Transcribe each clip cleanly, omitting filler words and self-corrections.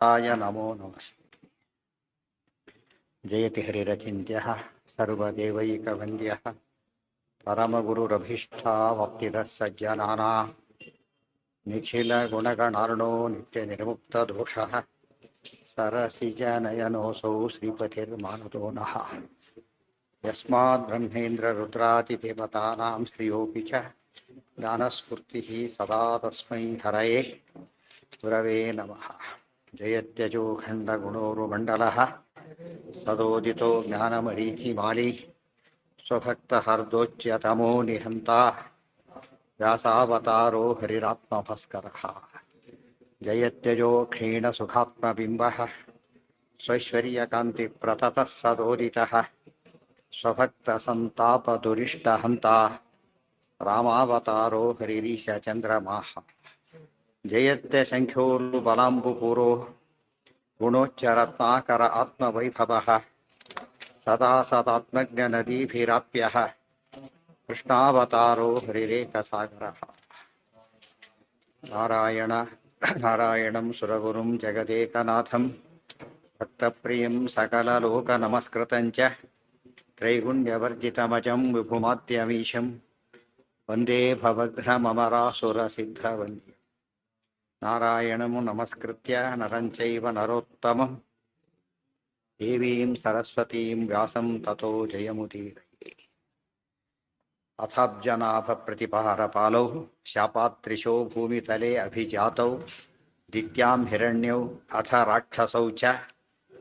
ನಮೋ ನಮಸ್ತೆ. ಜಯತಿ ಹರಿರಚಿಂತ್ಯಃ ಸರ್ವದೇವೈಕವಂದ್ಯಃ ಪರಮಗುರುರಭೀಷ್ಟಾವಪ್ತಿದಃ ಸಜ್ಜನಾನಾಂ ನಿಖಿಲಗುಣಗಣಾರ್ಣೋ ನಿತ್ಯನಿರ್ಮುಕ್ತದೋಷಃ ಸರಸಿಜನಯನೋऽಸೌ ಶ್ರೀಪತಿರ್ಮಾನದೋ ನಃ. ಯಸ್ಮಾತ್ ಬ್ರಹ್ಮೇಂದ್ರರುದ್ರಾದಿದೇವತಾನಾಂ ಶ್ರಿಯೋऽಪಿ ಚ ಜ್ಞಾನಸ್ಫೂರ್ತಿಃ ಸದಾ ತಸ್ಮೈ ಹರಯೇ ಗುರವೇ ನಮಃ. ಜಯತ್ಯಜೋ ಖಂಡಗುಣೋರುಮಂಡಲಃ ಸದೋದಿತೋ ಜ್ಞಾನಮರೀಚಿಮಾಲಿ ಸ್ವಭಕ್ತಹರ್ದೋಚ್ಯತಮೋ ನಿಹಂತ ವ್ಯಾಸಾವತಾರೋ ಹರಿರಾತ್ಮಭಸ್ಕರಃ. ಜಯತ್ಯಜೋ ಕ್ಷೀಣಸುಖಾತ್ಮಬಿಂಬಃ ಸ್ವೈಶ್ವರ್ಯಕಾಂತಿಪ್ರತತಃ ಸದೋದಿತಃ ಸ್ವಭಕ್ತಸಂತಾಪದುರಿಷ್ಟಹಂತ ರಾಮಾವತಾರೋ ಹರಿರೀಶಚಂದ್ರಮಾಃ. ಜಯತ್ಯಸಂಖ್ಯೋರ್ಬಲಾಂಬುಪೂರೋ ಗುಣೋಚ್ಚರತ್ನಾಕರ ಆತ್ಮವೈಭವಃ ಸದಾ ಸದಾತ್ಮಜ್ಞನದೀಭಿರಾಪ್ಯಃ ಕೃಷ್ಣಾವತಾರೋ ಹರಿರೇಕಸಾಗರಃ. ನಾರಾಯಣಂ ಸುರಗುರುಂ ಜಗದೇಕನಾಥಂ ಭಕ್ತಪ್ರಿಯಂ ಸಕಲಲೋಕನಮಸ್ಕೃತಂ ಚ ತ್ರೈಗುಣ್ಯವರ್ಜಿತಮಜಂ ವಿಭುಮಾದ್ಯಮೀಶಂ ವಂದೇ ಭವಘ್ನಮರಾಸುರಸಿದ್ಧವಂದ್ಯಂ. ನಾರಾಯಣಂ ನಮಸ್ಕೃತ್ಯ ನರಂ ಚೈವ ನರೋತ್ತಮಂ ದೇವೀಂ ಸರಸ್ವತೀಂ ವ್ಯಾಸಂ ತತೋ ಜಯಮುದೀರಯೇ. ಅಥಾಬ್ಜನಾಭ ಪ್ರತಿಪಹಾರಪಾಲೌ ಶಾಪಾತ್ರಿಶೋ ಭೂಮಿತಲೆ ಅಭಿಜಾತೌ ದಿತ್ಯಾಂ ಹಿರಣ್ಯೌ ಅಥ ರಾಕ್ಷಸೌ ಚ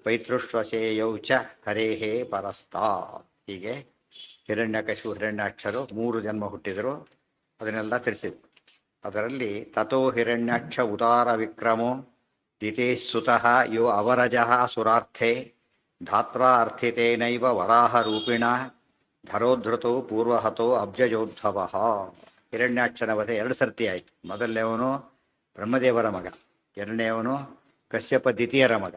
ಪೈತೃಷ್ವಸೇಯೌ ಚ ಹರೇಃ ಪರಸ್ತಾತ್. ಹೀಗೆ ಹಿರಣ್ಯಕಶಿಪು ಹಿರಣ್ಯಾಕ್ಷರು 3 ಜನ್ಮ ಹುಟ್ಟಿದರು, ಅದನ್ನೆಲ್ಲ ತಿಳಿಸಿದ್ರು. ಅದರಲ್ಲಿ ತಥೋ ಹಿರಣ್ಯಾಕ್ಷ ಉದಾರ ವಿಕ್ರಮೋ ದಿತೇಃಸುತಃ ಯೋ ಅವರಜಃ ಸುರಾರ್ಥೇ ಧಾತ್ರಾ ಅರ್ಥಿತೇನೈವ ವರಾಹರೂಪಿಣ ಧರೋಧೃತೋ ಪೂರ್ವಹತೋ ಅಬ್ಜಜೋದ್ಭವಃ. ಹಿರಣ್ಯಾಕ್ಷನ ವಧೆ 2 ಸರ್ತಿ ಆಯಿತು. ಮೊದಲನೇವನು ಬ್ರಹ್ಮದೇವರ ಮಗ, ಎರಡನೇವನು ಕಶ್ಯಪ ದ್ವಿತೀಯರ ಮಗ.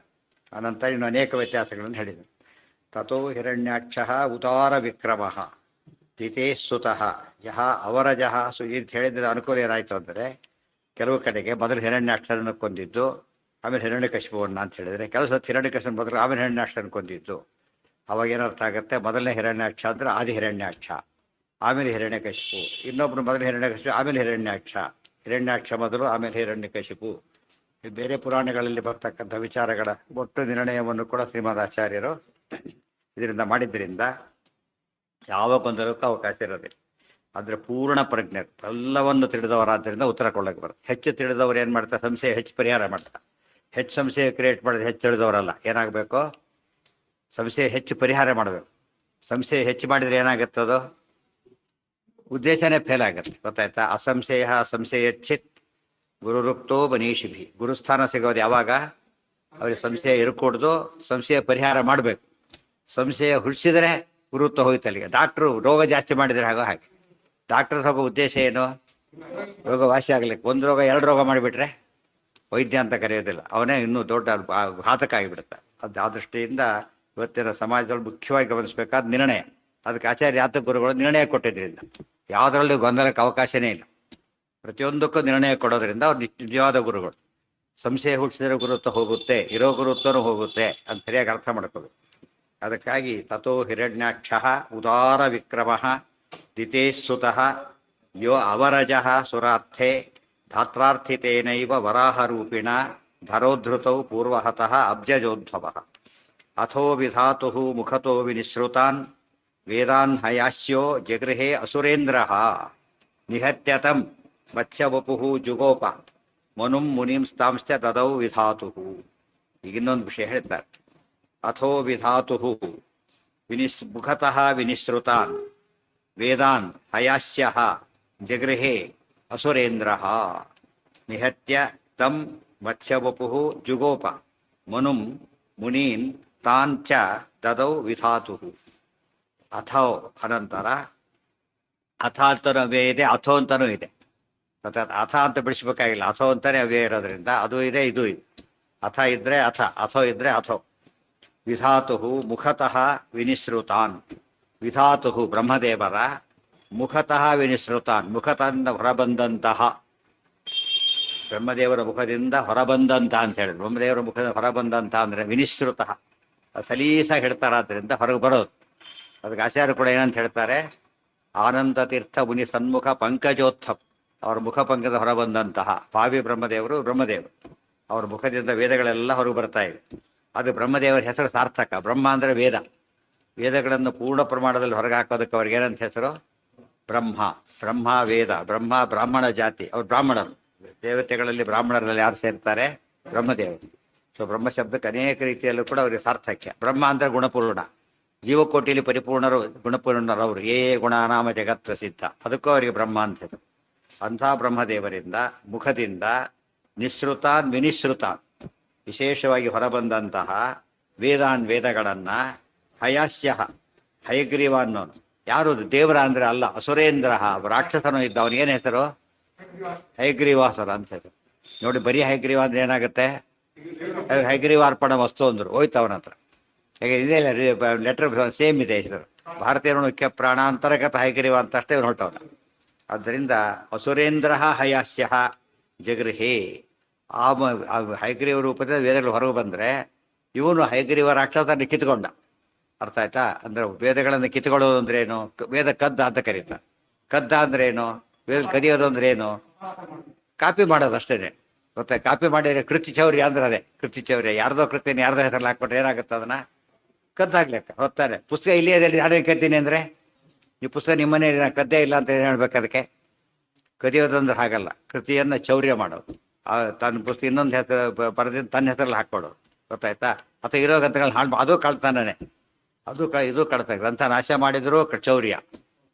ಅನಂತರ ಇನ್ನು ಅನೇಕ ವ್ಯತ್ಯಾಸಗಳನ್ನು ಹೇಳಿದರು. ತಥೋ ಹಿರಣ್ಯಾಕ್ಷ ಉದಾರ ವಿಕ್ರಮಃ ದಿತೇಃಸುತಃ ಯಹ ಅವರಜಃ ಅಂತ ಹೇಳಿದ್ರೆ ಅನುಕೂಲ ಏನಾಯಿತು ಅಂದರೆ, ಕೆಲವು ಕಡೆಗೆ ಮೊದಲು ಹಿರಣ್ಯಾಕ್ಷರನ್ನು ಕೊಂದಿದ್ದು ಆಮೇಲೆ ಹಿರಣ್ಯಕಶಿಪುವನ್ನು ಅಂತ ಹೇಳಿದರೆ, ಕೆಲವು ಸತಿ ಹಿರಣ್ಯಕಶಿಪನ ಮೊದಲು ಆಮೇಲೆ ಹಿರಣ್ಯಾಕ್ಷರನ್ನು ಕೊಂದಿದ್ದು. ಅವಾಗ ಏನರ್ಥ ಆಗುತ್ತೆ, ಮೊದಲನೇ ಹಿರಣ್ಯಾಕ್ಷ ಅಂದರೆ ಆದಿ ಹಿರಣ್ಯಾಕ್ಷ, ಆಮೇಲೆ ಹಿರಣ್ಯಕಶಿಪು. ಇನ್ನೊಬ್ಬರು ಮೊದಲು ಹಿರಣ್ಯಕಶಿಪು ಆಮೇಲೆ ಹಿರಣ್ಯಾಕ್ಷ ಮೊದಲು ಆಮೇಲೆ ಹಿರಣ್ಯಕಶಿಪು. ಬೇರೆ ಪುರಾಣಗಳಲ್ಲಿ ಬರ್ತಕ್ಕಂಥ ವಿಚಾರಗಳ ಒಟ್ಟು ನಿರ್ಣಯವನ್ನು ಕೂಡ ಶ್ರೀಮದ್ ಆಚಾರ್ಯರು ಇದರಿಂದ ಮಾಡಿದ್ದರಿಂದ ಯಾವ ಗೊಂದಲಕ್ಕೂ ಅವಕಾಶ ಇರೋದಿಲ್ಲ. ಆದರೆ ಪೂರ್ಣ ಪ್ರಜ್ಞರು ಎಲ್ಲವನ್ನು ತಿಳಿದವರಾದ್ದರಿಂದ ಉತ್ತರ ಕೊಡೋಕ್ಕೆ ಬರುತ್ತೆ. ಹೆಚ್ಚು ತಿಳಿದವರು ಏನು ಮಾಡ್ತಾರೆ, ಸಂಶಯ ಹೆಚ್ಚು ಪರಿಹಾರ ಮಾಡ್ತಾರೆ. ಹೆಚ್ಚು ಸಂಶಯ ಕ್ರಿಯೇಟ್ ಮಾಡಿದ್ರೆ ಹೆಚ್ಚು ತಿಳಿದವರಲ್ಲ. ಏನಾಗಬೇಕು, ಸಂಶಯ ಹೆಚ್ಚು ಪರಿಹಾರ ಮಾಡಬೇಕು. ಸಂಶಯ ಹೆಚ್ಚು ಮಾಡಿದರೆ ಏನಾಗುತ್ತದೋ ಉದ್ದೇಶನೇ ಫೇಲ್ ಆಗುತ್ತೆ, ಗೊತ್ತಾಯ್ತಾ. ಅಸಂಶಯ ಸಂಶಯಚ್ಚಿತ್ ಗುರುರುಕ್ತೋ ಬನೀಷಿಭಿ. ಗುರುಸ್ಥಾನ ಸಿಗೋದು ಯಾವಾಗ, ಅವ್ರಿಗೆ ಸಂಶಯ ಇರಕೂಡ್ದು, ಸಂಶಯ ಪರಿಹಾರ ಮಾಡಬೇಕು. ಸಂಶಯ ಹುಡ್ಸಿದ್ರೆ ಗುರುತ್ವ ಹೋಯ್ತು ಅಲ್ಲಿಗೆ. ಡಾಕ್ಟ್ರು ರೋಗ ಜಾಸ್ತಿ ಮಾಡಿದರೆ ಹಾಗೆ ಡಾಕ್ಟರ್ ಹೋಗೋ ಉದ್ದೇಶ ಏನು, ರೋಗ ವಾಸಿ ಆಗ್ಲಿಕ್ಕೆ. 1 ರೋಗ 2 ರೋಗ ಮಾಡಿಬಿಟ್ರೆ ವೈದ್ಯ ಅಂತ ಕರೆಯೋದಿಲ್ಲ, ಅವನೇ ಇನ್ನೂ ದೊಡ್ಡ ಘಾತಕ ಆಗಿಬಿಡುತ್ತೆ. ಅದು ಆ ದೃಷ್ಟಿಯಿಂದ ಇವತ್ತಿನ ಸಮಾಜದಲ್ಲಿ ಮುಖ್ಯವಾಗಿ ಗಮನಿಸಬೇಕಾದ ನಿರ್ಣಯ. ಅದಕ್ಕೆ ಆಚಾರ್ಯ ಯಾತ ಗುರುಗಳು ನಿರ್ಣಯ ಕೊಟ್ಟಿದ್ದರಿಂದ ಯಾವುದರಲ್ಲೂ ಗೊಂದಲಕ್ಕೆ ಅವಕಾಶನೇ ಇಲ್ಲ. ಪ್ರತಿಯೊಂದಕ್ಕೂ ನಿರ್ಣಯ ಕೊಡೋದ್ರಿಂದ ಅವ್ರು ನಿಜವಾದ ಗುರುಗಳು. ಸಂಶಯ ಹುಟ್ಟಿಸಿದ್ರೆ ಗುರುತ್ವ ಹೋಗುತ್ತೆ, ಇರೋ ಗುರುತ್ವನೂ ಹೋಗುತ್ತೆ ಅಂತ ಸರಿಯಾಗಿ ಅರ್ಥ ಮಾಡ್ಕೋಬೇಕು. ಅದಕ್ಕಾಗಿ ತಥೋ ಹಿರಣ್ಯಾಕ್ಷ ಉದಾರ ವಿಕ್ರಮಃ ದಿತೇಃಸುತಃ ಯೋ ಅವರಜಃ ಸುರಾರ್ಥೇ ಧಾತ್ರಾರ್ಥಿತೇನೈವ ವರಾಹರೂಪಿಣ ಧರೋಧೃತೌ ಪೂರ್ವಹತಃ ಅಬ್ಜಜೋದ್ಭವಃ. ಅಥೋ ವಿಧಾತುಃ ಮುಖತೋ ವಿನಿಸೃತಾನ್ ವೇದಾನ್ ಹಯಾಸ್ಯೋ ಜಗೃಹೇ ಅಸುರೇಂದ್ರಃ ನಿಹತ್ಯತಂ ಮತ್ಸ್ಯವಪುಃ ಜುಗೋಪ ಮನುಂ ಮುನಿಂಸ್ತಾಂಶ್ಚ ತದೌ ವಿಧಾತುಃ. ಈಗ ಇನ್ನೊಂದು ವಿಷಯ ಹೇಳ್ತಾರೆ. ಅಥೋ ವಿಧಾತುಃ ಮುಖತಃ ವಿನಿಸೃತಾನ್ ವೇದಾನ್ ಹಯಾಸ್ಯಃ ಜಗೃಹೇ ಅಸುರೇಂದ್ರಃ ನಿಹತ್ಯ ತಂ ಮತ್ಸ್ಯವಪುಃ ಜುಗೋಪ ಮನುಂ ಮುನೀನ್ ತಾನ್ ಚ ದದೌ ವಿಧಾತುಃ. ಅಥೋ ಅನಂತರ ಅಥ ಅಂತನೂ ಅವ್ಯಯ ಇದೆ, ಅಥೋ ಅಂತನೂ ಇದೆ. ಮತ್ತೆ ಅಥ ಅಂತ ಬಿಡಿಸ್ಬೇಕಾಗಿಲ್ಲ, ಅಥೋ ಅಂತಾನೆ ಅವ್ಯಯ ಇರೋದ್ರಿಂದ ಅದು ಇದೆ ಇದು ಇದೆ. ಅಥ ಇದ್ರೆ ಅಥ, ಅಥೋ ಇದ್ರೆ ಅಥೋ. ವಿಧಾತುಃ ಮುಖತಃ ವಿನಿಸೃತಾನ್. ವಿಧಾತುಃ ಬ್ರಹ್ಮದೇವರ ಮುಖತಃ ವಿನಿಸೃತಾನ್, ಮುಖದಿಂದ ಹೊರಬಂದಂತಹ ಬ್ರಹ್ಮದೇವರ ಮುಖದಿಂದ ಹೊರಬಂದಂತ ಅಂತ ಹೇಳಿ, ಬ್ರಹ್ಮದೇವರ ಮುಖದಿಂದ ಹೊರಬಂದಂತ ಅಂದರೆ ವಿನಿಶ್ರುತ, ಸಲೀಸಾಗಿ ಹೇಳ್ತಾರಾದ್ರಿಂದ ಹೊರಗೆ ಬರೋದು. ಅದಕ್ಕೆ ಆಚಾರ್ಯರು ಕೂಡ ಏನಂತ ಹೇಳ್ತಾರೆ, ಆನಂದ ತೀರ್ಥ ಮುನಿ ಸನ್ಮುಖ ಪಂಕಜೋತ್ಥಮ್, ಅವರ ಮುಖ ಪಂಕದ ಹೊರಬಂದಂತಹ ಭಾವಿ ಬ್ರಹ್ಮದೇವರು ಬ್ರಹ್ಮದೇವರು, ಅವ್ರ ಮುಖದಿಂದ ವೇದಗಳೆಲ್ಲ ಹೊರಗೆ ಬರ್ತಾ ಇವೆ. ಅದು ಬ್ರಹ್ಮದೇವರ ಹೆಸರು ಸಾರ್ಥಕ. ಬ್ರಹ್ಮ ಅಂದರೆ ವೇದ, ವೇದಗಳನ್ನು ಪೂರ್ಣ ಪ್ರಮಾಣದಲ್ಲಿ ಹೊರಗೆ ಹಾಕೋದಕ್ಕೆ ಅವ್ರಿಗೆ ಏನಂತ ಹೆಸರು? ಬ್ರಹ್ಮ. ಬ್ರಹ್ಮ ವೇದ, ಬ್ರಹ್ಮ ಬ್ರಾಹ್ಮಣ ಜಾತಿ, ಅವ್ರು ಬ್ರಾಹ್ಮಣರು. ದೇವತೆಗಳಲ್ಲಿ ಬ್ರಾಹ್ಮಣರಲ್ಲಿ ಯಾರು ಸೇರ್ತಾರೆ? ಬ್ರಹ್ಮದೇವರು. ಸೊ ಬ್ರಹ್ಮ ಶಬ್ದಕ್ಕೆ ಅನೇಕ ರೀತಿಯಲ್ಲೂ ಕೂಡ ಅವರಿಗೆ ಸಾರ್ಥಕ್ಯ. ಬ್ರಹ್ಮ ಅಂದರೆ ಗುಣಪೂರ್ಣ, ಜೀವಕೋಟಿಯಲ್ಲಿ ಪರಿಪೂರ್ಣರು, ಗುಣಪೂರ್ಣರು ಅವರು. ಏ ಗುಣನಾಮ ಜಗತ್ ಪ್ರಸಿದ್ಧ, ಅದಕ್ಕೂ ಅವರಿಗೆ ಬ್ರಹ್ಮ ಅಂತ ಹೇಳಿ. ಅಂಥ ಬ್ರಹ್ಮದೇವರಿಂದ ಮುಖದಿಂದ ನಿಸೃತಾನ್ ವಿನಿಸೃತಾನ್, ವಿಶೇಷವಾಗಿ ಹೊರಬಂದಂತಹ ವೇದಗಳನ್ನು ಹಯಾಸ್ಯ, ಹಯಗ್ರೀವ ಅನ್ನೋನು ಯಾರು? ದೇವರ ಅಂದರೆ ಅಲ್ಲ, ಅಸುರೇಂದ್ರ, ರಾಕ್ಷಸನು ಇದ್ದ. ಅವನಿಗೇನು ಹೆಸರು? ಹಯಗ್ರೀವಾಸುರ ಅಂತ ಹೆಸರು. ನೋಡಿ, ಬರೀ ಹಯಗ್ರೀವ ಅಂದ್ರೆ ಏನಾಗುತ್ತೆ? ಹಯಗ್ರೀವಾರ್ಪಣ ವಸ್ತು ಅಂದರು, ಹೋಯ್ತು ಅವನ ಹತ್ರ. ಹೇಗೆ ಇದೆ ಲೆಟರ್ ಸೇಮ್ ಇದೆ ಹೆಸರು. ಭಾರತೀಯರು ಮುಖ್ಯ ಪ್ರಾಣಾಂತರ್ಗತ ಹಯಗ್ರೀವ ಅಂತ ಅಷ್ಟೇ ಹೊರಟವನ. ಆದ್ದರಿಂದ ಅಸುರೇಂದ್ರ ಹಯಾಸ್ಯ ಜಗೃಹೇ, ಆ ಹಯಗ್ರೀವ ರೂಪದ ವೇದಗಳು ಹೊರಗೆ ಬಂದರೆ ಇವನು ಹಯಗ್ರೀವ ರಾಕ್ಷಸನ ಕಿತ್ಕೊಂಡ. ಅರ್ಥ ಆಯ್ತಾ? ಅಂದರೆ ವೇದಗಳನ್ನು ಕಿತ್ಕೊಳ್ಳೋದು ಅಂದ್ರೆ ಏನು? ವೇದ ಕದ್ದ ಅಂತ ಕರೀತಾರೆ. ಕದ್ದ ಅಂದ್ರೆ ಏನು? ವೇದ ಕದಿಯೋದು ಅಂದ್ರೆ ಏನು? ಕಾಪಿ ಮಾಡೋದು ಅಷ್ಟೇ. ಗೊತ್ತಾ? ಕಾಪಿ ಮಾಡಿದರೆ ಕೃತಿಚೌರ್ಯ ಅಂದ್ರೆ ಅದೇ ಕೃತಿಚೌರ್ಯ. ಯಾರ್ದೋ ಕೃತಿನ ಯಾರ್ದೋ ಹೆಸರಲ್ಲಿ ಹಾಕ್ಬಿಟ್ರೆ ಏನಾಗುತ್ತೆ? ಅದನ್ನ ಕದ್ದಾಗ್ಲೆಕ್ಕ ಹೊತ್ತಾರೆ. ಪುಸ್ತಕ ಇಲ್ಲಿಯೇ ನಾನೇ ಕದ್ದೀನಿ ಅಂದರೆ, ಈ ಪುಸ್ತಕ ನಿಮ್ಮನೆ ಕದ್ದೇ ಇಲ್ಲ ಅಂತ ಏನು ಹೇಳ್ಬೇಕು? ಅದಕ್ಕೆ ಕದಿಯೋದಂದ್ರೆ ಹಾಗಲ್ಲ, ಕೃತಿಯನ್ನು ಚೌರ್ಯ ಮಾಡೋದು. ತನ್ನ ಪುಸ್ತಕ ಇನ್ನೊಂದು ಹೆಸರು ಬರೆದಿಂದ ತನ್ನ ಹೆಸರಲ್ಲಿ ಹಾಕ್ಕೊಡೋದು. ಗೊತ್ತಾಯ್ತಾ? ಅಥವಾ ಇರೋ ಗ್ರಂಥಗಳನ್ನ ಹಾಳು, ಅದು ಕಳ್ತಾನೇ, ಅದು ಇದು ಕಳ್ತ. ಗ್ರಂಥ ನಾಶ ಮಾಡಿದರೂ ಚೌರ್ಯ,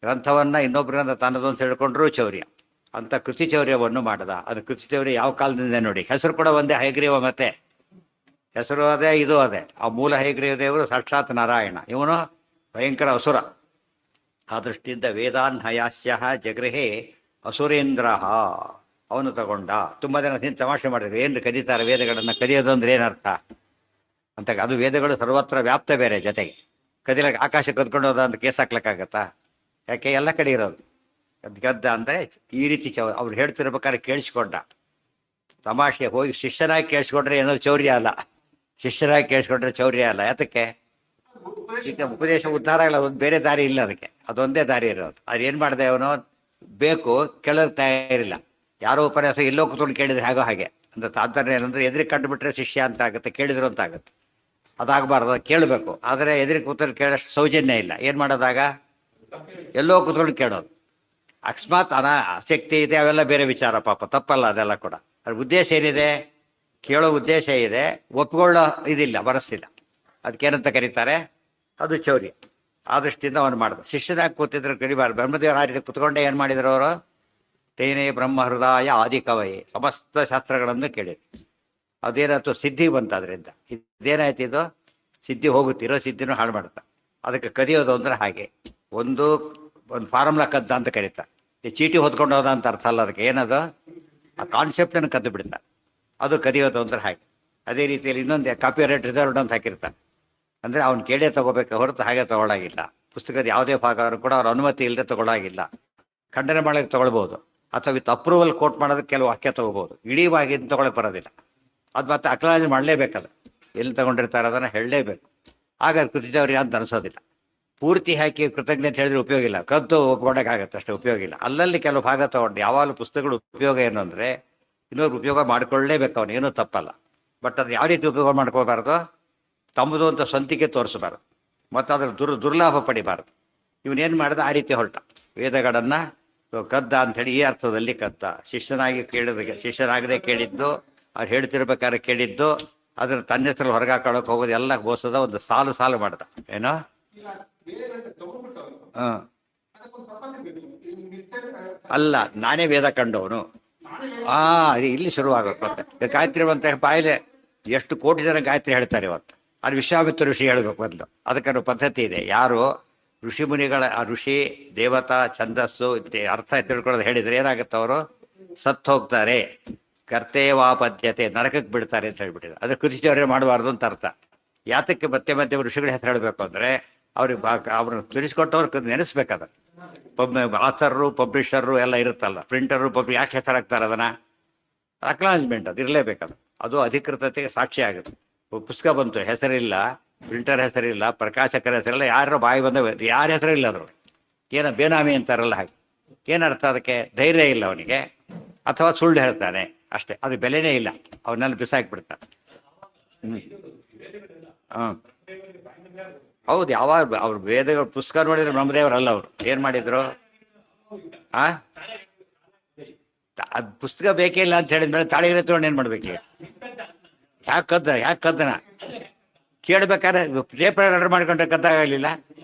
ಗ್ರಂಥವನ್ನು ಇನ್ನೊಬ್ಬರಿಂದ ತನ್ನದೊಂದು ತಿಳ್ಕೊಂಡ್ರೂ ಚೌರ್ಯ. ಅಂತ ಕೃತಿ ಚೌರ್ಯವನ್ನು ಮಾಡದ. ಅದು ಕೃತಿ ಚೌರ್ಯ ಯಾವ ಕಾಲದಿಂದ ನೋಡಿ. ಹೆಸರು ಕೂಡ ಒಂದೇ, ಹಯಗ್ರೀವ. ಮತ್ತೆ ಹೆಸರು ಅದೇ, ಇದು ಅದೇ. ಆ ಮೂಲ ಹಯಗ್ರೀವ ದೇವರು ಸಾಕ್ಷಾತ್ ನಾರಾಯಣ, ಇವನು ಭಯಂಕರ ಅಸುರ. ಆ ದೃಷ್ಟಿಯಿಂದ ವೇದಾನ್ ಹಯಾಸ್ಯ ಜಗೃಹೇ ಅಸುರೇಂದ್ರ ಅವನು ತಗೊಂಡ. ತುಂಬ ಜನ ಹಿಂದೆ ತಮಾಷೆ ಮಾಡಿದ್ರು, ಏನು ಕದೀತಾರೆ ವೇದಗಳನ್ನು? ಕದಿಯೋದು ಅಂದ್ರೆ ಏನರ್ಥ ಅಂತ. ಅದು ವೇದಗಳು ಸರ್ವತ್ರ ವ್ಯಾಪ್ತ ಬೇರೆ. ಜೊತೆಗೆ ಕದಿಲಕ್ಕೆ ಆಕಾಶ ಕದ್ಕೊಂಡು ಹೋದ ಅಂತ ಕೇಸ್ ಹಾಕ್ಲಿಕ್ಕಾಗತ್ತಾ? ಯಾಕೆ? ಎಲ್ಲ ಕಡೆ ಇರೋದು. ಗದ್ದ ಅಂದರೆ ಈ ರೀತಿ ಅವ್ರು ಹೇಳ್ತಿರ್ಬೇಕಾದ್ರೆ ಕೇಳಿಸ್ಕೊಂಡ. ತಮಾಷೆ ಹೋಗಿ ಶಿಷ್ಯನಾಗಿ ಕೇಳಿಸ್ಕೊಂಡ್ರೆ ಏನೋ ಚೌರ್ಯ ಅಲ್ಲ, ಶಿಷ್ಯರಾಗಿ ಕೇಳಿಸ್ಕೊಂಡ್ರೆ ಚೌರ್ಯ ಅಲ್ಲ. ಯಾತಕ್ಕೆ? ಉಪದೇಶ ಉದ್ಧಾರ ಇಲ್ಲ, ಒಂದು ಬೇರೆ ದಾರಿ ಇಲ್ಲ ಅದಕ್ಕೆ, ಅದೊಂದೇ ದಾರಿ ಇರೋದು. ಅದು ಏನು ಮಾಡಿದೆ ಅವನು? ಬೇಕು ಕೇಳೋದು ತಯಾರಿಲ್ಲ. ಯಾರೋ ಉಪನ್ಯಾಸ ಎಲ್ಲೋ ಕೂತ್ಕೊಂಡು ಕೇಳಿದ್ರೆ ಹಾಗೋ ಹಾಗೆ ಅಂತ. ತಾತ್ಪರ್ಯ ಏನಂದ್ರೆ ಎದುರಿಗೆ ಕಂಡುಬಿಟ್ರೆ ಶಿಷ್ಯ ಅಂತ ಆಗುತ್ತೆ, ಕೇಳಿದ್ರು ಅಂತ ಆಗುತ್ತೆ. ಅದಾಗಬಾರ್ದು, ಕೇಳಬೇಕು. ಆದರೆ ಎದುರಿಗೆ ಕೂತ್ಕೊಂಡು ಕೇಳೋಷ್ಟು ಸೌಜನ್ಯ ಇಲ್ಲ. ಏನು ಮಾಡೋದಾಗ? ಎಲ್ಲೋ ಕೂತ್ಕೊಂಡು ಕೇಳೋದು. ಅಕಸ್ಮಾತ್ ಆಸಕ್ತಿ ಇದೆ, ಅವೆಲ್ಲ ಬೇರೆ ವಿಚಾರ, ಪಾಪ ತಪ್ಪಲ್ಲ ಅದೆಲ್ಲ ಕೂಡ. ಅದ್ರ ಉದ್ದೇಶ ಏನಿದೆ? ಕೇಳೋ ಉದ್ದೇಶ ಇದೆ, ಒಪ್ಪಿಕೊಳ್ಳೋ ಇದಿಲ್ಲ, ಮನಸ್ಸಿಲ್ಲ. ಅದಕ್ಕೇನಂತ ಕರೀತಾರೆ? ಅದು ಚೌರ್ಯ. ಆ ದೃಷ್ಟಿಯಿಂದ ಅವನು ಮಾಡಿದ. ಶಿಷ್ಯನಾಗಿ ಕೂತಿದ್ರು ಕಡಿಬಾರ್ದು. ಬ್ರಹ್ಮದೇವರ ಆ ರೀತಿ ಕುತ್ಕೊಂಡೇ ಏನು ಮಾಡಿದ್ರು ಅವರು? ತೇನೇ ಬ್ರಹ್ಮ ಹೃದಯ ಆದಿಕವಯೇ, ಸಮಸ್ತ ಶಾಸ್ತ್ರಗಳನ್ನು ಕೇಳಿದ್ರು. ಅದೇನಾಯ್ತು? ಸಿದ್ಧಿ ಬಂತು. ಅದರಿಂದ ಇದೇನಾಯ್ತು? ಇದು ಸಿದ್ಧಿ ಹೋಗುತ್ತೆ, ಇರೋ ಸಿದ್ಧಿನೂ ಹಾಳು ಮಾಡುತ್ತೆ. ಅದಕ್ಕೆ ಕದಿಯೋದು ಅಂದ್ರೆ ಹಾಗೆ. ಒಂದು ಫಾರ್ಮುಲಾ ಕದ್ದ ಅಂತ ಕರೀತಾರೆ. ಈ ಚೀಟಿ ಹೊದ್ಕೊಂಡು ಹೋದ ಅಂತ ಅರ್ಥ ಅಲ್ಲ ಅದಕ್ಕೆ. ಏನದು? ಆ ಕಾನ್ಸೆಪ್ಟನ್ನು ಕದ್ದು ಬಿಡ್ತಾರೆ. ಅದು ಕದಿಯೋದು ಅಂದ್ರೆ ಹಾಗೆ. ಅದೇ ರೀತಿಯಲ್ಲಿ ಇನ್ನೊಂದು ಕಾಪಿರೈಟ್ ರಿಸರ್ವ್ಡ್ ಅಂತ ಹಾಕಿರ್ತಾರೆ. ಅಂದರೆ ಅವ್ನು ಕೇಳೇ ತೊಗೋಬೇಕು ಹೊರತು ಹಾಗೆ ತೊಗೊಳಾಗಿಲ್ಲ. ಪುಸ್ತಕದ ಯಾವುದೇ ಭಾಗ ಕೂಡ ಅವ್ರ ಅನುಮತಿ ಇಲ್ಲದೆ ತೊಗೊಳಾಗಿಲ್ಲ. ಖಂಡನೆ ಮಾಡೋಕ್ಕೆ ತೊಗೊಳ್ಬೋದು, ಅಥವಾ ವಿತ್ ಅಪ್ರೂವಲ್ ಕೋಟ್ ಮಾಡೋದಕ್ಕೆ ಕೆಲವು ವಾಕ್ಯ ತೊಗೋಬೋದು. ಇಡೀವಾಗಿ ತೊಗೊಳಕ್ಕೆ ಬರೋದಿಲ್ಲ. ಅದು ಮತ್ತೆ ಅಕ್ಲಾಜ್ ಮಾಡಲೇಬೇಕದು. ಎಲ್ಲಿ ತೊಗೊಂಡಿರ್ತಾರೆ ಅದನ್ನು ಹೇಳಲೇಬೇಕು. ಆಗ ಕೃತಿಚೌರ್ಯ ಅಂತ ಅನಿಸೋದಿಲ್ಲ. ಪೂರ್ತಿ ಹಾಕಿ ಕೃತಜ್ಞತೆ ಹೇಳಿದ್ರೆ ಉಪಯೋಗ ಇಲ್ಲ, ಕದ್ದು ಒಪ್ಕೊಂಡಾಗತ್ತೆ ಅಷ್ಟೇ, ಉಪಯೋಗ ಇಲ್ಲ. ಅಲ್ಲಲ್ಲಿ ಕೆಲವು ಭಾಗ ತೊಗೊಂಡು ಯಾವಾಗಲೂ ಪುಸ್ತಕಗಳು ಉಪಯೋಗ ಏನು ಅಂದರೆ ಇನ್ನೊಬ್ರು ಉಪಯೋಗ ಮಾಡ್ಕೊಳ್ಳೇಬೇಕು. ಅವನು ಏನೂ ತಪ್ಪಲ್ಲ. ಬಟ್ ಅದು ಯಾವ ರೀತಿ ಉಪಯೋಗ ಮಾಡ್ಕೋಬಾರ್ದು? ತಮ್ಮದು ಅಂತ ಸ್ವಂತಿಕೆ ತೋರಿಸಬಾರ್ದು, ಮತ್ತು ಅದ್ರ ದುರ್ಲಾಭ ಪಡಿಬಾರ್ದು. ಇವನೇನು ಮಾಡಿದ? ಆ ರೀತಿ ಹೊರಟ. ವೇದಗಳನ್ನು ಕದ್ದ ಅಂಥೇಳಿ ಈ ಅರ್ಥದಲ್ಲಿ ಕದ್ದ. ಶಿಷ್ಯನಾಗಿ ಶಿಷ್ಯನಾಗದೆ ಕೇಳಿದ್ದು, ಅವ್ರು ಹೇಳ್ತಿರ್ಬೇಕಾದ್ರೆ ಕೇಳಿದ್ದು, ಅದನ್ನು ತನ್ನ ಹೆಸರಲ್ಲಿ ಹೊರಗೆ ಹಾಕೊಳ್ಳೋಕೆ ಹೋಗೋದು ಎಲ್ಲ ಗೋಸದ ಒಂದು ಸಾಲು ಮಾಡ್ದ. ಏನೋ ಅಲ್ಲ, ನಾನೇ ವೇದ ಕಂಡವನು. ಇಲ್ಲಿ ಶುರುವಾಗುತ್ತೆ ಮತ್ತೆ. ಗಾಯತ್ರಿ ಅಂತ ಬಾಯಿಲೆ ಎಷ್ಟು ಕೋಟಿ ಜನ ಗಾಯತ್ರಿ ಹೇಳ್ತಾರೆ ಇವತ್ತು. ಅದು ವಿಶ್ವಾಮಿತ್ರ ಋಷಿ ಹೇಳಬೇಕು ಮೊದಲು. ಅದಕ್ಕೆ ಪದ್ಧತಿ ಇದೆ. ಯಾರು ಋಷಿ ಮುನಿಗಳ ಆ ಋಷಿ ದೇವತಾ ಛಂದಸ್ಸು ಅರ್ಥ ತಿಳ್ಕೊಳ್ಳೋದು ಹೇಳಿದ್ರೆ ಏನಾಗುತ್ತೆ? ಅವರು ಸತ್ತು ಹೋಗ್ತಾರೆ. ಕರ್ತೇವಾಪದ್ಯತೆ, ನರಕಕ್ಕೆ ಬಿಡ್ತಾರೆ ಅಂತ ಹೇಳ್ಬಿಟ್ಟಿದ್ದಾರೆ. ಅದ್ರ ಕೃತಿಚೌರ್ಯ ಮಾಡಬಾರ್ದು ಅಂತ ಅರ್ಥ. ಯಾತಕ್ಕೆ ಮತ್ತೆ ಋಷಿಗಳ ಹೆಸರು ಹೇಳಬೇಕು ಅಂದರೆ ಅವ್ರಿಗೆ ಅವ್ರನ್ನ ತಿಳಿಸ್ಕೊಟ್ಟವ್ರು ನೆನೆಸ್ಬೇಕಾದ. ಆಥರ್ರು, ಪಬ್ಲಿಷರು ಎಲ್ಲ ಇರುತ್ತಲ್ಲ, ಪ್ರಿಂಟರು, ಯಾಕೆ ಹೆಸರಾಗ್ತಾರೆ ಅದನ್ನು? ಅಕ್ನಾಲಜ್ಮೆಂಟ್ ಅದು ಇರಲೇಬೇಕದು. ಅದು ಅಧಿಕೃತತೆಗೆ ಸಾಕ್ಷಿ ಆಗುತ್ತೆ. ಪುಸ್ತಕ ಬಂತು, ಹೆಸರಿಲ್ಲ, ಪ್ರಿಂಟರ್ ಹೆಸರಿಲ್ಲ, ಪ್ರಕಾಶಕರ ಹೆಸರಿಲ್ಲ, ಯಾರ ಬಾಯಿ ಬಂದ ಯಾರ ಹೆಸರಿಲ್ಲ ಅದ್ರ ಏನೋ ಬೇನಾಮಿ ಅಂತಾರಲ್ಲ ಹಾಗೆ. ಏನರ್ಥ ಅದಕ್ಕೆ? ಧೈರ್ಯ ಇಲ್ಲ ಅವನಿಗೆ, ಅಥವಾ ಸುಳ್ಳು ಹೇಳ್ತಾನೆ ಅಷ್ಟೇ. ಅದು ಬೆಲೆನೇ ಇಲ್ಲ, ಅವನ್ನೆಲ್ಲ ಬಿಸಾಕ್ಬಿಡ್ತಾನೆ. ಹ್ಞೂ ಹಾಂ ಹೌದು. ಯಾವಾಗ ಅವ್ರು ವೇದಗಳ ಪುಸ್ತಕ ನೋಡಿದ್ರೆ ಬ್ರಹ್ಮದೇವರಲ್ಲ ಅವರು ಏನು ಮಾಡಿದ್ರು? ಆ ಅದು ಪುಸ್ತಕ ಬೇಕೇ ಇಲ್ಲ ಅಂತ ಹೇಳಿದ್ಮೇಲೆ ತಾಳಿಗೆ ತೊಗೊಂಡು ಏನು ಮಾಡ್ಬೇಕು? ಯಾಕೆ ಕದ್ದನ ಕೇಳ್ಬೇಕಾದ್ರೆ ಪೇಪರ್ ಆರ್ಡರ್ ಮಾಡ್ಕೊಂಡ್ರೆ ಕದ್ದಾಗಲಿಲ್ಲ,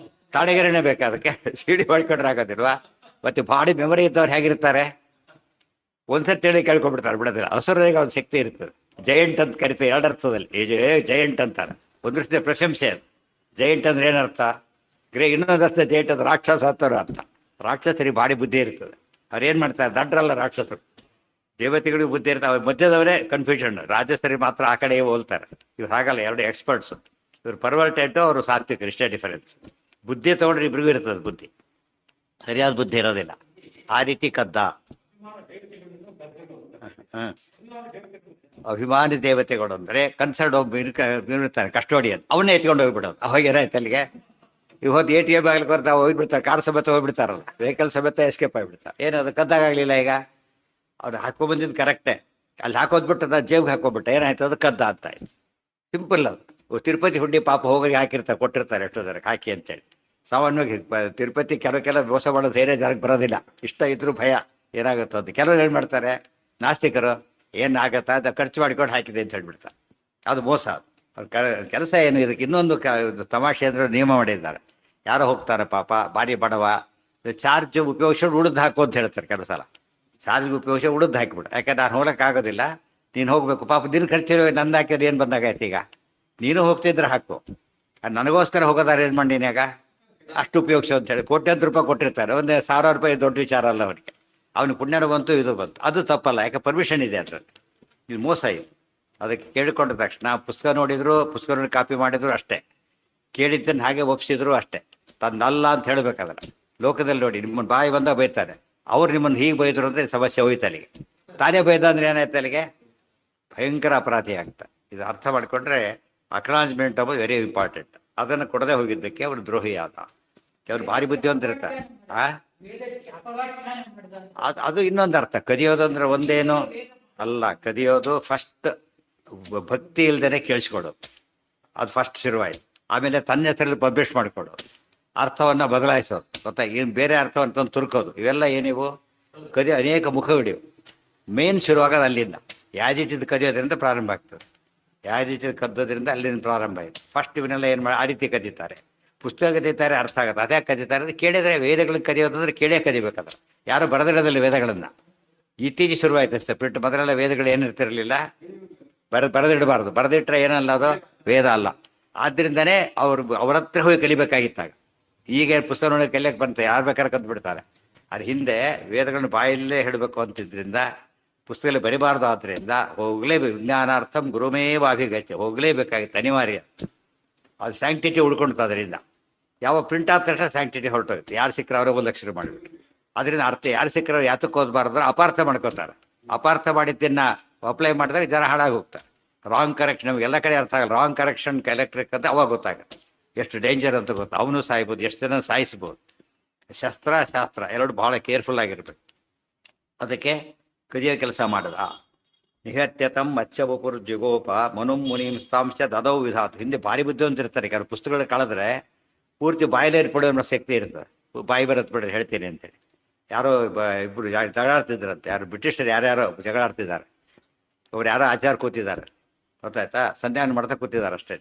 ತಾಳಿಗೆರೆನೇ ಬೇಕಾ ಅದಕ್ಕೆ? ಸಿಡಿ ಮಾಡ್ಕೊಂಡ್ರೆ ಆಗೋದಿಲ್ವಾ? ಮತ್ತು ಬಾಡಿ ಮೆಮೊರಿ ಇದ್ದವ್ರು ಹೇಗಿರ್ತಾರೆ? ಒಂದ್ಸತಿ ಹೇಳಿ ಕೇಳ್ಕೊಂಡ್ಬಿಡ್ತಾರೆ, ಬಿಡೋದಿಲ್ಲ. ಹಸುರಿಗೆ ಅವ್ರ ಶಕ್ತಿ ಇರ್ತದೆ. ಜಯಂಟ್ ಅಂತ ಕರಿತಾರೆ ಎರಡು ಅರ್ಥದಲ್ಲಿ. ಜಯಂಟ್ ಅಂತಾರೆ, ಒಂದು ದೃಷ್ಟಿಯ ಪ್ರಶಂಸೆ ಅದು. ಜಯಂಟ್ ಅಂದ್ರೆ ಏನರ್ಥ? ಇನ್ನೊಂದು ಅರ್ಥ ಜಯಂಟ್ ಅಂದ್ರೆ ರಾಕ್ಷಸ ಹತ್ತೋರು ಅರ್ಥ. ರಾಕ್ಷಸರಿಗೆ ಭಾರಿ ಬುದ್ಧಿ ಇರ್ತದೆ. ಅವ್ರು ಏನು ಮಾಡ್ತಾರೆ? ದಡ್ರಲ್ಲ ರಾಕ್ಷಸರು, ದೇವತೆಗಳಿಗೆ ಬುದ್ಧಿ ಇರ್ತಾರೆ. ಅವ್ರ ಮಧ್ಯದವರೇ ಕನ್ಫ್ಯೂಷನ್. ರಾಜಸ್ಥರಿಗೆ ಮಾತ್ರ ಆ ಕಡೆಗೆ ಹೋಲ್ತಾರೆ. ಇವ್ರು ಹಾಗಲ್ಲ, ಎರಡು ಎಕ್ಸ್ಪರ್ಟ್ಸು. ಇವ್ರು ಪರ್ವರ್ಟೆಂಟು, ಅವರು ಸಾತ್ವಿಕರು, ಇಷ್ಟೇ ಡಿಫರೆನ್ಸ್. ಬುದ್ಧಿ ತೊಗೊಂಡ್ರೆ ಇಬ್ರಿಗೂ ಇರ್ತದೆ ಬುದ್ಧಿ, ಸರಿಯಾದ ಬುದ್ಧಿ ಇರೋದಿಲ್ಲ. ಆ ರೀತಿ ಕದ್ದ. ಹಾಂ ಅಭಿಮಾನಿ ದೇವತೆಗಳು ಅಂದರೆ ಕನ್ಸರ್ಡ್ ಒಬ್ಬ ಇರ್ತಾನೆ ಕಸ್ಟೋಡಿಯನ್, ಅವನ್ನೇ ಎತ್ಕೊಂಡು ಹೋಗ್ಬಿಡೋದು. ಹೋಗ್ಯಾರಾಯ್ತು ಅಲ್ಲಿಗೆ. ಇವತ್ತು ATM ಆಗ್ಲಿಕ್ಕೆ ಬರ್ತಾ ಹೋಗ್ಬಿಡ್ತಾರೆ, ಕಾರ್ ಸಮೇತ ಹೋಗ್ಬಿಡ್ತಾರಲ್ಲ, ವೆಹಿಕಲ್ ಸಮೇತ ಎಸ್ಕೇಪ್ ಆಗಿಬಿಡ್ತಾರೆ. ಏನದು ಕದ್ದಾಗಲಿಲ್ಲ? ಈಗ ಅವ್ರು ಹಾಕೊಂಡ್ಬಂದಿದ್ದು ಕರೆಕ್ಟೇ, ಅಲ್ಲಿ ಹಾಕೋದ್ಬಿಟ್ಟು ಅದು ಜೇಬ್ಗೆ ಹಾಕೋಬಿಟ್ಟ, ಏನಾಯ್ತು? ಅದು ಕದ್ದ ಅಂತ ಆಯ್ತು. ಸಿಂಪಲ್ ಅದು. ತಿರುಪತಿ ಹುಡ್ಡಿ ಪಾಪ ಹೋಗಿ ಹಾಕಿರ್ತಾರೆ, ಕೊಟ್ಟಿರ್ತಾರೆ ಎಷ್ಟೋ ಜನಕ್ಕೆ ಹಾಕಿ ಅಂತೇಳಿ. ಸಾಮಾನ್ಯವಾಗಿ ತಿರುಪತಿ ಕೆಲವು ಮೋಸ ಮಾಡೋ ಧೈರ್ಯ ಜನಕ್ಕೆ ಬರೋದಿಲ್ಲ. ಇಷ್ಟ ಇದ್ರೂ ಭಯ ಏನಾಗುತ್ತೋ ಅಂತ. ಕೆಲವರು ಏನು ಮಾಡ್ತಾರೆ, ನಾಸ್ತಿಕರು, ಏನಾಗತ್ತಾ ಅದು ಖರ್ಚು ಮಾಡಿಕೊಂಡು ಹಾಕಿದೆ ಅಂತ ಹೇಳ್ಬಿಡ್ತಾರೆ. ಅದು ಮೋಸ. ಅವ್ರ ಕೆಲಸ ಏನು? ಇದಕ್ಕೆ ಇನ್ನೊಂದು ತಮಾಷೆ ಅಂದರೆ ನಿಯಮ ಮಾಡಿದ್ದಾರೆ. ಯಾರೋ ಹೋಗ್ತಾರೆ ಪಾಪ, ಭಾರಿ ಬಡವ, ಚಾರ್ಜ್ ಉಪಯೋಗಿಸೋದು ಉಳಿದು ಹಾಕು ಅಂತ ಹೇಳ್ತಾರೆ ಕೆಲವು ಸಲ. ಚಾರ್ಜ್ ಉಪಯೋಗಿಸಿ ಉಳಿದು ಹಾಕಿಬಿಡು, ಯಾಕಂದ್ರೆ ನಾನು ಹೋಗೋಕ್ಕಾಗೋದಿಲ್ಲ, ನೀನು ಹೋಗಬೇಕು. ಪಾಪ ದಿನ ಖರ್ಚು ನಂದು ಹಾಕಿದ್ರೆ ಏನು ಬಂದಾಗೈತೆ? ಈಗ ನೀನು ಹೋಗ್ತಿದ್ರೆ ಹಾಕು, ನನಗೋಸ್ಕರ ಹೋಗೋದಾರೆ ಏನು ಮಾಡಿನ್ಯಾಗ ಅಷ್ಟು ಉಪಯೋಗಿಸೋ ಅಂತೇಳಿ ಕೋಟ್ಯಾಂತರ ರೂಪಾಯಿ ಕೊಟ್ಟಿರ್ತಾರೆ. ಒಂದು 1000 ರೂಪಾಯಿ ದೊಡ್ಡ ವಿಚಾರ ಅಲ್ಲ ಅವನಿಗೆ. ಅವನಿಗೆ ಪುಣ್ಯನೂ ಬಂತು, ಇದು ಬಂತು, ಅದು ತಪ್ಪಲ್ಲ, ಯಾಕೆ ಪರ್ಮಿಷನ್ ಇದೆ ಅದರಲ್ಲಿ. ಇದು ಮೋಸ ಇದು. ಅದಕ್ಕೆ ಕೇಳಿಕೊಂಡ ತಕ್ಷಣ ಪುಸ್ತಕ ನೋಡಿದ್ರು, ಪುಸ್ತಕ ನೋಡಿ ಕಾಪಿ ಮಾಡಿದ್ರು ಅಷ್ಟೇ, ಕೇಳಿದ್ದನ್ನು ಹಾಗೆ ಒಪ್ಪಿಸಿದ್ರು ಅಷ್ಟೇ, ತಂದಲ್ಲ ಅಂತ ಹೇಳಬೇಕಾದ್ರೆ. ಲೋಕದಲ್ಲಿ ನೋಡಿ, ನಿಮ್ಮನ್ನು ಬಾಯಿ ಬಂದಾಗ ಬೈತಾರೆ, ಅವ್ರು ನಿಮ್ಮನ್ನು ಹೀಗೆ ಬೈದ್ರು ಅಂದರೆ ಸಮಸ್ಯೆ ಹೋಯ್ತು ಅಲ್ಲಿಗೆ. ತಾನೇ ಬೈದ ಅಂದರೆ ಏನಾಯ್ತು ಅಲ್ಲಿಗೆ? ಭಯಂಕರ ಅಪರಾಧಿ ಆಗ್ತಾ. ಇದು ಅರ್ಥ ಮಾಡಿಕೊಂಡ್ರೆ ಅಕ್ನಾಲಜ್ಮೆಂಟ್ ಆಫ್ ವೆರಿ ಇಂಪಾರ್ಟೆಂಟ್. ಅದನ್ನು ಕೊಡದೆ ಹೋಗಿದ್ದಕ್ಕೆ ಅವರು ದ್ರೋಹಿ ಆದ. ಕೆಲವರು ಭಾರಿ ಬುದ್ಧಿವಂತರಿರ್ತಾರೆ. ಅದು ಇನ್ನೊಂದು ಅರ್ಥ. ಕದಿಯೋದು ಅಂದ್ರೆ ಒಂದೇನು ಅಲ್ಲ, ಕದಿಯೋದು ಫಸ್ಟ್ ಭಕ್ತಿ ಇಲ್ದೇ ಕೇಳಿಸ್ಕೊಡೋದು, ಅದು ಫಸ್ಟ್ ಶುರುವಾಯಿತು. ಆಮೇಲೆ ತನ್ನ ಹೆಸರಲ್ಲಿ ಪಬ್ಲಿಷ್ ಮಾಡಿಕೊಡೋದು, ಅರ್ಥವನ್ನು ಬದಲಾಯಿಸೋದು, ಗೊತ್ತಾ? ಏನು ಬೇರೆ ಅರ್ಥವನ್ನು ತಂದು ತುರ್ಕೋದು, ಇವೆಲ್ಲ ಏನಿವು? ಕದಿಯೋ ಅನೇಕ ಮುಖವಿಡಿವು. ಮೇನ್ ಶುರುವಾಗೋದು ಅಲ್ಲಿಂದ. ಯಾಜಿಟಿದ್ದು ಕದಿಯೋದ್ರಿಂದ ಪ್ರಾರಂಭ ಆಗ್ತದೆ. ಯಾಜಿಟಿದ್ದು ಕದ್ದೋದ್ರಿಂದ ಅಲ್ಲಿಂದ ಪ್ರಾರಂಭ ಆಯಿತು. ಫಸ್ಟ್ ಇವನ್ನೆಲ್ಲ ಏನು ಮಾಡಿ ಆ ರೀತಿ ಕದೀತಾರೆ. ಪುಸ್ತಕ ಕದೀತಾರೆ, ಅರ್ಥ ಆಗುತ್ತೆ. ಅದೇ ಕದೀತಾರೆ ಅಂದರೆ ಕೇಳಿದರೆ ವೇದಗಳನ್ನ ಕದಿಯೋದಂದ್ರೆ ಕೇಳೇ ಕದಿಬೇಕಾದ್ರೆ. ಯಾರು ಬರೆದಿರೋದಿಲ್ಲ ವೇದಗಳನ್ನು, ಇತ್ತೀಚೆಗೆ ಶುರುವಾಯ್ತು ಅಷ್ಟೇ. ಪ್ರಿಂಟ್ ಮೊದಲೆಲ್ಲ ವೇದಗಳು ಏನಿರ್ತಿರಲಿಲ್ಲ, ಬರೆದಿಡಬಾರ್ದು. ಬರೆದಿಟ್ರೆ ಏನಲ್ಲ, ಅದು ವೇದ ಅಲ್ಲ. ಆದ್ದರಿಂದನೇ ಅವ್ರ ಹತ್ರ ಹೋಗಿ ಕಲಿಬೇಕಾಗಿತ್ತಾಗ. ಈಗ ಪುಸ್ತಕ ನೋಡಿ ಕಲಿಯಕ್ಕೆ ಬಂತ, ಯಾರು ಬೇಕಾದ್ರೆ ಕದ್ದು ಬಿಡ್ತಾರೆ. ಅದ್ರ ಹಿಂದೆ ವೇದಗಳನ್ನು ಬಾಯಲ್ಲೇ ಹೇಳಬೇಕು ಅಂತಿದ್ರಿಂದ, ಪುಸ್ತಕದಲ್ಲಿ ಬರಿಬಾರ್ದು. ಆದ್ದರಿಂದ ಹೋಗಲೇಬೇಕು. ವಿಜ್ಞಾನಾರ್ಥಂ ಗುರುಮೇವಾಭಿಗತ್ಯ, ಹೋಗಲೇಬೇಕಾಗಿತ್ತು, ಅನಿವಾರ್ಯ. ಅದು ಸ್ಯಾಂಕ್ಟಿಟಿ ಉಳ್ಕೊಳ್ತು. ಅದರಿಂದ ಯಾವ ಪ್ರಿಂಟ್ ಆದ ತಕ್ಷಣ ಸ್ಯಾಂಕ್ಟಿಟಿ ಹೊರಟೋಗುತ್ತೆ. ಯಾರು ಸಿಕ್ಕರೆ ಅವರೇ ಒಂದು ಅಕ್ಷರ ಮಾಡಿಬಿಟ್ಟು. ಅದರಿಂದ ಅರ್ಥ ಯಾರು ಸಿಕ್ಕರೆ ಯಾತಕ್ಕೆ ಓದಬಾರ್ದು, ಅಪಾರ್ಥ ಮಾಡ್ಕೋತಾರೆ. ಅಪಾರ್ಥ ಮಾಡಿದ್ದನ್ನು ಅಪ್ಲೈ ಮಾಡಿದಾಗ ಜನ ಹಾಳಾಗಿ ಹೋಗ್ತಾರೆ. ರಾಂಗ್ ಕರೆಕ್ಷನ್ ನಮಗೆಲ್ಲ ಕಡೆ ಅರ್ಥ ಆಗಲ್ಲ. ರಾಂಗ್ ಕರೆಕ್ಷನ್ ಎಲೆಕ್ಟ್ರಿಕ್ ಅಂತ ಅವಾಗ ಗೊತ್ತಾಗುತ್ತೆ ಎಷ್ಟು ಡೇಂಜರ್ ಅಂತ ಗೊತ್ತಾ. ಅವನು ಸಾಯ್ಬೋದು, ಎಷ್ಟು ಜನ ಸಾಯಿಸ್ಬೋದು. ಶಾಸ್ತ್ರ ಎರಡು ಭಾಳ ಕೇರ್ಫುಲ್ ಆಗಿರ್ಬೇಕು. ಅದಕ್ಕೆ ಕದಿಯೋ ಕೆಲಸ ಮಾಡದ. ನಿಹತ್ಯತಂ ಮತ್ಸ್ಯವಪುರ್ ಜಿಗೋಪ ಮನುಂ ಮುನಿಂ ಸ್ಥಾಂಶ ದದೌ ವಿಧಾತು. ಹಿಂದೆ ಭಾರಿ ಬುದ್ಧಿವಂತಿರ್ತಾರೆ. ಯಾರು ಪುಸ್ತಕಗಳು ಕಳೆದ್ರೆ ಪೂರ್ತಿ ಬಾಯಿಲೇ ಇರ್ಬಿಡೋ ಅನ್ನೋ ಶಕ್ತಿ ಇರ್ತದೆ. ಬಾಯಿ ಬರತ್ ಬಿಡ್ರಿ ಹೇಳ್ತೀನಿ ಅಂತೇಳಿ. ಯಾರೋ ಇಬ್ಬರು ಜಗಳ ಆಡ್ತಿದ್ರಂತೆ. ಯಾರು ಬ್ರಿಟಿಷರು ಯಾರ್ಯಾರೋ ಜಗಳ ಆಡ್ತಿದ್ದಾರೆ. ಅವ್ರು ಯಾರೋ ಆಚಾರ ಕೂತಿದ್ದಾರೆ, ಗೊತ್ತಾಯ್ತಾ? ಸಂಧಾನ ಮಾಡ್ತಾ ಕೂತಿದ್ದಾರೆ ಅಷ್ಟೇ.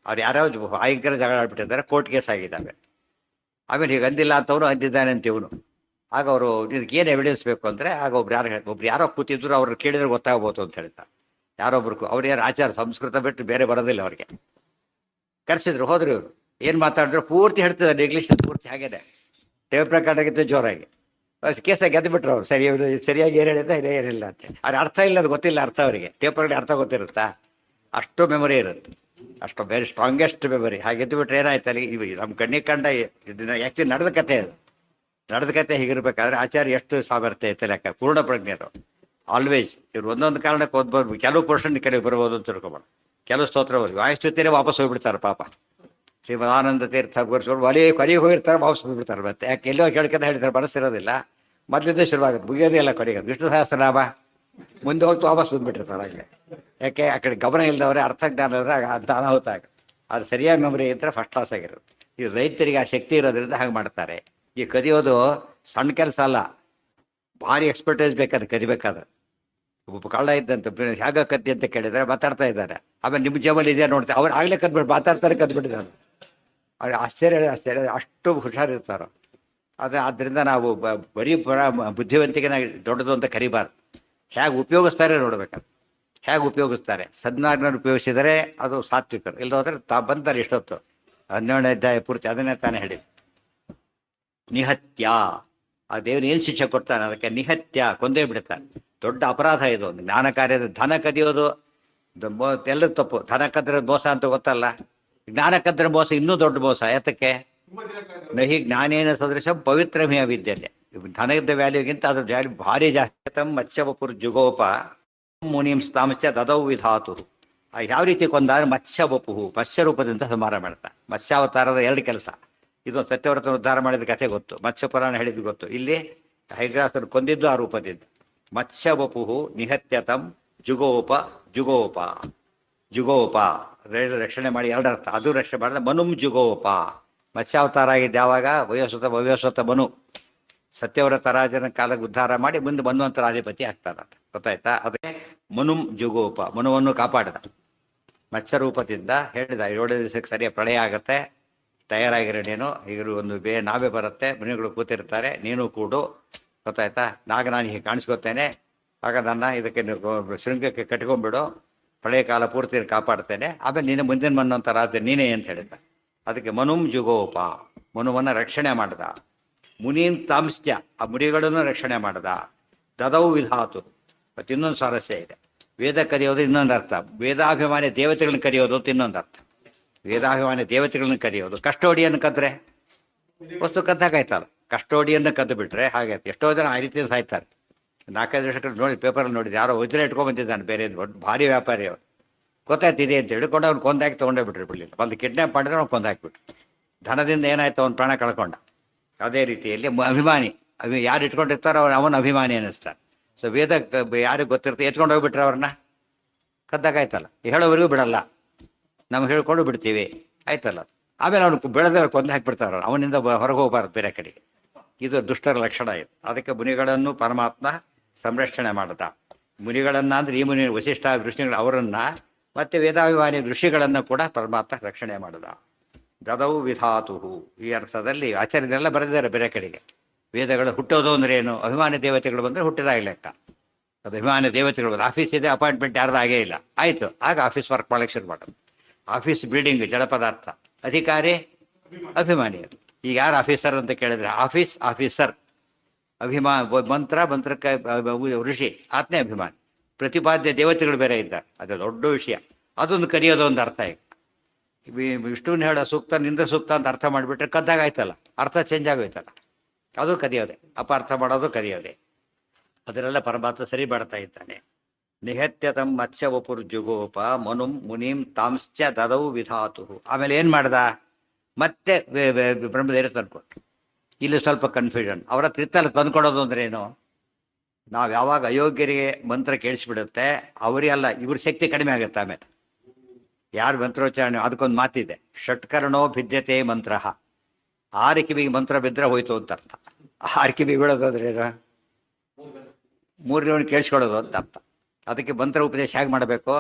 ಅವ್ರು ಯಾರ್ಯಾವ ಭಯಂಕರ ಜಗಳ ಆಡ್ಬಿಟ್ಟಿದ್ದಾರೆ, ಕೋರ್ಟ್ ಕೇಸ್ ಆಗಿದ್ದಾವೆ. ಆಮೇಲೆ ಹೀಗೆ ಅಂದಿಲ್ಲ ಅಂತವನು ಅಂದಿದ್ದಾನೆ ಅಂತ ಇವನು. ಆಗ ಅವರು ಇದಕ್ಕೆ ಏನು ಎವಿಡೆನ್ಸ್ ಬೇಕು ಅಂದರೆ, ಆಗ ಒಬ್ರು ಯಾರೋ ಕೂತಿದ್ರು, ಅವ್ರು ಕೇಳಿದ್ರೆ ಗೊತ್ತಾಗ್ಬೋದು ಅಂತ ಹೇಳ್ತಾರೆ. ಯಾರೊಬ್ರು ಅವ್ರು ಯಾರು ಆಚಾರ ಸಂಸ್ಕೃತ ಬಿಟ್ಟು ಬೇರೆ ಬರೋದಿಲ್ಲ ಅವ್ರಿಗೆ. ಕರೆಸಿದ್ರು, ಹೋದ್ರು. ಇವರು ಏನು ಮಾತಾಡಿದ್ರು ಪೂರ್ತಿ ಹೇಳ್ತಿದ್ದಾರೆ, ಇಂಗ್ಲೀಷ್ ಪೂರ್ತಿ ಹಾಗೇನೆ ಟೇಪ್ ರೆಕಾರ್ಡ್ ಆಗಿತ್ತು ಜೋರಾಗಿ. ಕೇಸಾಗಿ ಗೆದ್ದು ಬಿಟ್ರು ಅವ್ರು. ಸರಿಯಾಗಿ ಏನು ಹೇಳಿದ್ದ ಇದೇ ಏನಿಲ್ಲ ಅಂತ. ಅವ್ರ ಅರ್ಥ ಇಲ್ಲ, ಅದು ಗೊತ್ತಿಲ್ಲ ಅರ್ಥ ಅವರಿಗೆ. ಟೇಪ್ ರೆಕಾರ್ಡ್ ಅರ್ಥ ಗೊತ್ತಿರುತ್ತಾ? ಅಷ್ಟು ಮೆಮೊರಿ ಇರುತ್ತೆ, ಅಷ್ಟು ವೆರಿ ಸ್ಟ್ರಾಂಗೆಸ್ಟ್ ಮೆಮೊರಿ. ಹಾಗೆದ್ದು ಬಿಟ್ರೆ ಏನಾಯ್ತು ಅಲ್ಲಿ, ಇವು ನಮ್ಮ ಕಣ್ಣಿಗೆ ಕಂಡ ಇದನ್ನ ಆ್ಯಕ್ಚುಲಿ ನಡೆದ ಕತೆ ಅದು. ನಡೆದ ಕತೆ ಹೀಗಿರ್ಬೇಕಾದ್ರೆ ಆಚಾರ್ಯ ಎಷ್ಟು ಸಾಮರ್ಥ್ಯ ಐತೆ ಲೆಕ್ಕ. ಪೂರ್ಣ ಪ್ರಜ್ಞರು ಆಲ್ವೇಸ್ ಇವ್ರು ಒಂದೊಂದು ಕಾರಣಕ್ಕೆ ಓದ್ಬೋದು, ಕೆಲವು ಪೋರ್ಷನ್ ಕೆಲವು ಬರ್ಬೋದು ಅಂತ ತಿಳ್ಕೊಬಾರ್ದು. ಕೆಲವು ಸ್ತೋತ್ರ ವಾಯಿಸ್ತುತಿಯೇ ವಾಪಸ್ ಹೋಗ್ಬಿಡ್ತಾರೆ ಪಾಪ. ಶ್ರೀಮದ್ ಆನಂದ ತೀರ್ಥ ಬರ್ಸ್ಕೊಂಡು ಕೊನೆಗೆ ಹೋಗಿರ್ತಾರೆ, ವಾಪಸ್ ಹೋಗ್ಬಿಡ್ತಾರೆ. ಮತ್ತೆ ಯಾಕೆ ಎಲ್ಲೋ ಕೇಳ್ಕೊಂತ ಹೇಳ್ತಾರೆ, ಮನಸ್ಸಿರೋದಿಲ್ಲ, ಮೊದಲಿಂದ ಶುರುವಾಗುತ್ತೆ, ಮುಗಿಯೋದೇ ಇಲ್ಲ ಕೊನೆಗೆ. ವಿಷ್ಣು ಸಹಸ್ರನಾಮ ಮುಂದೆ ಹೋಗ್ತು ವಾಪಸ್ ಬಂದುಬಿಟ್ಟಿರ್ತಾರೆ ಹಾಗೆ. ಯಾಕೆ ಆ ಕಡೆ ಗಮನ ಇಲ್ಲದವ್ರೆ, ಅರ್ಥ ಜ್ಞಾನ ಇದ್ರೆ ಅಂತ ಅನಾಹುತ ಆಗುತ್ತೆ. ಅದು ಸರಿಯಾಗಿ ಮೆಮೊರಿ ಇದ್ದರೆ ಫಸ್ಟ್ ಕ್ಲಾಸ್ ಆಗಿರುತ್ತೆ. ಈ ರೈತರಿಗೆ ಆ ಶಕ್ತಿ ಇರೋದ್ರಿಂದ ಹಾಗೆ ಮಾಡ್ತಾರೆ. ಈ ಕದಿಯೋದು ಸಣ್ಣ ಕೆಲಸ ಅಲ್ಲ, ಭಾರಿ ಎಕ್ಸ್ಪರ್ಟೈಸ್ ಬೇಕಾದ್ರೆ ಕದಿಬೇಕಾದ್ರೆ. ಒಬ್ಬ ಕಳ್ಳ ಇದ್ದಂತ ಹೇಗೆ ಕದ್ದಿ ಅಂತ ಕೇಳಿದರೆ ಮಾತಾಡ್ತಾ ಇದ್ದಾರೆ. ಆಮೇಲೆ ನಿಮ್ಮ ಜೇಬಲ್ಲಿ ಇದೆಯಾ ನೋಡ್ತಾರೆ, ಅವ್ರು ಆಗಲೇ ಕದ್ಬಿಟ್ಟು ಮಾತಾಡ್ತಾರೆ, ಕದ್ಬಿಟ್ಟಿದ್ದಾರೆ. ಅವ್ರು ಆಶ್ಚರ್ಯ ಅಷ್ಟು ಹುಷಾರಿರ್ತಾರೋ. ಆದ್ದರಿಂದ ನಾವು ಬರೀ ಬುದ್ಧಿವಂತಿಕೆನ ದೊಡ್ಡದು ಅಂತ ಕರಿಬಾರ್ದು. ಹೇಗೆ ಉಪಯೋಗಿಸ್ತಾರೆ ನೋಡ್ಬೇಕಾದ್ರೆ, ಹೇಗೆ ಉಪಯೋಗಿಸ್ತಾರೆ. ಸದ್ಮಾರ್ಗನ ಉಪಯೋಗಿಸಿದರೆ ಅದು ಸಾತ್ವಿಕರು, ಇಲ್ಲ ಹೋದ್ರೆ ಬಂತಾರೆ ಇಷ್ಟೊತ್ತು 12ನೇ ಅಧ್ಯಾಯ ಪೂರ್ತಿ ಅದನ್ನೇ ತಾನೇ ಹೇಳಿ. ನಿಹತ್ಯ, ಆ ದೇವ್ರು ಏನು ಶಿಕ್ಷೆ ಕೊಡ್ತಾನೆ ಅದಕ್ಕೆ ನಿಹತ್ಯ, ಕೊಂದೇ ಬಿಡ್ತಾನೆ. ದೊಡ್ಡ ಅಪರಾಧ ಇದು. ಒಂದು ಜ್ಞಾನ ಕಾರ್ಯದ ಧನ ಕದಿಯೋದು ಎಲ್ಲ ತಪ್ಪು. ಧನ ಕದ್ರೆ ಮೋಸ ಅಂತ ಗೊತ್ತಲ್ಲ, ಜ್ಞಾನ ಕದ್ರೆ ಮೋಸ ಇನ್ನೂ ದೊಡ್ಡ ಮೋಸ. ಯಾತಕ್ಕೆ? ನಹಿ ಜ್ಞಾನೇನ ಸದೃಶ ಪವಿತ್ರಮೇ ವಿದ್ಯತೆ. ಧನದ ವ್ಯಾಲ್ಯೂಗಿಂತ ಅದ್ರ ವ್ಯಾಲ್ಯೂ ಭಾರಿ ಜಾಸ್ತಿ. ಮತ್ಸ್ಯವಪುರ್ ಜುಗೋಪ ಮುನಿಂ ಸ್ಥಾಮಸ್ಯ ದದೌ ವಿಧಾತು. ಯಾವ ರೀತಿ ಕೊಂದಾದ್ರೆ ಮತ್ಸ್ಯವಪುಹು, ಮತ್ಸ್ಯ ರೂಪದಿಂದ ಸಂಹಾರ ಮಾಡ್ತಾರೆ. ಮತ್ಸ್ಯಾವತಾರದ 2 ಕೆಲಸ. ಇದೊಂದು ಸತ್ಯವ್ರತನ ಉದ್ಧಾರ ಮಾಡಿದ ಕಥೆ ಗೊತ್ತು, ಮತ್ಸ್ಯ ಪುರಾಣ ಹೇಳಿದ್ದು ಗೊತ್ತು. ಇಲ್ಲಿ ಹೈಗ್ರಾಸರು ಕೊಂದಿದ್ದು ಆ ರೂಪದಿಂದ. ಮತ್ಸ್ಯವಪುಹು ನಿಹತ್ಯತಂ ಜುಗೋಪ ಜುಗೋಪ ಜುಗೋಪ ರಕ್ಷಣೆ ಮಾಡಿ 2 ಅರ್ಥ. ಅದು ರಕ್ಷಣೆ ಮಾಡಿದ ಮನುಂ ಜುಗೋಪ. ಮತ್ಸ್ಯಾವತಾರ ಆಗಿದ್ದು ಯಾವಾಗ? ವಯೋಸ್ವತ ಮನು ಸತ್ಯವ್ರತ ರಾಜನ ಕಾಲಕ್ಕೆ ಉದ್ಧಾರ ಮಾಡಿ ಮುಂದೆ ಮನ್ವಂತ ರಾಜಪತಿ ಆಗ್ತಾರಂತ, ಗೊತ್ತಾಯ್ತಾ? ಅದಕ್ಕೆ ಮನುಂ ಜುಗೋಪ, ಮನುವನ್ನು ಕಾಪಾಡಿದ ಮತ್ಸ್ಯರೂಪದಿಂದ. ಹೇಳಿದ 7 ದಿವಸಕ್ಕೆ ಸರಿಯಾಗಿ ಪ್ರಳಯ ಆಗತ್ತೆ, ತಯಾರಾಗಿರೋ ನೀನು. ಈಗ ಒಂದು ನಾವೇ ಬರುತ್ತೆ, ಮನೆಗಳು ಕೂತಿರ್ತಾರೆ, ನೀನು ಕೂಡು, ಗೊತ್ತಾಯ್ತಾ? ನಾನು ಹೀಗೆ ಕಾಣಿಸ್ಕೊತೇನೆ, ಆಗ ನನ್ನ ಇದಕ್ಕೆ ಶೃಂಗಕ್ಕೆ ಕಟ್ಕೊಂಡ್ಬಿಡು, ಪ್ರಳಯ ಕಾಲ ಪೂರ್ತಿ ಕಾಪಾಡ್ತೇನೆ, ಆಮೇಲೆ ನೀನು ಮುಂದಿನ ಮನ್ವಂತ ರಾಜ ನೀನೇ ಅಂತ ಹೇಳಿದ. ಅದಕ್ಕೆ ಮನುಂ ಜುಗೋಪ, ಮನುವನ್ನು ರಕ್ಷಣೆ ಮಾಡ್ದ. ಮುನೀನ್ ತಾಂಸ್ತ್ಯ, ಆ ಮುನಿಗಳನ್ನು ರಕ್ಷಣೆ ಮಾಡ್ದ. ದದೌ ವಿಧಾತು, ಮತ್ತು ಇನ್ನೊಂದು ಸ್ವಾರಸ್ಯ ಇದೆ. ವೇದ ಕರೆಯೋದು ಇನ್ನೊಂದು ಅರ್ಥ, ವೇದಾಭಿಮಾನಿ ದೇವತೆಗಳನ್ನ ಕರೆಯೋದು ಅಂತ ಇನ್ನೊಂದು ಅರ್ಥ. ವೇದಾಭಿಮಾನಿ ದೇವತೆಗಳನ್ನ ಕರೆಯೋದು. ಕಸ್ಟೋಡಿಯನ್ನು ಕದ್ರೆ ವಸ್ತು ಕದ್ದಾಗಾಯ್ತಲ್ಲ, ಕಸ್ಟೋಡಿಯನ್ನು ಕದ್ದು ಬಿಟ್ರೆ ಹಾಗೆ. ಎಷ್ಟೋ ಜನ ಆ ರೀತಿಯಲ್ಲಿ ಸಾಯ್ತಾರೆ. 4-5 ವರ್ಷಗಳು ನೋಡಿ, ಪೇಪರಲ್ಲಿ ನೋಡಿದ್ದು, ಯಾರೋ ವಜ್ರ ಇಟ್ಕೊಂಡ್ಬಂದಿದ್ದಾನೆ ಬೇರೆ ದೊಡ್ಡ ಭಾರಿ ವ್ಯಾಪಾರಿ. ಅವರು ಗೊತ್ತಾಯ್ತಿದೆ ಅಂತ ಹಿಡ್ಕೊಂಡು ಅವ್ನು ಕೊಂದಾಕಿ ತೊಗೊಂಡೇ ಬಿಟ್ರಿ, ಬಿಡಲಿಲ್ಲ. ಒಂದು ಕಿಡ್ನಾಪ್ ಮಾಡಿದ್ರೆ ಅವ್ನು ಕೊಂದಾಕ್ಬಿಟ್ರು. ಧನದಿಂದ ಏನಾಯ್ತು, ಅವ್ನು ಪ್ರಾಣ ಕಳ್ಕೊಂಡ. ಅದೇ ರೀತಿಯಲ್ಲಿ ಅಭಿಮಾನಿ, ಯಾರು ಇಟ್ಕೊಂಡಿರ್ತಾರೋ ಅವನ ಅಭಿಮಾನಿ ಅನ್ನಿಸ್ತಾರೆ. ಸೊ ವೇದ ಯಾರಿಗೆ ಗೊತ್ತಿರುತ್ತೆ, ಎತ್ಕೊಂಡು ಹೋಗ್ಬಿಟ್ರೆ ಅವ್ರನ್ನ ಕದ್ದಾಗಾಯ್ತಲ್ಲ. ಹೇಳೋವರೆಗೂ ಬಿಡಲ್ಲ, ನಮ್ಗೆ ಹೇಳ್ಕೊಂಡು ಬಿಡ್ತೀವಿ, ಆಯ್ತಲ್ಲ. ಆಮೇಲೆ ಅವ್ನು ಬೆಳೆದ ಕೊಂದು ಹಾಕಿಬಿಡ್ತಾರ, ಅವನಿಂದ ಹೊರಗೆ ಹೋಗಬಾರ್ದು ಬೇರೆ ಕಡೆಗೆ. ಇದು ದುಷ್ಟರ ಲಕ್ಷಣ ಇದು. ಅದಕ್ಕೆ ಮುನಿಗಳನ್ನು ಪರಮಾತ್ಮ ಸಂರಕ್ಷಣೆ ಮಾಡ್ದ. ಮುನಿಗಳನ್ನ ಅಂದ್ರೆ ಈ ಮುನಿ ವಸಿಷ್ಠ ಋಷಿಗಳು ಅವರನ್ನ, ಮತ್ತೆ ವೇದಾಭಿಮಾನಿ ಋಷಿಗಳನ್ನು ಕೂಡ ಪರಮಾತ್ಮ ರಕ್ಷಣೆ ಮಾಡಿದ. ದದೌ ವಿಧಾತುಹು, ಈ ಅರ್ಥದಲ್ಲಿ ಆಚಾರ್ಯರೆಲ್ಲ ಬರೆದಿದ್ದಾರೆ ಬೇರೆ ಕಡೆಗೆ. ವೇದಗಳು ಹುಟ್ಟೋದು ಅಂದ್ರೆ ಏನು? ಅಭಿಮಾನಿ ದೇವತೆಗಳು ಬಂದರೆ ಹುಟ್ಟಿದಾಗ ಲೆಕ್ಕ. ಅದು ಅಭಿಮಾನಿ ದೇವತೆಗಳು ಬಂದು ಆಫೀಸ್ ಇದೆ, ಅಪಾಯಿಂಟ್ಮೆಂಟ್ ಯಾರ್ದು ಆಗೇ ಇಲ್ಲ, ಆಯಿತು, ಆಗ ಆಫೀಸ್ ವರ್ಕ್ ಮಾಡಕ್ಕೆ ಶುರು ಮಾಡೋದು. ಆಫೀಸ್ ಬಿಲ್ಡಿಂಗ್ ಜಡ ಪದಾರ್ಥ, ಅಧಿಕಾರಿ ಅಭಿಮಾನಿ. ಈಗ ಯಾರು ಆಫೀಸರ್ ಅಂತ ಕೇಳಿದ್ರೆ ಆಫೀಸರ್. ಮಂತ್ರಕ್ಕೆ ಋಷಿ ಆತ್ನೇ ಅಭಿಮಾನಿ. ಪ್ರತಿಪಾದ್ಯ ದೇವತೆಗಳು ಬೇರೆ ಇದ್ದಾರೆ, ಅದು ದೊಡ್ಡ ವಿಷಯ. ಅದೊಂದು ಕರೆಯೋದು ಒಂದು ಅರ್ಥ. ಈಗ ವಿಷ್ಣುವಿನ ಹೇಳೋ ಸೂಕ್ತ ನಿಂದ ಸೂಕ್ತ ಅಂತ ಅರ್ಥ ಮಾಡಿಬಿಟ್ರೆ ಕದ್ದಾಗ ಆಯ್ತಲ್ಲ, ಅರ್ಥ ಚೇಂಜ್ ಆಗೋಯ್ತಲ್ಲ. ಅದು ಕದಿಯೋದೆ, ಅಪಾರ್ಥ ಮಾಡೋದು ಕದಿಯೋದೆ. ಅದನ್ನೆಲ್ಲ ಪರಮಾತ್ಮ ಸರಿ ಮಾಡ್ತಾ ಇದ್ದಾನೆ. ನಿಹತ್ಯತಂ ಮತ್ಸ್ಯವಪುರ್ ಜುಗೋಪ ಮನುಂ ಮುನಿಂ ತಾಂಶ್ಚ ದದೌ ವಿಧಾತು. ಆಮೇಲೆ ಏನು ಮಾಡ್ದ? ಮತ್ತೆ ಬ್ರಹ್ಮದೇವರು ತಂದ್ಕೊಟ್ಟು. ಇಲ್ಲಿ ಸ್ವಲ್ಪ ಕನ್ಫ್ಯೂಷನ್. ಅವರ ತ್ರಿತ್ತಲ್ಲಿ ತಂದ್ಕೊಡೋದು ಅಂದ್ರೆ ಏನು? ನಾವು ಯಾವಾಗ ಅಯೋಗ್ಯರಿಗೆ ಮಂತ್ರ ಕೇಳಿಸ್ಬಿಡುತ್ತೆ, ಅವರಿಗೆಲ್ಲ ಇವ್ರ ಶಕ್ತಿ ಕಡಿಮೆ ಆಗುತ್ತೆ. ಆಮೇಲೆ ಯಾರು ಮಂತ್ರೋಚ್ಚಾರಣೆ, ಅದಕ್ಕೊಂದು ಮಾತಿದೆ, ಷಟ್ಕರ್ಣೋ ಭಿದ್ಯತೆ ಮಂತ್ರ. 6 ಕಿವಿಗೆ ಮಂತ್ರ ಬಿದ್ದರೆ ಹೋಯ್ತು ಅಂತ ಅರ್ಥ. 6 ಕಿವಿ ಬೀಳೋದಾದ್ರೆ ಏನು? 3 ಕೇಳಿಸ್ಕೊಳ್ಳೋದು ಅಂತ ಅರ್ಥ. ಅದಕ್ಕೆ ಮಂತ್ರ ಉಪದೇಶ ಹೇಗೆ ಮಾಡಬೇಕು?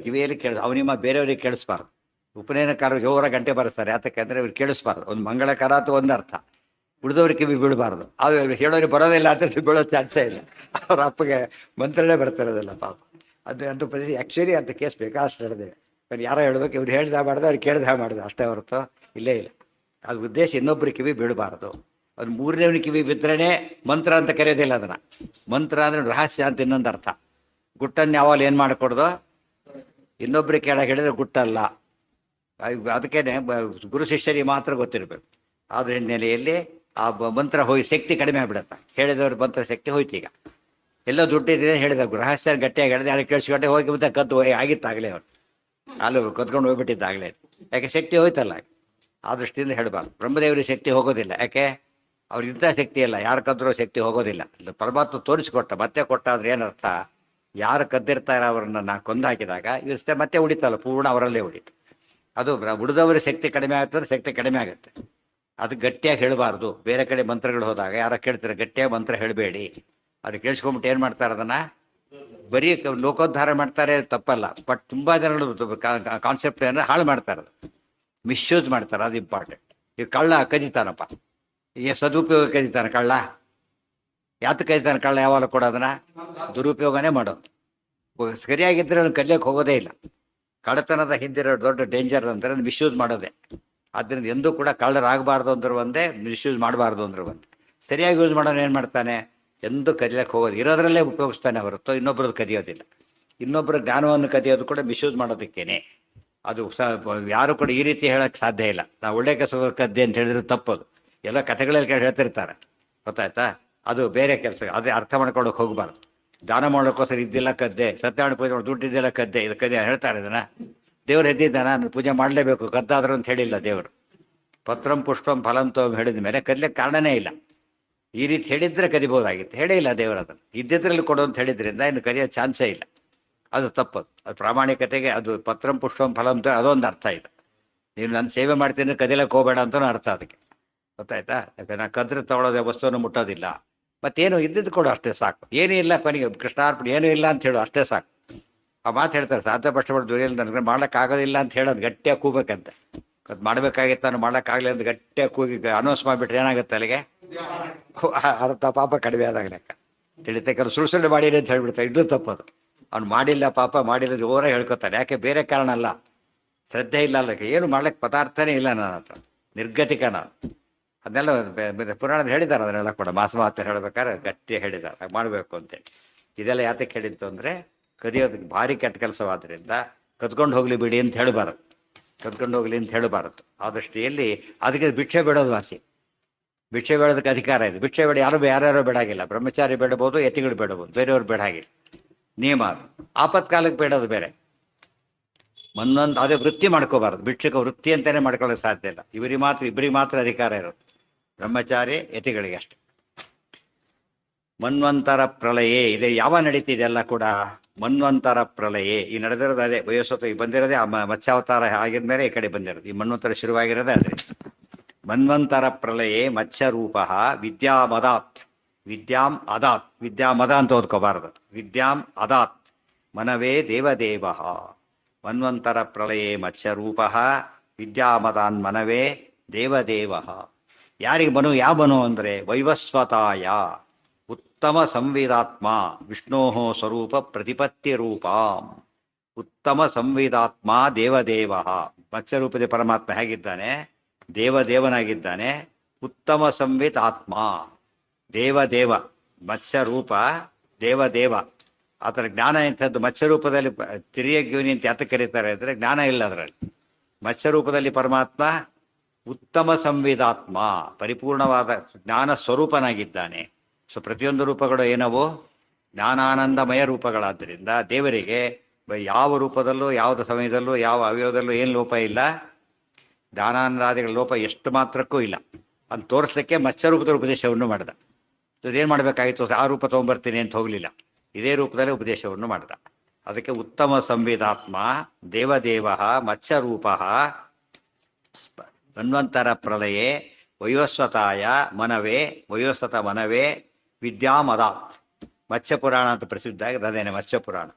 ಕಿವಿಯಲ್ಲಿ ಅವನಿಮ್ಮ ಬೇರೆಯವ್ರಿಗೆ ಕೇಳಿಸ್ಬಾರ್ದು. ಉಪನಯನಕಾರ ಜೋರ ಗಂಟೆ ಬರೆಸ್ತಾರೆ, ಯಾತಕ್ಕೆ ಇವ್ರು ಕೇಳಿಸ್ಬಾರ್ದು. ಒಂದು ಮಂಗಳಕಾರ ಅಥವಾ ಒಂದು ಅರ್ಥ, ಉಳಿದವ್ರಿಗೆ ಕಿವಿ ಬೀಳಬಾರ್ದು. ಅದು ಹೇಳೋರಿಗೆ ಬರೋದಿಲ್ಲ ಅಂತ ಬೀಳೋ ಚಾನ್ಸೇ ಇಲ್ಲ. ಅವ್ರ ಅಪ್ಪಗೆ ಮಂತ್ರನೇ ಬರ್ತಿರೋದಿಲ್ಲ ಪಾಪ. ಅದು ಪರಿಸ್ಥಿತಿ ಆ್ಯಕ್ಚುಲಿ ಅಂತ ಕೇಸ್ ಬೇಕಾಷ್ಟು ನಡೆದಿದೆ. ಯಾರೋ ಹೇಳ್ಬೇಕು, ಇವ್ರು ಹೇಳ್ದ ಮಾಡ್ದೆ, ಅವ್ರು ಕೇಳ್ದ ಮಾಡಿದೆ, ಅಷ್ಟೇ ಹೊರತು ಇಲ್ಲೇ ಇಲ್ಲ. ಅದು ಉದ್ದೇಶ ಇನ್ನೊಬ್ಬರ ಕಿವಿ ಬೀಳಬಾರ್ದು. ಅದು 3ನೇ ಕಿವಿ ಬಿದ್ರೇ ಮಂತ್ರ ಅಂತ ಕರೆಯೋದಿಲ್ಲ. ಅದನ್ನು ಮಂತ್ರ ಅಂದರೆ ರಹಸ್ಯ ಅಂತ ಇನ್ನೊಂದು ಅರ್ಥ. ಗುಟ್ಟನ್ನು ಯಾವಾಗ ಏನು ಮಾಡಿಕೊಡ್ದು, ಇನ್ನೊಬ್ಬರಿಗೆ ಕೇಳಕ್ಕೆ ಹೇಳಿದ್ರೆ ಗುಟ್ಟಲ್ಲ. ಅದಕ್ಕೇನೆ ಗುರು ಶಿಷ್ಯರಿಗೆ ಮಾತ್ರ ಗೊತ್ತಿರಬೇಕು. ಆದ್ರ ಹಿನ್ನೆಲೆಯಲ್ಲಿ ಆ ಮಂತ್ರ ಹೋಗಿ ಶಕ್ತಿ ಕಡಿಮೆ ಆಗಿಬಿಡುತ್ತೆ. ಹೇಳಿದವ್ರ ಮಂತ್ರ ಶಕ್ತಿ ಹೋಯ್ತು. ಈಗ ಎಲ್ಲೋ ದುಡ್ಡಿದೆ ಹೇಳಿದ ಗೃಹಸ್ಥರ ಗಟ್ಟಿಯಾಗಿ ಹೇಳಿದೆ ಯಾರು ಕೇಳಿಸ್ಕೊಂಡೆ ಹೋಗಿ ಮತ್ತೆ ಕದ್ದು ಹೋಗಿ ಆಗಿತ್ತಾಗಲೇ ಅವ್ರು ಅಲ್ಲಿ ಕದ್ಕೊಂಡು ಹೋಗ್ಬಿಟ್ಟಿದ್ದಾಗಲೇ. ಯಾಕೆ ಶಕ್ತಿ ಹೋಯ್ತಲ್ಲ. ಆ ದೃಷ್ಟಿಯಿಂದ ಹೇಳಬಾರ್ದು. ಬ್ರಹ್ಮದೇವರಿಗೆ ಶಕ್ತಿ ಹೋಗೋದಿಲ್ಲ. ಯಾಕೆ ಅವ್ರಿಗಿಂತ ಶಕ್ತಿ ಇಲ್ಲ, ಯಾರು ಕದ್ರೂ ಶಕ್ತಿ ಹೋಗೋದಿಲ್ಲ. ಪರಮಾತ್ಮ ತೋರಿಸಿಕೊಟ್ಟ ಮತ್ತೆ ಕೊಟ್ಟ ಅಂದ್ರೆ ಏನರ್ಥ, ಯಾರು ಕದ್ದಿರ್ತಾರೆ ಅವರನ್ನು ನಾ ಕೊಂದಾಕಿದಾಗ ಇಷ್ಟೇ ಮತ್ತೆ ಉಳಿತಲ್ಲ, ಪೂರ್ಣ ಅವರಲ್ಲೇ ಉಳಿತು. ಅದು ಉಳಿದವರ ಶಕ್ತಿ ಕಡಿಮೆ ಆಗ್ತದೆ, ಶಕ್ತಿ ಕಡಿಮೆ ಆಗುತ್ತೆ. ಅದು ಗಟ್ಟಿಯಾಗಿ ಹೇಳಬಾರ್ದು. ಬೇರೆ ಕಡೆ ಮಂತ್ರಗಳು ಹೋದಾಗ ಯಾರ ಕೇಳ್ತಾರೆ ಗಟ್ಟಿಯಾಗಿ ಮಂತ್ರ ಹೇಳಬೇಡಿ. ಅದು ಕೇಳಿಸ್ಕೊಂಬಿಟ್ಟು ಏನು ಮಾಡ್ತಾರೆ, ಅದನ್ನು ಬರೀ ಲೋಕೋದ್ಧಾರ ಮಾಡ್ತಾರೆ, ತಪ್ಪಲ್ಲ. ಬಟ್ ತುಂಬ ಜನಗಳು ಕಾನ್ಸೆಪ್ಟ್ ಏನಂದ್ರೆ ಹಾಳು ಮಾಡ್ತಾರೆ, ಅದು ಮಿಸ್ಯೂಸ್ ಮಾಡ್ತಾರೆ. ಅದು ಇಂಪಾರ್ಟೆಂಟ್. ಈಗ ಕಳ್ಳ ಕದೀತಾನಪ್ಪ, ಈಗ ಸದುಪಯೋಗ ಕದೀತಾನೆ ಕಳ್ಳ. ಯಾತಕ್ಕೆ ಕದೀತಾನೆ ಕಳ್ಳ? ಯಾವಾಗ ಕೂಡ ಅದನ್ನು ದುರುಪಯೋಗನೇ ಮಾಡೋದು. ಸರಿಯಾಗಿದ್ದರೆ ಅವ್ನು ಕಲಿಯೋಕ್ಕೆ ಹೋಗೋದೇ ಇಲ್ಲ. ಕಳ್ಳತನದ ಹಿಂದಿರೋ ದೊಡ್ಡ ಡೇಂಜರ್ ಅಂದರೆ ಅದು ಮಿಸ್ಯೂಸ್ ಮಾಡೋದೇ. ಆದ್ದರಿಂದ ಎಂದೂ ಕೂಡ ಕಳ್ಳರಾಗಬಾರ್ದು ಅಂದ್ರೆ ಒಂದೇ, ಮಿಸ್ಯೂಸ್ ಮಾಡಬಾರ್ದು ಅಂದ್ರೆ ಒಂದೇ. ಸರಿಯಾಗಿ ಯೂಸ್ ಮಾಡೋನು ಏನು ಮಾಡ್ತಾನೆ, ಎಂದೂ ಕದಿಯಕ್ಕೆ ಹೋಗೋದು, ಇರೋದ್ರಲ್ಲೇ ಉಪಯೋಗಿಸ್ತಾನೆ ಹೊರತು ಇನ್ನೊಬ್ಬರದ್ದು ಕದಿಯೋದಿಲ್ಲ. ಇನ್ನೊಬ್ಬರ ಜ್ಞಾನವನ್ನು ಕದಿಯೋದು ಕೂಡ ಮಿಸ್ಯೂಸ್ ಮಾಡೋದಕ್ಕೇನೆ. ಅದು ಯಾರು ಕೂಡ ಈ ರೀತಿ ಹೇಳೋಕ್ಕೆ ಸಾಧ್ಯ ಇಲ್ಲ. ನಾವು ಒಳ್ಳೆ ಕೆಲಸ ಕದ್ದೆ ಅಂತ ಹೇಳಿದ್ರೆ ತಪ್ಪದು. ಎಲ್ಲ ಕಥೆಗಳಲ್ಲಿ ಹೇಳ್ತಿರ್ತಾರೆ, ಗೊತ್ತಾಯ್ತಾ? ಅದು ಬೇರೆ ಕೆಲಸ, ಅದೇ ಅರ್ಥ ಮಾಡ್ಕೊಳಕ್ಕೆ ಹೋಗಬಾರ್ದು. ದಾನ ಮಾಡೋಕ್ಕೋಸ್ಕರ ಇದ್ದಿಲ್ಲ ಕದ್ದೆ, ಸತ್ಯನಾರಾಯಣ ಪೂಜೆ ಮಾಡಿ ದುಡ್ಡು ಇದ್ದಿಲ್ಲ ಕದ್ದೆ, ಇದು ಕದ್ದೆ ಹೇಳ್ತಾರೆ. ಇದನ್ನ ದೇವ್ರು ಎದ್ದಿದ್ದಾನ, ನಾನು ಪೂಜೆ ಮಾಡಲೇಬೇಕು ಕದ್ದಾದ್ರು ಅಂತ ಹೇಳಿಲ್ಲ ದೇವರು. ಪತ್ರಂ ಪುಷ್ಪಂ ಫಲಂತೋ ಹೇಳಿದ ಮೇಲೆ ಕದ್ಲಿಕ್ಕೆ ಕಾರಣನೇ ಇಲ್ಲ. ಈ ರೀತಿ ಹೇಳಿದ್ರೆ ಕದಿಬೋದಾಗಿತ್ತು, ಹೇಳೇ ಇಲ್ಲ ದೇವರು. ಅದನ್ನು ಇದ್ದಿದ್ರಲ್ಲಿ ಕೊಡು ಅಂತ ಹೇಳಿದ್ರಿಂದ ಇನ್ನು ಕದಿಯೋ ಚಾನ್ಸೇ ಇಲ್ಲ. ಅದು ತಪ್ಪದು. ಅದು ಪ್ರಾಮಾಣಿಕತೆಗೆ ಅದು ಪತ್ರಂ ಪುಷ್ಪಂ ಫಲಂತೋ ಅದೊಂದು ಅರ್ಥ ಇದೆ. ನೀನು ನನ್ನ ಸೇವೆ ಮಾಡ್ತೀನಿ ಕದಿಲಕ್ಕೆ ಹೋಗಬೇಡ ಅಂತಲೂ ಅರ್ಥ ಅದಕ್ಕೆ, ಗೊತ್ತಾಯ್ತಾ? ಯಾಕಂದ್ರೆ ನಾನು ಕದ್ರೆ ತಗೊಳ್ಳೋದೇ ವಸ್ತುವನ್ನು ಮುಟ್ಟೋದಿಲ್ಲ. ಮತ್ತೇನು ಇದ್ದಿದ್ದು ಕೊಡು ಅಷ್ಟೇ ಸಾಕು. ಏನೂ ಇಲ್ಲ ಕೊನೆಗೆ ಕೃಷ್ಣಾರ್ಪಣೆ ಏನೂ ಇಲ್ಲ ಅಂತ ಹೇಳು ಅಷ್ಟೇ ಸಾಕು. ಆ ಮಾತು ಹೇಳ್ತಾರೆ, ಸಾಧ್ಯ ಪಷ್ಟಪಟ್ಟು ದುಡಿಯಲ್ಲ ನನಗೆ ಮಾಡೋಕ್ಕಾಗೋದಿಲ್ಲ ಅಂತ ಹೇಳೋದು ಗಟ್ಟಿಯಾಗಿ ಕೂಗಬೇಕಂತೆ. ಅದು ಮಾಡಬೇಕಾಗಿತ್ತು, ನಾನು ಮಾಡೋಕ್ಕಾಗಲಿ ಅಂತ ಗಟ್ಟಿಯಾಗಿ ಕೂಗಿ ಅನೌನ್ಸ್ ಮಾಡಿಬಿಟ್ರೆ ಏನಾಗುತ್ತೆ ಅಲ್ಲಿಗೆ ಅರ್ಥ ಪಾಪ ಕಡಿಮೆ ಆದಾಗ ಲೆಕ್ಕ ತಿಳಿತೆ. ಕೆಲವು ಸುಳ್ಳು ಸುಳ್ಳು ಮಾಡಿರಿ ಅಂತ ಹೇಳ್ಬಿಡ್ತಾರೆ, ಇದು ತಪ್ಪದು. ಅವ್ನು ಮಾಡಿಲ್ಲ ಪಾಪ, ಮಾಡಿಲ್ಲ ಜೋರಾಗಿ ಹೇಳ್ಕೊತಾರೆ. ಯಾಕೆ ಬೇರೆ ಕಾರಣ ಅಲ್ಲ, ಶ್ರದ್ಧೆ ಇಲ್ಲ ಅಲ್ಲಕ್ಕೆ. ಏನು ಮಾಡ್ಲಿಕ್ಕೆ ಪದಾರ್ಥನೇ ಇಲ್ಲ ನನ್ನ ಹತ್ರ, ನಿರ್ಗತಿಕ ನಾನು. ಅದನ್ನೆಲ್ಲ ಪುರಾಣದ ಹೇಳಿದ್ದಾರೆ, ಅದನ್ನೆಲ್ಲ ಕೂಡ ಮಾಸ ಮಾತು ಹೇಳ್ಬೇಕಾದ್ರೆ ಗಟ್ಟಿ ಹೇಳಿದ್ದಾರೆ ಹಾಗೆ ಮಾಡಬೇಕು ಅಂತೇಳಿ. ಇದೆಲ್ಲ ಯಾತಕ್ಕೆ ಹೇಳಿತ್ತು ಅಂದರೆ ಕದಿಯೋದಕ್ಕೆ ಭಾರಿ ಕೆಟ್ಟ ಕೆಲಸವಾದ್ದರಿಂದ ಕದ್ಕೊಂಡು ಹೋಗಲಿ ಬಿಡಿ ಅಂತ ಹೇಳಬಾರದು, ಕದ್ಕೊಂಡು ಹೋಗಲಿ ಅಂತ ಹೇಳಬಾರದು. ಆ ದೃಷ್ಟಿಯಲ್ಲಿ ಅದಕ್ಕೆ ಭಿಕ್ಷೆ ಬೇಡೋದು ವಾಸಿ. ಭಿಕ್ಷೆ ಬೇಡೋದಕ್ಕೆ ಅಧಿಕಾರ ಇದೆ. ಭಿಕ್ಷೆ ಬೇಡ ಯಾರ್ಯಾರೋ ಬೇಡಾಗಿಲ್ಲ. ಬ್ರಹ್ಮಚಾರಿ ಬೇಡಬಹುದು, ಯತಿಗಳು ಬೇಡಬಹುದು, ಬೇರೆಯವ್ರು ಬೇಡಾಗಿಲ್ಲ. ನಿಯಮ ಅದು. ಆಪತ್ಕಾಲಕ್ಕೆ ಬೇಡೋದು ಬೇರೆ. ಒಂದೊಂದು ಅದೇ ವೃತ್ತಿ ಮಾಡ್ಕೋಬಾರ್ದು. ಭಿಕ್ಷಕ ವೃತ್ತಿ ಅಂತಲೇ ಮಾಡ್ಕೊಳ್ಳೋಕೆ ಸಾಧ್ಯ ಇಲ್ಲ. ಇಬ್ಬರಿಗೆ ಮಾತ್ರ ಅಧಿಕಾರ ಇರೋದು, ಬ್ರಹ್ಮಚಾರಿ ಯತಿಗಳಿಗೆ ಅಷ್ಟೆ. ಮನ್ವಂತರ ಪ್ರಳಯೇ ಇದೆ. ಯಾವ ನಡೀತಿದೆಲ್ಲ ಕೂಡ ಮನ್ವಂತರ ಪ್ರಳಯೇ. ಈ ನಡೆದಿರೋದು ಅದೇ ವಯೋಸ್ವತ ಬಂದಿರೋದೇ ಆ ಮತ್ಸ್ಯಾವತಾರ ಆಗಿದ್ಮೇಲೆ ಈ ಕಡೆ ಬಂದಿರೋದು. ಈ ಮನ್ವಂತರ ಶುರುವಾಗಿರೋದೇ ಅದೇ. ಮನ್ವಂತರ ಪ್ರಳಯೇ ಮತ್ಸ್ಯರೂಪ ವಿದ್ಯಾಮದಾತ್. ವಿದ್ಯಾಂ ಅದಾತ್, ವಿದ್ಯಾಮದ ಅಂತ ಓದ್ಕೋಬಾರದು. ವಿದ್ಯಾಂ ಅದಾತ್ ಮನವೇ ದೇವದೇವ. ಮನ್ವಂತರ ಪ್ರಳಯೇ ಮತ್ಸ್ಯರೂಪ ವಿದ್ಯಾಮದಾನ್ ಮನವೇ ದೇವದೇವ. ಯಾರಿಗೆ ಮನು? ಯಾವ ಮನು ಅಂದರೆ ವೈವಸ್ವತಾಯ ಉತ್ತಮ ಸಂವೇದಾತ್ಮ ವಿಷ್ಣೋ ಸ್ವರೂಪ ಪ್ರತಿಪತ್ತಿ ರೂಪ. ಉತ್ತಮ ಸಂವೇದಾತ್ಮ ದೇವದೇವ. ಮತ್ಸ್ಯರೂಪದ ಪರಮಾತ್ಮ ಹೇಗಿದ್ದಾನೆ? ದೇವದೇವನಾಗಿದ್ದಾನೆ. ಉತ್ತಮ ಸಂವಿತ್ ಆತ್ಮ ದೇವದೇವ. ಮತ್ಸ್ಯರೂಪ ದೇವದೇವ. ಆ ಥರ ಜ್ಞಾನ ಇಂಥದ್ದು ಮತ್ಸ್ಯರೂಪದಲ್ಲಿ ತಿರಿಯಗ್ಯೋನಿ ಅಂತ ಯಾತಕ್ಕೆ ಕರೀತಾರೆ ಅಂದರೆ ಜ್ಞಾನ ಇಲ್ಲ ಅದರಲ್ಲಿ. ಮತ್ಸ್ಯರೂಪದಲ್ಲಿ ಪರಮಾತ್ಮ ಉತ್ತಮ ಸಂವೇದಾತ್ಮ, ಪರಿಪೂರ್ಣವಾದ ಜ್ಞಾನ ಸ್ವರೂಪನಾಗಿದ್ದಾನೆ. ಸೊ ಪ್ರತಿಯೊಂದು ರೂಪಗಳು ಏನವು? ಜ್ಞಾನಾನಂದಮಯ ರೂಪಗಳಾದ್ದರಿಂದ ದೇವರಿಗೆ ಯಾವ ರೂಪದಲ್ಲೂ ಯಾವುದ ಸಮಯದಲ್ಲೂ ಯಾವ ಅವಯವದಲ್ಲೂ ಏನು ಲೋಪ ಇಲ್ಲ. ಜ್ಞಾನಾನಂದಾದಿಗಳ ಲೋಪ ಎಷ್ಟು ಮಾತ್ರಕ್ಕೂ ಇಲ್ಲ ಅಂತ ತೋರಿಸ್ಲಿಕ್ಕೆ ಮತ್ಸ್ಯರೂಪದ ಉಪದೇಶವನ್ನು ಮಾಡಿದ. ಅದೇನು ಮಾಡಬೇಕಾಗಿತ್ತು? ಆ ರೂಪ ತೊಗೊಂಬರ್ತೀನಿ ಅಂತ ಹೋಗಲಿಲ್ಲ, ಇದೇ ರೂಪದಲ್ಲಿ ಉಪದೇಶವನ್ನು ಮಾಡಿದ. ಅದಕ್ಕೆ ಉತ್ತಮ ಸಂವೇದಾತ್ಮ ದೇವದೇವ ಮತ್ಸ್ಯರೂಪ ಮನ್ವಂತರ ಪ್ರಳಯೇ ವಯೋಸ್ವತಾಯ ಮನವೇ ವಯೋಸ್ವತ ಮನವೇ ವಿದ್ಯಾಮದಾತ್. ಮತ್ಸ್ಯಪುರಾಣ ಅಂತ ಪ್ರಸಿದ್ಧ ಆಗಿದೆ, ಅದೇನೆ ಮತ್ಸ್ಯಪುರಾಣ.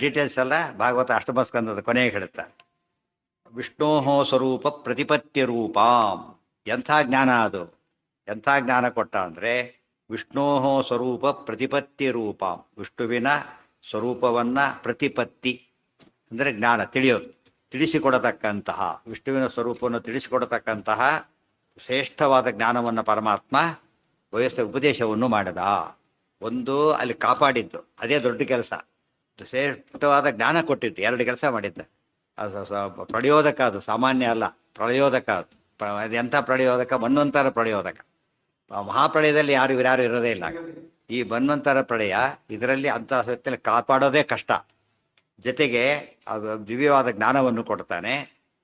ಡೀಟೇಲ್ಸ್ ಎಲ್ಲ ಭಾಗವತ ಅಷ್ಟಮಸ್ಕಂದದ ಕೊನೆಗೆ ಹೇಳುತ್ತಾರೆ. ವಿಷ್ಣೋ ಸ್ವರೂಪ ಪ್ರತಿಪತ್ತಿ ರೂಪಾಂ. ಎಂಥ ಜ್ಞಾನ ಅದು! ಎಂಥ ಜ್ಞಾನ ಕೊಟ್ಟ ಅಂದರೆ ವಿಷ್ಣೋ ಸ್ವರೂಪ ಪ್ರತಿಪತ್ತಿ ರೂಪಾಂ. ವಿಷ್ಣುವಿನ ಸ್ವರೂಪವನ್ನು ಪ್ರತಿಪತ್ತಿ ಅಂದರೆ ಜ್ಞಾನ, ತಿಳಿಯೋದು, ತಿಳಿಸಿಕೊಡತಕ್ಕಂತಹ ವಿಷ್ಣುವಿನ ಸ್ವರೂಪವನ್ನು ತಿಳಿಸಿಕೊಡತಕ್ಕಂತಹ ಶ್ರೇಷ್ಠವಾದ ಜ್ಞಾನವನ್ನು ಪರಮಾತ್ಮ ಉಪದೇಶವನ್ನು ಮಾಡಿದ. ಒಂದು ಅಲ್ಲಿ ಕಾಪಾಡಿದ್ದು ಅದೇ ದೊಡ್ಡ ಕೆಲಸ. ಶ್ರೇಷ್ಠವಾದ ಜ್ಞಾನ ಕೊಟ್ಟಿದ್ದು, ಎರಡು ಕೆಲಸ ಮಾಡಿದ್ದ. ಪ್ರಳಯೋದಕ, ಅದು ಸಾಮಾನ್ಯ ಅಲ್ಲ, ಪ್ರಳಯೋದಕ. ಅದು ಎಂಥ ಪ್ರಳಯೋದಕ? ಮನ್ವಂತರ ಪ್ರಳಯೋದಕ. ಮಹಾಪ್ರಳಯದಲ್ಲಿ ಯಾರು ಇರೋದೇ ಇಲ್ಲ. ಈ ಮನ್ವಂತರ ಪ್ರಳಯ ಇದರಲ್ಲಿ ಅಂತಹ ವ್ಯಕ್ತಿಯಲ್ಲಿ ಕಾಪಾಡೋದೇ ಕಷ್ಟ. ಜೊತೆಗೆ ದಿವ್ಯವಾದ ಜ್ಞಾನವನ್ನು ಕೊಡ್ತಾನೆ.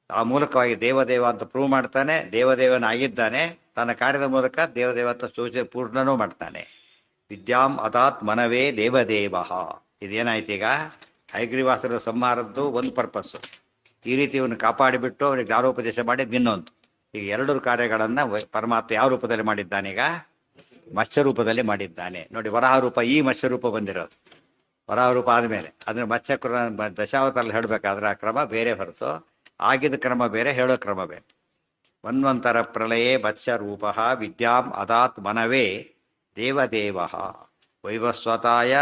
ಆ ಮೂಲಕವಾಗಿ ದೇವದೇವ ಅಂತ ಪ್ರೂವ್ ಮಾಡ್ತಾನೆ, ದೇವದೇವನಾಗಿದ್ದಾನೆ. ತನ್ನ ಕಾರ್ಯದ ಮೂಲಕ ದೇವದೇವ ಅಂತ ಸೂಚನೆ ಪೂರ್ಣನೂ ಮಾಡ್ತಾನೆ. ವಿದ್ಯಾಂ ಅದಾತ್ ಮನವೇ ದೇವದೇವ. ಇದೇನಾಯ್ತು ಈಗ? ಹಯಗ್ರೀವಾಸುರ ಸಂಹಾರದ್ದು ಒಂದು ಪರ್ಪಸ್ಸು. ಈ ರೀತಿ ಇವನು ಕಾಪಾಡಿಬಿಟ್ಟು ಅವನಿಗೆ ಜ್ಞಾನೋಪದೇಶ ಮಾಡಿದ್ದು ಇನ್ನೊಂದು. ಈಗ ಎರಡು ಕಾರ್ಯಗಳನ್ನು ಪರಮಾತ್ಮ ಯಾವ ರೂಪದಲ್ಲಿ ಮಾಡಿದ್ದಾನೀಗ? ಮತ್ಸ್ಯ ರೂಪದಲ್ಲಿ ಮಾಡಿದ್ದಾನೆ. ನೋಡಿ, ವರಾಹ ರೂಪ, ಈ ಮತ್ಸ್ಯ ರೂಪ ಬಂದಿರೋದು ವರಾಹ ರೂಪ ಆದಮೇಲೆ. ಅದನ್ನು ಮತ್ಸ್ಯ ದಶಾವತಾರಲ್ಲಿ ಹೇಳಬೇಕಾದ್ರೆ ಆ ಕ್ರಮ ಬೇರೆ ಹೊರತು ಆಗಿದ್ದ ಕ್ರಮ ಬೇರೆ, ಹೇಳೋ ಕ್ರಮ ಬೇರೆ. ಮನ್ವಂತರ ಪ್ರಳಯೇ ಮತ್ಸ್ಯ ರೂಪ ವಿದ್ಯಾಂ ಅದಾತ್ ಮನವೇ ದೇವದೇವ ವೈವಸ್ವತಾಯ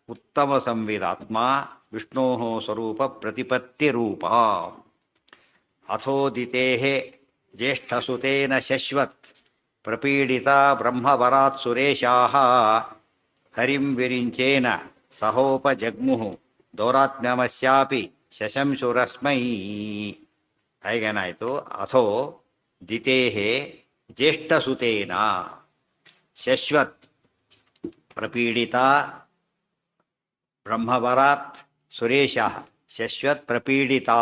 ಉತ್ತಮ ಸಂವಿದಾತ್ಮ ವಿಷ್ಣೋ ಸ್ವರೂಪ ಪ್ರತಿಪತ್ತಿ ರೂಪ. ಅಥೋದಿತೆ ಜ್ಯೇಷ್ಠಸುತೇನ ಶಶ್ವತ್ ಪ್ರಪೀಡಿತ ಬ್ರಹ್ಮವರಾತ್ ಸುರೇಶಾಃ ಹರಿಂ ವಿರಿಂಚೇನ ಸಹೋಪಜಗ್ಮುಃ ದೌರಾತ್ಮ್ಯಮಸ್ಯಾಪಿ ಶಶಂಸುರಸ್ಮೈ. ಹೇಗೇನಾಯಿತು? ಅಥೋ ದಿತೇಹೇ ಜ್ಯೇಷ್ಠಸುತೇನ ಶಶ್ವತ್ ಪ್ರಪೀಡಿತ ಬ್ರಹ್ಮವರಾತ್ ಸುರೇಶಾಃ. ಶಶ್ವತ್ ಪ್ರಪೀಡಿತಾ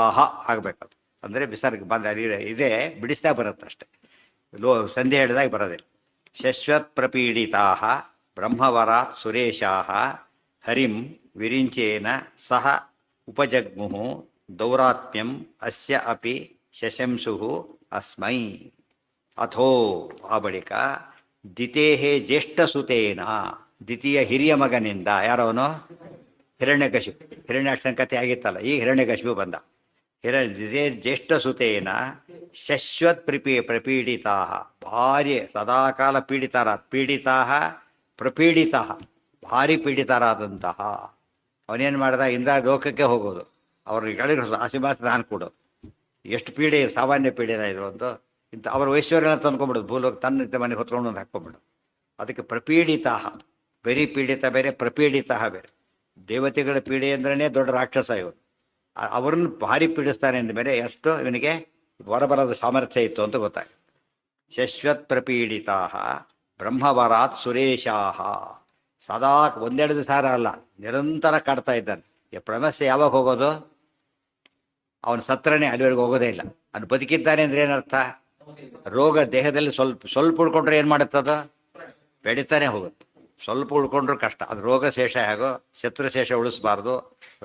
ಆಗಬೇಕದು. ಅಂದರೆ ವಿಸರ್ಗ ಬಂದ ಇದೇ ಬಿಡಿಸ್ತಾ ಬರುತ್ತಷ್ಟೆ, ಸಂಧಿ ಹೇಳಿದಾಗ ಬರೋದಿಲ್ಲ. ಶಶ್ವತ್ ಪ್ರಪೀಡಿತಾ ಬ್ರಹ್ಮವರಾತ್ ಸುರೇಶಾಃ ಹರಿಂ ವಿರಿಂಚೇನ ಸಹ ಉಪಜಗ್ಮುಃ ದೌರಾತ್ಮ್ಯಂ ಅಸ್ಯ ಅಪಿ ಶಶಂಸುಃ ಅಸ್ಮೈ. ಅಥೋ ಆ ಬಳಿಕ ದಿತೇಹೇ ಜ್ಯೇಷ್ಠಸುತೇನ, ದ್ವಿತೀಯ ಹಿರಿಯ ಮಗನಿಂದ, ಯಾರವನು? ಹಿರಣ್ಯಕಶಿಪು. ಹಿರಣ್ಯಾಕ್ಷನ ಕಥೆ ಆಗಿತ್ತಲ್ಲ, ಈಗ ಹಿರಣ್ಯಕಶಿಪು ಬಂದ. ಜ್ಯೇಷ್ಠಸುತೇನ ಶಶ್ವತ್ ಪ್ರಪೀಡಿತಾ, ಭಾರಿ ಸದಾಕಾಲ ಪೀಡಿತಾ ಪ್ರಪೀಡಿತಾ, ಭಾರಿ ಪೀಡಿತರಾದಂತಹ. ಅವನೇನು ಮಾಡ್ದ? ಇಂದ್ರ ಲೋಕಕ್ಕೆ ಹೋಗೋದು, ಅವ್ರಿಗೆ ಹೇಳಿದ್ರು ಆಶೀರ್ವಾದ ನಾನು ಕೊಡೋದು. ಎಷ್ಟು ಪೀಡೆ, ಸಾಮಾನ್ಯ ಪೀಡೆನ ಇದು ಒಂದು. ಇಂಥ ಅವರ ಐಶ್ವರ್ಯನ ತಂದ್ಕೊಂಡ್ಬಿಡೋದು, ಭೂಲೋಕ ತನ್ನ ಮನೆಗೆ ಹೊತ್ಕೊಂಡು ಒಂದು ಹಾಕ್ಕೊಂಡ್ಬಿಡೋದು. ಅದಕ್ಕೆ ಪ್ರಪೀಡಿತಾ, ಬರೀ ಪೀಡಿತ ಬೇರೆ, ಪ್ರಪೀಡಿತ ಬೇರೆ. ದೇವತೆಗಳ ಪೀಡೆ ಅಂದ್ರೇ ದೊಡ್ಡ ರಾಕ್ಷಸ ಇವನು. ಅವರನ್ನು ಭಾರಿ ಪೀಡಿಸ್ತಾನೆ ಅಂದಮೇಲೆ ಎಷ್ಟು ಇವನಿಗೆ ಹೊರಬರದ ಸಾಮರ್ಥ್ಯ ಇತ್ತು ಅಂತ ಗೊತ್ತಾಗುತ್ತೆ. ಶಶ್ವತ್ ಪ್ರಪೀಡಿತಾ ಬ್ರಹ್ಮವರಾತ್ ಸುರೇಶಾಃ. ಸದಾ ಒಂದೆರಡು ಸಾರ ಅಲ್ಲ, ನಿರಂತರ ಕಾಡ್ತಾ ಇದ್ದಾನೆ. ಪ್ರಮಸ್ಯೆ ಯಾವಾಗ ಹೋಗೋದು? ಅವನು ಸತ್ರನೇ, ಅಲ್ಲಿವರೆಗೂ ಹೋಗೋದೇ ಇಲ್ಲ. ಅವನು ಬದುಕಿದ್ದಾನೆ ಅಂದರೆ ಏನರ್ಥ? ರೋಗ ದೇಹದಲ್ಲಿ ಸ್ವಲ್ಪ ಉಳ್ಕೊಂಡ್ರೆ ಏನು ಮಾಡುತ್ತದ? ಬೆಳೀತಾನೆ ಹೋಗುತ್ತೆ. ಸ್ವಲ್ಪ ಉಳ್ಕೊಂಡ್ರು ಕಷ್ಟ. ಅದು ರೋಗಶೇಷ ಹೇಗೋ, ಶತ್ರುಶೇಷ ಉಳಿಸ್ಬಾರ್ದು,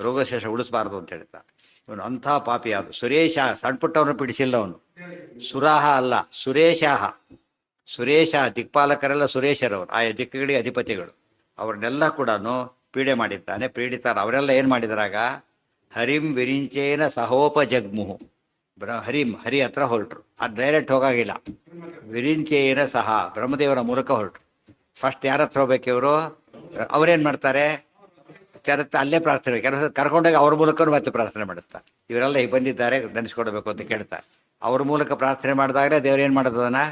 ರೋಗಶೇಷ ಉಳಿಸ್ಬಾರ್ದು ಅಂತ ಹೇಳ್ತಾರೆ. ಇವನು ಅಂಥ ಪಾಪಿ. ಅದು ಸುರೇಶ, ಸಣ್ಣ ಪುಟ್ಟವನು ಪೀಡಿಸಿಲ್ಲ ಅವನು. ಸುರಾಹ ಅಲ್ಲ, ಸುರೇಶಾಹ. ಸುರೇಶ, ದಿಕ್ಪಾಲಕರೆಲ್ಲ ಸುರೇಶರವರು, ಆಯಾ ದಿಕ್ಕುಗಳಿಗೆ ಅಧಿಪತಿಗಳು. ಅವ್ರನ್ನೆಲ್ಲ ಕೂಡ ಪೀಡೆ ಮಾಡಿದ್ದಾನೆ. ಪೀಡಿತಾರ ಅವರೆಲ್ಲ ಏನು ಮಾಡಿದ್ರಾಗ? ಹರಿಂ ವಿರಿಂಚೇನ ಸಹೋಪಜಗ್ಮುಹು. ಹರಿ ಹತ್ರ ಹೊರಟರು. ಅದು ಡೈರೆಕ್ಟ್ ಹೋಗಾಗಿಲ್ಲ, ವಿರಿಂಚೇನ ಸಹ ಬ್ರಹ್ಮದೇವರ ಮೂಲಕ ಹೊರಟರು. ಫಸ್ಟ್ ಯಾರ ಹತ್ರ ಹೋಗ್ಬೇಕು ಇವರು? ಅವ್ರೇನು ಮಾಡ್ತಾರೆ? ಅಲ್ಲೇ ಪ್ರಾರ್ಥನೆ, ಕೆಲಸ ಕರ್ಕೊಂಡೋಗಿ ಅವ್ರ ಮೂಲಕ ಮತ್ತೆ ಪ್ರಾರ್ಥನೆ ಮಾಡಿಸ್ತಾರೆ. ಇವರೆಲ್ಲ ಈಗ ಬಂದಿದ್ದಾರೆ, ನೆನೆಸ್ಕೊಡ್ಬೇಕು ಅಂತ ಕೇಳ್ತಾರೆ. ಅವ್ರ ಮೂಲಕ ಪ್ರಾರ್ಥನೆ ಮಾಡಿದಾಗಲೇ ದೇವ್ರು ಏನು ಮಾಡೋದು? ಅದನ್ನು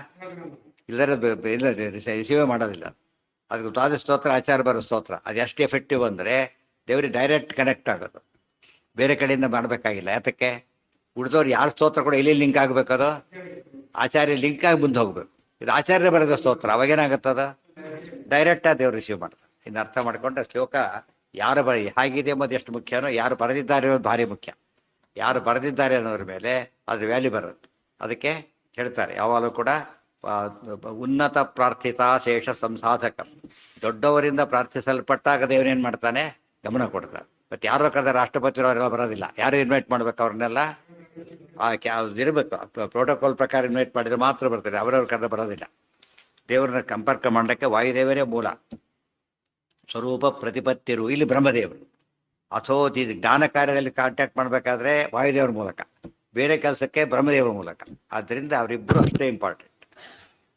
ಇಲ್ಲ ರಿಸೀವೇ ಮಾಡೋದಿಲ್ಲ. ಅದಕ್ಕೆ ದ್ವಾದ ಸ್ತೋತ್ರ, ಆಚಾರ ಬರೋ ಸ್ತೋತ್ರ, ಅದು ಎಷ್ಟು ಎಫೆಕ್ಟಿವ್ ಅಂದರೆ ದೇವ್ರಿಗೆ ಡೈರೆಕ್ಟ್ ಕನೆಕ್ಟ್ ಆಗೋದು, ಬೇರೆ ಕಡೆಯಿಂದ ಮಾಡಬೇಕಾಗಿಲ್ಲ. ಯಾತಕ್ಕೆ? ಉಳಿದವ್ರು ಯಾರು ಸ್ತೋತ್ರ ಕೂಡ ಎಲ್ಲಿ ಲಿಂಕ್ ಆಗಬೇಕದು? ಆಚಾರ್ಯ ಲಿಂಕ್ ಆಗಿ ಮುಂದೆ ಹೋಗ್ಬೇಕು. ಇದು ಆಚಾರ್ಯ ಬರೋದ ಸ್ತೋತ್ರ, ಅವಾಗೇನಾಗುತ್ತದ? ಡೈರೆಕ್ಟಾಗಿ ದೇವ್ರು ರಿಸೀವ್ ಮಾಡ್ತಾರೆ. ಇನ್ನು ಅರ್ಥ ಮಾಡಿಕೊಂಡ್ರೆ ಶ್ಲೋಕ ಯಾರು ಹೇಗಿದೆ ಎಂಬುದು ಎಷ್ಟು ಮುಖ್ಯನೋ, ಯಾರು ಬರೆದಿದ್ದಾರೆ ಅನ್ನೋದು ಭಾರಿ ಮುಖ್ಯ. ಯಾರು ಬರೆದಿದ್ದಾರೆ ಅನ್ನೋದ್ರ ಮೇಲೆ ಅದ್ರ ವ್ಯಾಲ್ಯೂ ಬರುತ್ತೆ. ಅದಕ್ಕೆ ಹೇಳ್ತಾರೆ ಯಾವಾಗಲೂ ಕೂಡ ಉನ್ನತ ಪ್ರಾರ್ಥಿತ ಶೇಷ ಸಂಸಾಧಕ. ದೊಡ್ಡವರಿಂದ ಪ್ರಾರ್ಥಿಸಲ್ಪಟ್ಟಾಗ ದೇವರೇನು ಮಾಡ್ತಾನೆ? ಗಮನ ಕೊಡ್ತಾರೆ. ಮತ್ತು ಯಾರೋ ಕರೆದ ರಾಷ್ಟ್ರಪತಿಯವರೆಲ್ಲ ಬರೋದಿಲ್ಲ. ಯಾರು ಇನ್ವೈಟ್ ಮಾಡ್ಬೇಕು ಅವ್ರನ್ನೆಲ್ಲ? ಇರಬೇಕು, ಪ್ರೋಟೋಕಾಲ್ ಪ್ರಕಾರ ಇನ್ವೈಟ್ ಮಾಡಿದರೆ ಮಾತ್ರ ಬರ್ತಾರೆ. ಅವರವ್ರ ಕರೆದ ಬರೋದಿಲ್ಲ. ದೇವರನ್ನ ಸಂಪರ್ಕ ಮಾಡೋಕ್ಕೆ ವಾಯುದೇವರೇ ಮೂಲ. ಸ್ವರೂಪ ಪ್ರತಿಪತ್ತಿರು ಇಲ್ಲಿ ಬ್ರಹ್ಮದೇವರು. ಅಥೋ ಜ್ಞಾನ ಕಾರ್ಯದಲ್ಲಿ ಕಾಂಟ್ಯಾಕ್ಟ್ ಮಾಡಬೇಕಾದ್ರೆ ವಾಯುದೇವರ ಮೂಲಕ, ಬೇರೆ ಕೆಲಸಕ್ಕೆ ಬ್ರಹ್ಮದೇವರ ಮೂಲಕ. ಆದ್ದರಿಂದ ಅವರಿಬ್ಬರು ಅಷ್ಟೇ ಇಂಪಾರ್ಟೆಂಟ್.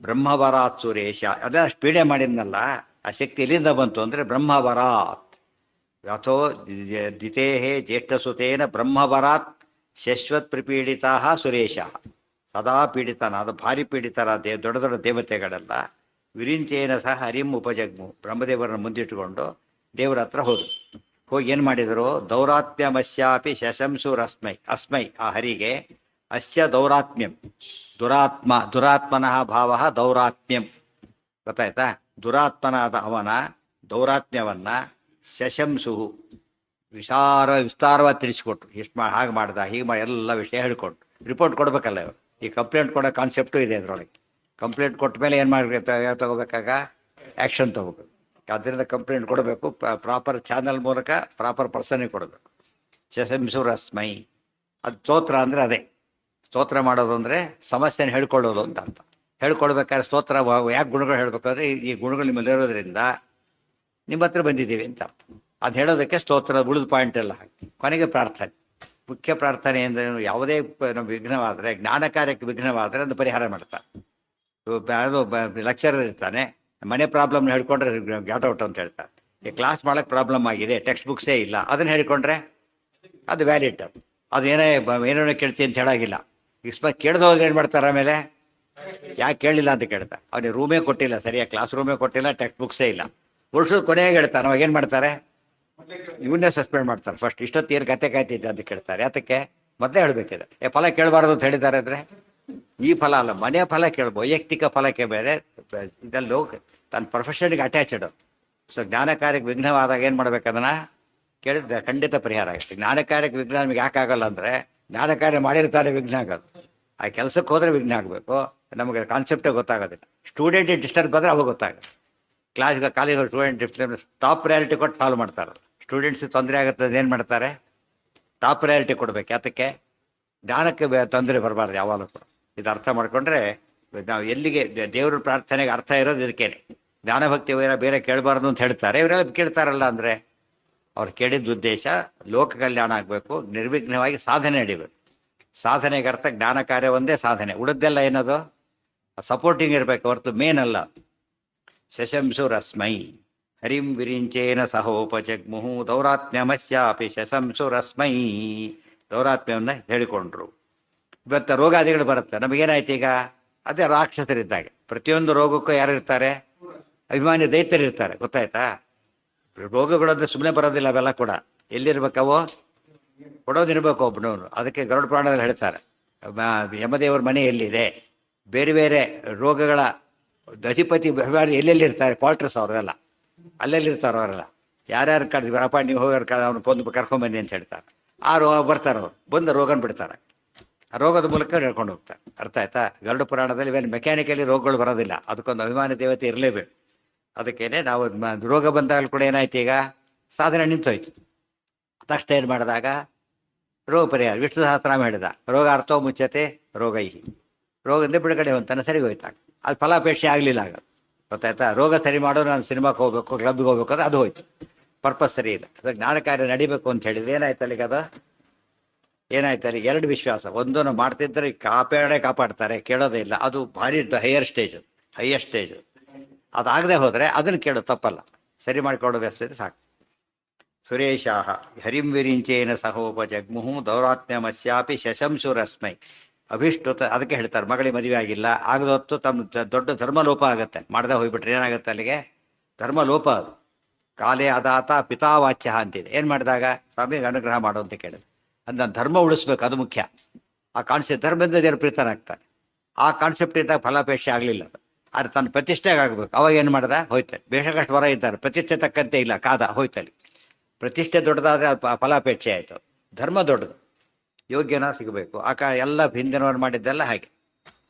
ಬ್ರಹ್ಮವರಾತ್ ಸುರೇಶ, ಅದನ್ನ ಅಷ್ಟು ಪೀಡೆ ಮಾಡಿದ್ನಲ್ಲ, ಆ ಶಕ್ತಿ ಎಲ್ಲಿಂದ ಬಂತು ಅಂದರೆ ಬ್ರಹ್ಮವರಾತ್. ಅಥೋ ದಿತೇಹೇ ಜ್ಯೇಷ್ಠಸುತೇನ ಬ್ರಹ್ಮವರಾತ್ ಶಶ್ವತ್ ಪ್ರಪೀಡಿತಾ ಸುರೇಶ. ಸದಾ ಪೀಡಿತನಾದ, ಭಾರಿ ಪೀಡಿತರಾದ ದೊಡ್ಡ ದೊಡ್ಡ ದೇವತೆಗಳೆಲ್ಲ ವಿರಿಂಚೇನ ಸಹ ಹರಿಂ ಉಪಜಗ್ಮು, ಬ್ರಹ್ಮದೇವರನ್ನು ಮುಂದಿಟ್ಟುಕೊಂಡು ದೇವರ ಹತ್ರ ಹೋದರು. ಹೋಗಿ ಏನು ಮಾಡಿದರು? ದೌರಾತ್ಮ್ಯಮಸ್ಯಾಪಿ ಶಶಂಸುರಸ್ಮೈ. ಅಸ್ಮೈ ಆ ಹರಿಗೆ, ಅಸ್ಯ ದೌರಾತ್ಮ್ಯಂ, ದುರಾತ್ಮನಃ ಭಾವ ದೌರಾತ್ಮ್ಯಂ. ಗೊತ್ತಾಯ್ತಾ? ದುರಾತ್ಮನಾದ ಅವನ ದೌರಾತ್ಮ್ಯವನ್ನು ಶಶಂಸು ವಿಸ್ತಾರವಾಗಿ ತಿಳಿಸ್ಕೊಟ್ರು. ಇಷ್ಟು ಹಾಗೆ ಮಾಡ್ದ, ಹೀಗೆ ಮಾಡಿ ಎಲ್ಲ ವಿಷಯ ಹೇಳ್ಕೊಟ್ರು. ರಿಪೋರ್ಟ್ ಕೊಡಬೇಕಲ್ಲ ಇವರು. ಈ ಕಂಪ್ಲೇಂಟ್ ಕೊಡೋ ಕಾನ್ಸೆಪ್ಟು ಇದೆ ಅದರೊಳಗೆ. ಕಂಪ್ಲೇಂಟ್ ಕೊಟ್ಟ ಮೇಲೆ ಏನು ಮಾಡಬೇಕು, ತಗೋಬೇಕಾಗ ಆ್ಯಕ್ಷನ್ ತೊಗೋಬೇಕು. ಆದ್ದರಿಂದ ಕಂಪ್ಲೇಂಟ್ ಕೊಡಬೇಕು, ಪ್ರಾಪರ್ ಚಾನಲ್ ಮೂಲಕ ಪ್ರಾಪರ್ ಪರ್ಸನಿಗೆ ಕೊಡಬೇಕು. ಶಶಂಸು ರಸ್ಮೈ, ಅದು ಸ್ತೋತ್ರ ಅಂದರೆ ಅದೇ. ಸ್ತೋತ್ರ ಮಾಡೋದು ಅಂದರೆ ಸಮಸ್ಯೆನ ಹೇಳ್ಕೊಳ್ಳೋದು ಅಂತ ಅರ್ಥ. ಹೇಳ್ಕೊಡ್ಬೇಕಾದ್ರೆ ಸ್ತೋತ್ರ ಯಾಕೆ ಗುಣಗಳು ಹೇಳಬೇಕಾದ್ರೆ ಈ ಗುಣಗಳು ನಿಮ್ಮಲ್ಲಿ ಇರೋದ್ರಿಂದ ನಿಮ್ಮ ಹತ್ರ ಬಂದಿದ್ದೀವಿ ಅಂತ ಅರ್ಥ. ಅದು ಹೇಳೋದಕ್ಕೆ ಸ್ತೋತ್ರ ಉಳಿದ ಪಾಯಿಂಟ್ ಎಲ್ಲ ಹಾಕಿ ಕೊನೆಗೆ ಪ್ರಾರ್ಥನೆ. ಮುಖ್ಯ ಪ್ರಾರ್ಥನೆ ಅಂದರೆ ಯಾವುದೇ ನಮ್ಮ ವಿಘ್ನವಾದರೆ, ಜ್ಞಾನ ಕಾರ್ಯಕ್ಕೆ ವಿಘ್ನವಾದರೆ ಅದು ಪರಿಹಾರ ಮಾಡ್ತಾರೆ. ಅದು ಲೆಕ್ಚರರ್ ಇರ್ತಾನೆ, ಮನೆ ಪ್ರಾಬ್ಲಮ್ನ ಹೇಳ್ಕೊಂಡ್ರೆ ಗಾಟ್ ಔಟ್ ಅಂತ ಹೇಳ್ತಾರೆ. ಈ ಕ್ಲಾಸ್ ಮಾಡೋಕ್ಕೆ ಪ್ರಾಬ್ಲಮ್ ಆಗಿದೆ, ಟೆಕ್ಸ್ಟ್ ಬುಕ್ಸೇ ಇಲ್ಲ, ಅದನ್ನು ಹೇಳ್ಕೊಂಡ್ರೆ ಅದು ವ್ಯಾಲಿಡ್. ಅದು ಏನೇನೋ ಕೇಳ್ತೀನಿ ಅಂತ ಹೇಳಾಗಿಲ್ಲ. ಇಸ್ಮ ಕೇಳ್ದೋದ್ರೆ ಏನು ಮಾಡ್ತಾರೆ, ಆಮೇಲೆ ಯಾಕೆ ಕೇಳಿಲ್ಲ ಅಂತ ಕೇಳ್ತಾರೆ. ಅವನಿಗೆ ರೂಮೇ ಕೊಟ್ಟಿಲ್ಲ, ಸರಿಯಾಗಿ ಕ್ಲಾಸ್ ರೂಮೇ ಕೊಟ್ಟಿಲ್ಲ, ಟೆಕ್ಸ್ಟ್ ಬುಕ್ಸೇ ಇಲ್ಲ. ವರ್ಷದ ಕೊನೆಗೆ ಹೇಳ್ತಾನೆ, ಅವಾಗ ಏನು ಮಾಡ್ತಾರೆ, ಇವನ್ನೇ ಸಸ್ಪೆಂಡ್ ಮಾಡ್ತಾರೆ. ಫಸ್ಟ್ ಇಷ್ಟೊತ್ತು ಏನು ಕತೆ ಕಾಯ್ತಿದ್ದೆ ಅಂತ ಕೇಳ್ತಾರೆ. ಯಾತಕ್ಕೆ ಮೊದಲೇ ಹೇಳಬೇಕಿದೆ. ಫಲ ಕೇಳಬಾರ್ದು ಅಂತ ಹೇಳಿದ್ದಾರೆ ಅಂದರೆ ಈ ಫಲ ಅಲ್ಲ, ಮನೆ ಫಲ ಕೇಳ್ಬೋದು. ವೈಯಕ್ತಿಕ ಫಲಕ್ಕೆ ಬೇರೆ, ಇದೆಲ್ಲ ತನ್ನ ಪ್ರೊಫೆಷನ್ಗೆ ಅಟ್ಯಾಚಡ್. ಸೊ ಜ್ಞಾನ ಕಾರ್ಯಕ್ಕೆ ವಿಘ್ನವಾದಾಗ ಏನು ಮಾಡ್ಬೇಕು, ಅದನ್ನು ಕೇಳಿದ್ರೆ ಖಂಡಿತ ಪರಿಹಾರ ಆಗುತ್ತೆ. ಜ್ಞಾನ ಕಾರ್ಯಕ್ಕೆ ವಿಘ್ನ ನಮಗೆ ಯಾಕಾಗಲ್ಲ ಅಂದರೆ, ಜ್ಞಾನ ಕಾರ್ಯ ಮಾಡಿರ್ತಾರೆ ವಿಘ್ನ ಆಗೋದು. ಆ ಕೆಲಸಕ್ಕೆ ಹೋದರೆ ವಿಘ್ನ ಆಗಬೇಕು. ನಮಗೆ ಕಾನ್ಸೆಪ್ಟೇ ಗೊತ್ತಾಗೋದಿಲ್ಲ. ಸ್ಟೂಡೆಂಟಿಗೆ ಡಿಸ್ಟರ್ಬ್ ಆದರೆ ಅವಾಗ ಗೊತ್ತಾಗುತ್ತೆ. College student disturb top priority ಕೊಟ್ಟು ಸಾಲ್ವ್ ಮಾಡ್ತಾರೆ. ಸ್ಟೂಡೆಂಟ್ಸಿಗೆ ತೊಂದರೆ ಆಗುತ್ತೆ, ಏನು ಮಾಡ್ತಾರೆ, ಟಾಪ್ ಪ್ರಯಾರಿಟಿ ಕೊಡಬೇಕು. ಯಾತಕ್ಕೆ, ಜ್ಞಾನಕ್ಕೆ ತೊಂದರೆ ಬರಬಾರ್ದು ಯಾವಾಗಲೂ ಕೂಡ. ಇದು ಅರ್ಥ ಮಾಡಿಕೊಂಡ್ರೆ ನಾವು ಎಲ್ಲಿಗೆ ದೇವ್ರ ಪ್ರಾರ್ಥನೆಗೆ ಅರ್ಥ ಇರೋದು ಇದಕ್ಕೇನೆ. ಜ್ಞಾನಭಕ್ತಿ ಬೇರೆ ಕೇಳಬಾರ್ದು ಅಂತ ಹೇಳ್ತಾರೆ. ಇವರೆಲ್ಲ ಕೇಳ್ತಾರಲ್ಲ ಅಂದರೆ ಅವ್ರು ಕೇಳಿದ ಉದ್ದೇಶ ಲೋಕ ಕಲ್ಯಾಣ ಆಗಬೇಕು, ನಿರ್ವಿಘ್ನವಾಗಿ ಸಾಧನೆ ನಡಿಬೇಕು. ಸಾಧನೆಗೆ ಅರ್ಥ ಜ್ಞಾನ ಕಾರ್ಯ ಒಂದೇ ಸಾಧನೆ, ಉಳಿದೆಲ್ಲ ಏನದು ಸಪೋರ್ಟಿಂಗ್ ಇರಬೇಕು ಹೊರತು ಮೇನ್ ಅಲ್ಲ. ಶಶಂಸು ರಸ್ಮೈ ಹರಿಂ ವಿರಿಂಚೇನ ಸಹೋಪಜಗ್ಮುಹು ದೌರಾತ್ಮ್ಯಮಸ್ಯಾಪಿ ಶಶಂಸು ರಸ್ಮೈ. ದೌರಾತ್ಮ್ಯವನ್ನು ಹೇಳಿಕೊಂಡ್ರು. ಇವತ್ತು ರೋಗಾದಿಗಳು ಬರುತ್ತೆ. ನಮಗೇನಾಯ್ತು ಈಗ, ಅದೇ ರಾಕ್ಷಸರಿದ್ದಾಗ. ಪ್ರತಿಯೊಂದು ರೋಗಕ್ಕೂ ಯಾರು ಇರ್ತಾರೆ, ಅಭಿಮಾನಿ ದೈತ್ಯರಿರ್ತಾರೆ. ಗೊತ್ತಾಯ್ತಾ, ರೋಗಗಳಂದ್ರೆ ಸುಮ್ಮನೆ ಬರೋದಿಲ್ಲ. ಅವೆಲ್ಲ ಕೂಡ ಎಲ್ಲಿರ್ಬೇಕವೋ ಕೊಡೋದಿರ್ಬೇಕು ಒಬ್ಬನವನು. ಅದಕ್ಕೆ ಗರುಡ ಪುರಾಣದಲ್ಲಿ ಹೇಳ್ತಾರೆ, ಯಮದೇವರ ಮನೆ ಎಲ್ಲಿದೆ, ಬೇರೆ ಬೇರೆ ರೋಗಗಳ ಅಧಿಪತಿ ಅಭಿಮಾನಿ ಎಲ್ಲೆಲ್ಲಿರ್ತಾರೆ, ಕ್ವಾರ್ಟರ್ಸ್ ಅವರೆಲ್ಲ ಅಲ್ಲೆಲ್ಲಿರ್ತಾರೆ. ಅವರೆಲ್ಲ ಯಾರ್ಯಾರು ಕರೆದಿವರಪ್ಪ, ನೀವು ಹೋಗಿ ಅವ್ನು ಕೊಂದು ಕರ್ಕೊಂಬನ್ನಿ ಅಂತ ಹೇಳ್ತಾರೆ. ಆ ರೋಗ ಬರ್ತಾರೆ, ಅವ್ರು ಬಂದು ರೋಗನ ಬಿಡ್ತಾರೆ. ಆ ರೋಗದ ಮೂಲಕ ಹೇಳ್ಕೊಂಡು ಹೋಗ್ತಾರೆ. ಅರ್ಥ ಆಯ್ತಾ. ಗರುಡ ಪುರಾಣದಲ್ಲಿ ಇವೇನು ಮೆಕ್ಯಾನಿಕಲಿ ರೋಗಗಳು ಬರೋದಿಲ್ಲ, ಅದಕ್ಕೊಂದು ಅಭಿಮಾನಿ ದೇವತೆ ಇರಲೇಬೇಕು. ಅದಕ್ಕೇನೆ ನಾವು ರೋಗ ಬಂದಾಗ ಕೂಡ ಏನಾಯ್ತು, ಈಗ ಸಾಧನೆ ನಿಂತೋಯ್ತು. ತಕ್ಷಣ ಏನು ಮಾಡಿದಾಗ ರೋಗ ಪರಿಹಾರ. ವಿಷ್ಣು ಸಹಸ್ರನಾಮ ಹೇಳಿದ, ರೋಗ ಅರ್ಥೋ ಮುಚ್ಚತೆ ರೋಗೈಹಿ, ರೋಗದಿಂದ ಬಿಡುಗಡೆ ಅಂತಾನೆ ಸರಿ ಹೋಯ್ತಾಗ. ಅದು ಫಲಾಪೇಕ್ಷೆ ಆಗಲಿಲ್ಲ ಆಗ. ಗೊತ್ತಾಯ್ತಾ. ರೋಗ ಸರಿ ಮಾಡೋ ನಾನು ಸಿನಿಮಾಕ್ಕೆ ಹೋಗ್ಬೇಕು, ಕ್ಲಬ್ಗೆ ಹೋಗ್ಬೇಕು ಅಂದ್ರೆ ಅದು ಹೋಯ್ತು, ಪರ್ಪಸ್ ಸರಿ ಇಲ್ಲ. ಅದಕ್ಕೆ ಜ್ಞಾನ ಕಾರ್ಯ ನಡಿಬೇಕು ಅಂತ ಹೇಳಿದ್ರೆ ಏನಾಯ್ತು ಅಲ್ಲಿಗೆ, ಅದು ಏನಾಯ್ತು ಅಲ್ಲಿಗೆ ಎರಡು ವಿಶ್ವಾಸ. ಒಂದು ನಾವು ಮಾಡ್ತಿದ್ರೆ ಕಾಪಾಡ್ತಾರೆ, ಕೇಳೋದೇ ಇಲ್ಲ. ಅದು ಭಾರಿ ಹೈಯೆಸ್ಟ್ ಸ್ಟೇಜ್. ಅದಾಗದೆ ಹೋದರೆ ಅದನ್ನು ಕೇಳೋದು ತಪ್ಪಲ್ಲ, ಸರಿ ಮಾಡಿಕೊಳ್ಳೋ ವ್ಯವಸ್ಥೆ ಸಾಕು. ಸುರೇಶಾಹ ಹರಿಂ ವಿರಿಂಚೇನ ಸಹೋಪಜಗ್ಮುಹು ದೌರಾತ್ಮ್ಯಮಸ್ಯಾಪಿ ಶಶಂಸು ರಸ್ಮೈ ಅಭಿಷ್ಟುತ. ಅದಕ್ಕೆ ಹೇಳ್ತಾರೆ, ಮಗಳಿಗೆ ಮದುವೆ ಆಗಿಲ್ಲ, ಆಗದ ಹೊತ್ತು ತಮ್ಮ ದೊಡ್ಡ ಧರ್ಮಲೋಪ ಆಗುತ್ತೆ. ಮಾಡದೆ ಹೋಗ್ಬಿಟ್ರೆ ಏನಾಗುತ್ತೆ ಅಲ್ಲಿಗೆ, ಧರ್ಮಲೋಪ. ಅದು ಕಾಲೇ ಅದಾತ ಪಿತಾವಾಚ್ಯ ಅಂತಿದೆ. ಏನು ಮಾಡಿದಾಗ ಸ್ವಾಮಿಗೆ ಅನುಗ್ರಹ ಮಾಡು ಅಂತ ಕೇಳಿದೆ. ಅದು ಧರ್ಮ ಉಳಿಸ್ಬೇಕು, ಅದು ಮುಖ್ಯ. ಆ ಕಾನ್ಸೆಪ್ಟ್ ಧರ್ಮದಿಂದ ದೇವರು ಪ್ರೀತನಾಗ್ತಾನೆ. ಆ ಕಾನ್ಸೆಪ್ಟ್ ಇದ್ದಾಗ ಫಲಾಪೇಕ್ಷೆ ಆಗಲಿಲ್ಲ. ಅದು ತನ್ನ ಪ್ರತಿಷ್ಠೆಗೆ ಆಗಬೇಕು. ಅವಾಗ ಏನು ಮಾಡ್ದ, ಹೋಯ್ತಾರೆ. ಬೇಷಕಷ್ಟು ವರ ಇದ್ದಾರೆ, ಪ್ರತಿಷ್ಠೆ ತಕ್ಕಂತೆ ಇಲ್ಲ, ಕಾದ ಹೋಯ್ತಲ್ಲಿ. ಪ್ರತಿಷ್ಠೆ ದೊಡ್ಡದಾದರೆ ಅದು ಫಲಾಪೇಕ್ಷೆ ಆಯಿತು. ಧರ್ಮ ದೊಡ್ಡದು, ಯೋಗ್ಯನ ಸಿಗಬೇಕು. ಎಲ್ಲ ಹಿಂದಿನವ್ರು ಮಾಡಿದ್ದೆಲ್ಲ ಹಾಗೆ.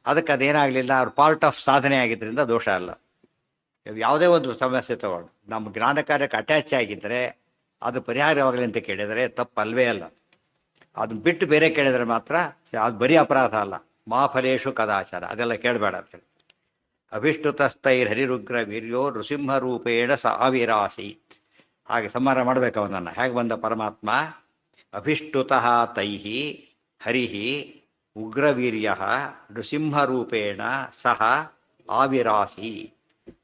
ಅದಕ್ಕೆ ಅದೇನಾಗಲಿಲ್ಲ, ಅವ್ರ ಪಾರ್ಟ್ ಆಫ್ ಸಾಧನೆ ಆಗಿದ್ದರಿಂದ ದೋಷ ಅಲ್ಲ. ಯಾವುದೇ ಒಂದು ಸಮಸ್ಯೆ ತಗೊಂಡು ನಮ್ಮ ಜ್ಞಾನ ಕಾರ್ಯಕ್ಕೆ ಅಟ್ಯಾಚ್ ಆಗಿದ್ದರೆ ಅದು ಪರಿಹಾರವಾಗಲಿ ಅಂತ ಕೇಳಿದರೆ ತಪ್ಪಲ್ವೇ ಅಲ್ಲ. ಅದನ್ನ ಬಿಟ್ಟು ಬೇರೆ ಕೇಳಿದರೆ ಮಾತ್ರ ಅದು ಬರೀ ಅಪರಾಧ ಅಲ್ಲ. ಮಾಫಲೇಶು ಕದಾಚಾರ ಅದೆಲ್ಲ ಕೇಳಬೇಡ ಅಂತೇಳಿ. ಅಭಿಷ್ಟುತಸ್ಥೈರ್ ಹರಿರುಗ್ರ ವೀರ್ಯೋ ನೃಸಿಂಹ ರೂಪೇಣ ಸ ಆವಿರಾಸೀತ್. ಹಾಗೆ ಸಂಹಾರ ಮಾಡಬೇಕು ಅವನನ್ನು. ಹೇಗೆ ಬಂದ ಪರಮಾತ್ಮ, ಅಭಿಷ್ಟುತಃ ತೈಹಿ ಹರಿಹಿ ಉಗ್ರವೀರ್ಯ ನೃಸಿಂಹರೂಪೇಣ ಸಹ ಆವಿರಾಸಿ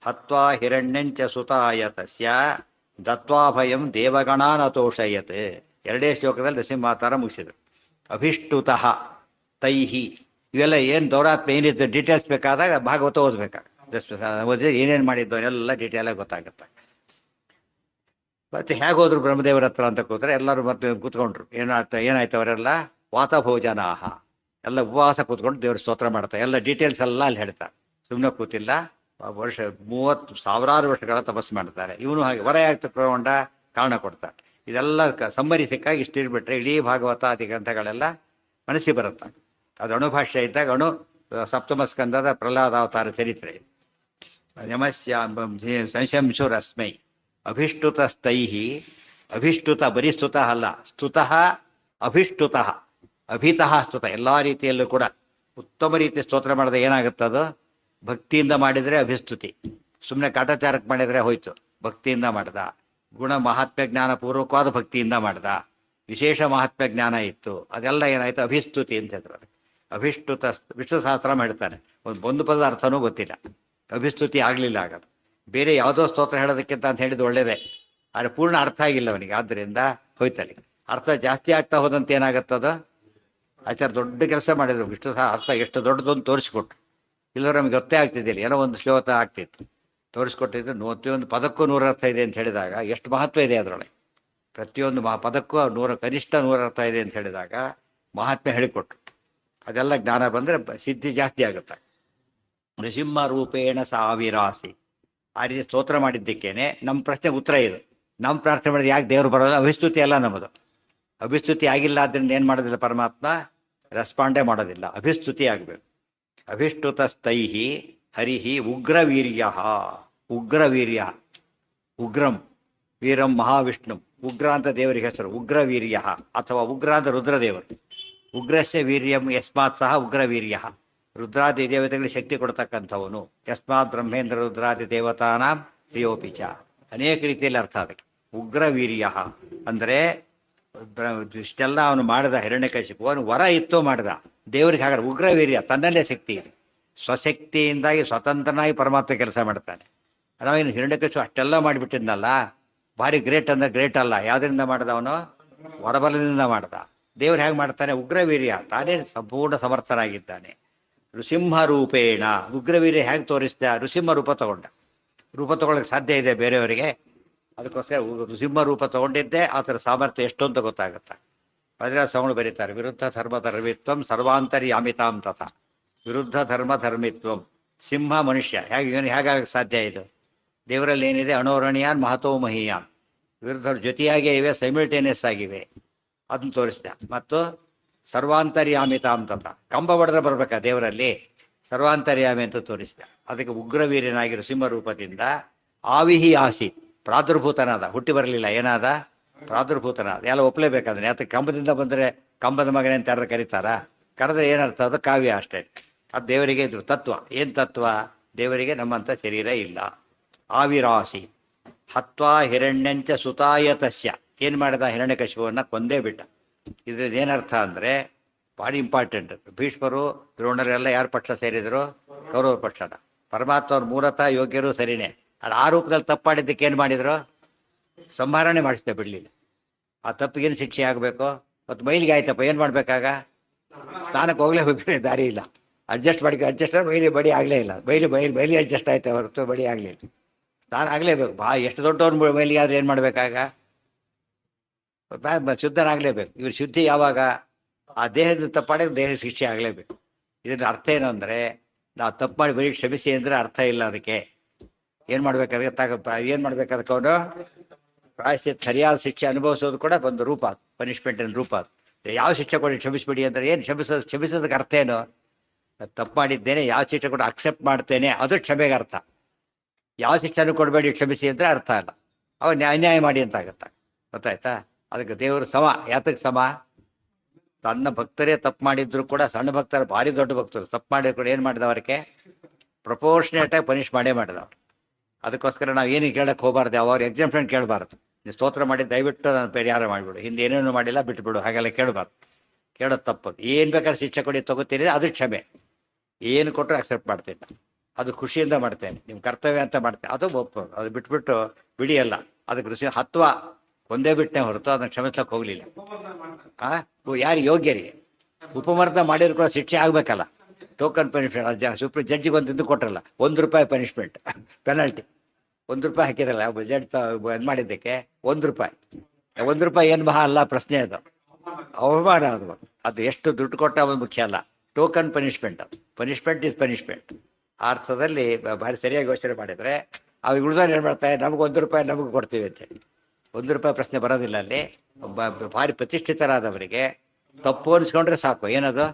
ಹತ್ವಾ ಹಿರಣ್ಯಂಚ ಸುತಾಯ ತಸ್ಯ ದತ್ವಾಭಯಂ ದೇವಗಣಾನತೋಷಯತ್. ಎರಡೇ ಶ್ಲೋಕದಲ್ಲಿ ನೃಸಿಂಹಾವತಾರ ಮುಗಿಸಿದರು. ಅಭಿಷ್ಟುತಃ ತೈಹಿ ಇವೆಲ್ಲ ಏನು ದೌರಾತ್ಮ ಏನಿತ್ತು ಡೀಟೇಲ್ಸ್ ಬೇಕಾದಾಗ ಭಾಗವತ ಓದಬೇಕಾಗ ಏನೇನು ಮಾಡಿದ್ದು ಎಲ್ಲ ಡೀಟೇಲಾಗಿ ಗೊತ್ತಾಗುತ್ತೆ. ಮತ್ತು ಹೇಗೆ ಹೋದ್ರು ಬ್ರಹ್ಮದೇವರ ಹತ್ರ ಅಂತ ಕೂತ್ರೆ ಎಲ್ಲರೂ ಮತ್ತೆ ಕೂತ್ಕೊಂಡ್ರು. ಏನಾಯ್ತು ಅವರೆಲ್ಲ ವಾತಭೋಜನಾಹ ಎಲ್ಲ ಉಪವಾಸ ಕೂತ್ಕೊಂಡು ದೇವ್ರ ಸ್ತೋತ್ರ ಮಾಡ್ತಾರೆ. ಎಲ್ಲ ಡೀಟೇಲ್ಸ್ ಎಲ್ಲ ಅಲ್ಲಿ ಹೇಳ್ತಾರೆ, ಸುಮ್ಮನೆ ಕೂತಿಲ್ಲ. ವರ್ಷ 30 ಸಾವಿರಾರು ವರ್ಷಗಳ ತಪಸ್ಸು ಮಾಡ್ತಾರೆ. ಇವನು ಹಾಗೆ ವರ ಯಾಕೆ ತಗೊಂಡ ಕಾರಣ ಕೊಡ್ತಾರೆ. ಇದೆಲ್ಲ ಸಮ್ಮರಿ ಸಿಕ್ಕಾಗಿ ಇಷ್ಟಿರ್ಬಿಟ್ರೆ ಇಡೀ ಭಾಗವತಾದಿ ಗ್ರಂಥಗಳೆಲ್ಲ ಮನಸ್ಸಿಗೆ ಬರುತ್ತೆ. ಅದು ಅಣುಭಾಷ್ಯ ಇದ್ದಾಗ ಸಪ್ತಮ ಸ್ಕಂದದ ಪ್ರಹ್ಲಾದಾವತಾರ ಚರಿತ್ರೆ. ಸಂಶಂಶುರಸ್ಮೈ ಅಭಿಷ್ಟುತಸ್ತೈ ಅಭಿಷ್ಟುತ ಬರೀ ಸ್ತುತಃ ಅಲ್ಲ, ಸ್ತುತಃ ಅಭಿಷ್ಟುತಃ ಅಭಿತಃ ಸ್ತುತ ಎಲ್ಲ ರೀತಿಯಲ್ಲೂ ಕೂಡ ಉತ್ತಮ ರೀತಿ ಸ್ತೋತ್ರ ಮಾಡಿದ್ರೆ ಏನಾಗುತ್ತದು? ಭಕ್ತಿಯಿಂದ ಮಾಡಿದರೆ ಅಭಿಸ್ತುತಿ. ಸುಮ್ಮನೆ ಕಾಟಾಚಾರಕ್ಕೆ ಮಾಡಿದರೆ ಹೋಯ್ತು. ಭಕ್ತಿಯಿಂದ ಮಾಡ್ದ, ಗುಣ ಮಹಾತ್ಮ್ಯ ಜ್ಞಾನ ಪೂರ್ವಕವಾದ ಭಕ್ತಿಯಿಂದ ಮಾಡ್ದ, ವಿಶೇಷ ಮಹಾತ್ಮ್ಯ ಜ್ಞಾನ ಇತ್ತು, ಅದೆಲ್ಲ ಏನಾಯ್ತು? ಅಭಿಸ್ತುತಿ ಅಂತ ಹೇಳ್ತಾರೆ. ಅಭಿಷ್ಟುತ ವಿಷ್ಣು ಸಹಸ್ರ ಹೇಳ್ತಾನೆ, ಒಂದು ಪದದ ಅರ್ಥನೂ ಗೊತ್ತಿಲ್ಲ, ಅಭಿಸ್ತುತಿ ಆಗಲಿಲ್ಲ. ಆಗೋದು ಬೇರೆ ಯಾವುದೋ ಸ್ತೋತ್ರ ಹೇಳೋದಕ್ಕಿಂತ ಅಂತ ಹೇಳಿದ್ದು ಒಳ್ಳೇದೇ, ಆದರೆ ಪೂರ್ಣ ಅರ್ಥ ಆಗಿಲ್ಲ ಅವನಿಗೆ, ಆದ್ದರಿಂದ ಹೋಯ್ತಲ್ಲಿ. ಅರ್ಥ ಜಾಸ್ತಿ ಆಗ್ತಾ ಹೋದಂತೆ ಏನಾಗುತ್ತದ? ಆಚಾರ್ಯ ದೊಡ್ಡ ಕೆಲಸ ಮಾಡಿದ್ರು, ವಿಷ್ಣು ಸಹ ಅರ್ಥ ಎಷ್ಟು ದೊಡ್ಡದೊಂದು ತೋರಿಸ್ಕೊಟ್ರು. ಇಲ್ಲವ್ರು ನಮಗೆ ಗೊತ್ತೇ ಆಗ್ತಿದ್ದಿಲ್ಲ, ಏನೋ ಒಂದು ಶ್ಲೋಕ ಆಗ್ತಿತ್ತು, ತೋರಿಸ್ಕೊಟ್ಟಿದ್ದು. ಪ್ರತಿಯೊಂದು ಪದಕ್ಕೂ 100 ಅರ್ಥ ಇದೆ ಅಂತ ಹೇಳಿದಾಗ ಎಷ್ಟು ಮಹತ್ವ ಇದೆ ಅದರೊಳಗೆ. ಪ್ರತಿಯೊಂದು ಪದಕ್ಕೂ ಕನಿಷ್ಠ 100 ಅರ್ಥ ಇದೆ ಅಂತ ಹೇಳಿದಾಗ ಮಹಾತ್ಮೆ ಹೇಳಿಕೊಟ್ರು. ಅದೆಲ್ಲ ಜ್ಞಾನ ಬಂದರೆ ಸಿದ್ಧಿ ಜಾಸ್ತಿ ಆಗುತ್ತೆ. ನೃಸಿಂಹ ರೂಪೇಣ ಸಾವಿರಾಸಿ ಆ ರೀತಿ ಸ್ತೋತ್ರ ಮಾಡಿದ್ದಕ್ಕೇನೆ ನಮ್ಮ ಪ್ರಶ್ನೆಗೆ ಉತ್ತರ ಇದು. ನಮ್ಮ ಪ್ರಾರ್ಥನೆ ಮಾಡಿದ್ರೆ ಯಾಕೆ ದೇವರು ಬರೋಲ್ಲ? ಅಭಿಸ್ತುತಿ ಅಲ್ಲ ನಮ್ಮದು. ಅಭಿಸ್ತುತಿ ಆಗಿಲ್ಲ, ಆದ್ದರಿಂದ ಏನು ಮಾಡೋದಿಲ್ಲ ಪರಮಾತ್ಮ? ರೆಸ್ಪಾಂಡೇ ಮಾಡೋದಿಲ್ಲ. ಅಭಿಸ್ತುತಿ ಆಗಬೇಕು. ಅಭಿಷ್ಟುತಸ್ತೈಹಿ ಹರಿಹಿ ಉಗ್ರವೀರ್ಯ. ಉಗ್ರವೀರ್ಯ, ಉಗ್ರಂ ವೀರಂ ಮಹಾವಿಷ್ಣು. ಉಗ್ರ ಅಂತ ದೇವರಿಗೆ ಹೆಸರು, ಉಗ್ರವೀರ್ಯ ಅಥವಾ ಉಗ್ರ ಅಂತ ರುದ್ರದೇವರು. ಉಗ್ರಸ್ಯ ವೀರ್ಯಂ ಯಸ್ಮಾತ್ ಸಹ ಉಗ್ರವೀರ್ಯ. ರುದ್ರಾದಿ ದೇವತೆಗಳಿಗೆ ಶಕ್ತಿ ಕೊಡ್ತಕ್ಕಂಥವನು. ಯಸ್ಮಾತ್ ಬ್ರಹ್ಮೇಂದ್ರ ರುದ್ರಾದಿ ದೇವತಾನಾಂ ಪ್ರಿಯೋಪಿಚ. ಅನೇಕ ರೀತಿಯಲ್ಲಿ ಅರ್ಥ ಅದಕ್ಕೆ. ಉಗ್ರವೀರ್ಯ ಅಂದರೆ ಇಷ್ಟೆಲ್ಲ ಅವನು ಮಾಡಿದ ಹಿರಣ್ಯಕಶಿಪು, ಅವನು ವರ ಇತ್ತು ಮಾಡಿದ, ದೇವರಿಗೆ ಹಾಗಾದ್ರೆ ಉಗ್ರವೀರ್ಯ, ತನ್ನಲ್ಲೇ ಶಕ್ತಿ ಇದೆ. ಸ್ವಶಕ್ತಿಯಿಂದಾಗಿ ಸ್ವತಂತ್ರನಾಗಿ ಪರಮಾತ್ಮ ಕೆಲಸ ಮಾಡ್ತಾನೆ. ನಾವೇನು ಹಿರಣ್ಯಕಶಿಪು ಅಷ್ಟೆಲ್ಲ ಮಾಡಿಬಿಟ್ಟಿದ್ನಲ್ಲ, ಭಾರಿ ಗ್ರೇಟ್ ಅಂದರೆ ಗ್ರೇಟ್ ಅಲ್ಲ. ಯಾವುದರಿಂದ ಮಾಡಿದ ಅವನು? ವರಬಲದಿಂದ ಮಾಡ್ದ. ದೇವ್ರು ಹೇಗೆ ಮಾಡ್ತಾನೆ? ಉಗ್ರವೀರ್ಯ, ತಾನೇ ಸಂಪೂರ್ಣ ಸಮರ್ಥನಾಗಿದ್ದಾನೆ. ನೃಸಿಂಹ ರೂಪೇಣ. ಉಗ್ರವೀರ್ಯ ಹೇಗೆ ತೋರಿಸ್ದ? ನೃಸಿಂಹ ರೂಪ ತಗೊಂಡ. ರೂಪ ತಗೊಳ್ಳೋಕ್ಕೆ ಸಾಧ್ಯ ಇದೆ ಬೇರೆಯವರಿಗೆ, ಅದಕ್ಕೋಸ್ಕರ ನೃಸಿಂಹ ರೂಪ ತಗೊಂಡಿದ್ದೇ ಆ ಥರ ಸಾಮರ್ಥ್ಯ ಎಷ್ಟು ಅಂತ ಗೊತ್ತಾಗುತ್ತೆ. ಅದರ ಸವಳು ಬರೀತಾರೆ, ವಿರುದ್ಧ ಧರ್ಮ ಧರ್ಮಿತ್ವಂ ಸರ್ವಾಂತರ್ಯಾಮಿತಾಂ ತಥ. ವಿರುದ್ಧ ಧರ್ಮ ಧರ್ಮಿತ್ವಂ. ಸಿಂಹ ಮನುಷ್ಯ ಹೇಗೆ, ಇವನು ಹೇಗಾಗಕ್ಕೆ ಸಾಧ್ಯ? ಇದು ದೇವರಲ್ಲಿ ಏನಿದೆ? ಅಣೋರಣೀಯಾನ್ ಮಹತೋ ಮಹೀಯಾನ್. ವಿರುದ್ಧ ಜೊತೆಯಾಗೇ ಇವೆ, ಸೈಮಿಲ್ಟೇನಿಯಸ್ ಆಗಿವೆ, ಅದನ್ನು ತೋರಿಸ್ದ. ಮತ್ತು ಸರ್ವಾಂತರ್ಯಾಮಿತಾಂ ತಥ. ಕಂಬ ಬಡದ್ರೆ ಬರ್ಬೇಕಾ ದೇವರಲ್ಲಿ? ಸರ್ವಾಂತರ್ಯಾಮಿ ಅಂತ ತೋರಿಸಿದ. ಅದಕ್ಕೆ ಉಗ್ರವೀರ್ಯನಾಗಿರೋ ಸಿಂಹ ರೂಪದಿಂದ ಆವಿಹಿ ಆಸಿ, ಪ್ರಾದುರ್ಭೂತನಾದ. ಹುಟ್ಟಿ ಬರಲಿಲ್ಲ, ಏನಾದ? ಪ್ರಾದುರ್ಭೂತನಾದ. ಎಲ್ಲ ಒಪ್ಪಲೇಬೇಕಾದ್ರೆ. ಯಾತಕ್ಕೆ? ಕಂಬದಿಂದ ಬಂದರೆ ಕಂಬದ ಮಗನೇ ಅಂತ ಯಾರು ಕರೀತಾರ? ಕರೆದ್ರೆ ಏನರ್ಥ? ಅದು ಕಾವ್ಯ ಅಷ್ಟೇ. ಅದು ದೇವರಿಗೆ ಇದು ತತ್ವ. ಏನು ತತ್ವ? ದೇವರಿಗೆ ನಮ್ಮಂಥ ಶರೀರ ಇಲ್ಲ. ಆವಿರಾಸಿ ಹತ್ವಾ ಹಿರಣ್ಯಂಚ ಸುತಾಯತಸ್ಯ. ಏನು ಮಾಡಿದ? ಹಿರಣ್ಯಕಶಿಪುವನ್ನು ಕೊಂದೇ ಬಿಟ್ಟ. ಇದ್ರದ್ದು ಏನರ್ಥ ಅಂದರೆ ಭಾರಿ ಇಂಪಾರ್ಟೆಂಟ್. ಭೀಷ್ಮರು ದ್ರೋಣರೆಲ್ಲ ಯಾರ ಪಕ್ಷ ಸೇರಿದರು? ಕೌರವ ಪಕ್ಷದ. ಪರಮಾತ್ಮ ಅವ್ರು ಮೂಲತಃ ಯೋಗ್ಯರು ಸರಿನೇ, ಅದು ಆ ರೂಪದಲ್ಲಿ ತಪ್ಪಾಡಿದ್ದಕ್ಕೆ ಏನು ಮಾಡಿದರು? ಸಂಹರಣೆ ಮಾಡಿಸ್ದೆ, ಬಿಡಲಿಲ್ಲ. ಆ ತಪ್ಪಿಗೇನು ಶಿಕ್ಷೆ ಆಗಬೇಕು? ಮತ್ತು ಮೈಲಿಗೆ ಆಯ್ತಪ್ಪ, ಏನು ಮಾಡಬೇಕಾಗ? ಸ್ನಾನಕ್ಕೆ ಹೋಗ್ಲೇಬೇಕು, ದಾರಿ ಇಲ್ಲ. ಅಡ್ಜಸ್ಟ್ ಅಡ್ಜಸ್ಟ್ ಮೈಲಿ ಬಡಿ ಆಗಲೇ ಇಲ್ಲ. ಬೈಲಿ ಅಡ್ಜಸ್ಟ್ ಆಯ್ತು ಹೊರತು ಬಡಿ ಆಗಲಿಲ್ಲ. ಸ್ನಾನ ಆಗಲೇಬೇಕು. ಎಷ್ಟು ದೊಡ್ಡವ್ರ ಮೈಲಿಗೆ ಆದರೆ ಏನು ಮಾಡಬೇಕಾಗ? ಶುದ್ಧನಾಗಲೇಬೇಕು. ಇವ್ರು ಶುದ್ಧಿ ಯಾವಾಗ? ಆ ದೇಹದ ತಪ್ಪಾಡಿದ್ರೆ ದೇಹ ಶಿಕ್ಷೆ ಆಗಲೇಬೇಕು. ಇದರ ಅರ್ಥ ಏನು ಅಂದರೆ, ನಾವು ತಪ್ಪು ಮಾಡಿ ಬರೀ ಕ್ಷಮಿಸಿ ಅಂದರೆ ಅರ್ಥ ಇಲ್ಲ. ಅದಕ್ಕೆ ಏನು ಮಾಡಬೇಕಾದ್ರೆ ಏನು ಮಾಡಬೇಕಾದಕ್ಕೆ ಅವನು ಪ್ರಾಯಶ್ಚಿತ್ತ ಸರಿಯಾದ ಶಿಕ್ಷೆ ಅನುಭವಿಸೋದು ಕೂಡ ಒಂದು ರೂಪ, ಪನಿಷ್ಮೆಂಟಿನ ರೂಪ. ಅದು ಯಾವ ಶಿಕ್ಷೆ ಕೊಡಿ ಕ್ಷಮಿಸ್ಬಿಡಿ ಅಂದರೆ ಏನು? ಕ್ಷಮಿಸೋದಕ್ಕೆ ಅರ್ಥ ಏನು? ತಪ್ಪು ಮಾಡಿದ್ದೇನೆ, ಯಾವ ಶಿಕ್ಷೆ ಕೂಡ ಅಕ್ಸೆಪ್ಟ್ ಮಾಡ್ತೇನೆ, ಅದು ಕ್ಷಮೆಗೆ ಅರ್ಥ. ಯಾವ ಶಿಕ್ಷೆನೂ ಕೊಡಬೇಡಿ ಕ್ಷಮಿಸಿ ಅಂದರೆ ಅರ್ಥ ಅಲ್ಲ. ಅವ ಅನ್ಯಾಯ ಮಾಡಿ ಅಂತ ಆಗುತ್ತೆ. ಗೊತ್ತಾಯ್ತಾ? ಅದಕ್ಕೆ ದೇವರು ಸಮ. ಯಾತಕ್ಕೆ ಸಮ? ತನ್ನ ಭಕ್ತರೇ ತಪ್ಪು ಮಾಡಿದ್ರು ಕೂಡ, ಸಣ್ಣ ಭಕ್ತರು ಭಾರಿ ದೊಡ್ಡ ಭಕ್ತರು ತಪ್ಪು ಮಾಡಿದ್ರು ಕೂಡ ಏನು ಮಾಡಿದವರಿಗೆ ಪ್ರಪೋರ್ಷನೇಟಾಗಿ ಪನಿಷ್ ಮಾಡೇ ಮಾಡಿದವ್ರು. ಅದಕ್ಕೋಸ್ಕರ ನಾವು ಏನು ಕೇಳಕ್ಕೆ ಹೋಗಬಾರ್ದು, ಅವ್ರು ಎಕ್ಸಾಮ್ಷನ್ ಕೇಳಬಾರ್ದು. ನೀವು ಸ್ತೋತ್ರ ಮಾಡಿ ದಯವಿಟ್ಟು ನಾನು ಪರಿಹಾರ ಮಾಡಿಬಿಡು, ಹಿಂದೆ ಏನೇನು ಮಾಡಿಲ್ಲ ಬಿಟ್ಬಿಡು, ಹಾಗೆಲ್ಲ ಕೇಳಬಾರ್ದು. ಕೇಳೋದು ತಪ್ಪದು. ಏನು ಬೇಕಾದ್ರೆ ಶಿಕ್ಷೆ ಕೊಡಿ ತಗೋತೀನಿ, ಅದು ಕ್ಷಮೆ. ಏನು ಕೊಟ್ಟರು ಅಕ್ಸೆಪ್ಟ್ ಮಾಡ್ತೀನಿ, ಅದು ಖುಷಿಯಿಂದ ಮಾಡ್ತೇನೆ, ನಿಮ್ಮ ಕರ್ತವ್ಯ ಅಂತ ಮಾಡ್ತೇನೆ, ಅದು ಒಪ್ಪೋದು. ಅದು ಬಿಟ್ಬಿಟ್ಟು ಬಿಡಿಯಲ್ಲ. ಅದಕ್ಕೆ ಋಷಿ ಹತ್ವ ಒಂದೇ ಬಿಟ್ಟನೆ ಹೊರತು ಅದನ್ನು ಕ್ಷಮಿಸ್ಲಕ್ಕೆ ಹೋಗಲಿಲ್ಲ. ಯಾರು ಯೋಗ್ಯರಿಗೆ ಉಪಮರ್ದ ಮಾಡಿದ್ರು ಕೂಡ ಶಿಕ್ಷೆ ಆಗಬೇಕಲ್ಲ. ಟೋಕನ್ ಪನಿಷ್ಮೆಂಟ್ ಸುಪ್ರೀಂ ಜಡ್ಜಿಗೆ ಒಂದು ಇದು ಕೊಟ್ಟರಲ್ಲ, ₹1 ಪನಿಷ್ಮೆಂಟ್ ಪೆನಾಲ್ಟಿ. ₹1 ಹಾಕಿರಲ್ಲ ಜಡ್ಜ್ ಇದು ಮಾಡಿದ್ದಕ್ಕೆ ₹1. ₹1 ಏನು ಮಹಾ ಅಲ್ಲ, ಪ್ರಶ್ನೆ ಅದು ಅವಮಾನ. ಅದು ಎಷ್ಟು ದುಡ್ಡು ಕೊಟ್ಟ ಒಂದು ಮುಖ್ಯ ಅಲ್ಲ. Token punishment, punishment is punishment. ಆ ಅರ್ಥದಲ್ಲಿ ಭಾರಿ ಸರಿಯಾಗಿ ಯೋಚನೆ ಮಾಡಿದರೆ ಅವಾಗ ಉಳಿದವ್ರು ಏನು ಮಾಡ್ತಾರೆ, ನಮಗೆ ₹1 ನಮಗೆ ಕೊಡ್ತೀವಿ ಅಂತೇಳಿ. ₹1 ಪ್ರಶ್ನೆ ಬರೋದಿಲ್ಲ ಅಲ್ಲಿ. ಭಾರಿ ಪ್ರತಿಷ್ಠಿತರಾದವರಿಗೆ ತಪ್ಪು ಅನಿಸ್ಕೊಂಡ್ರೆ ಸಾಕು, ಏನದು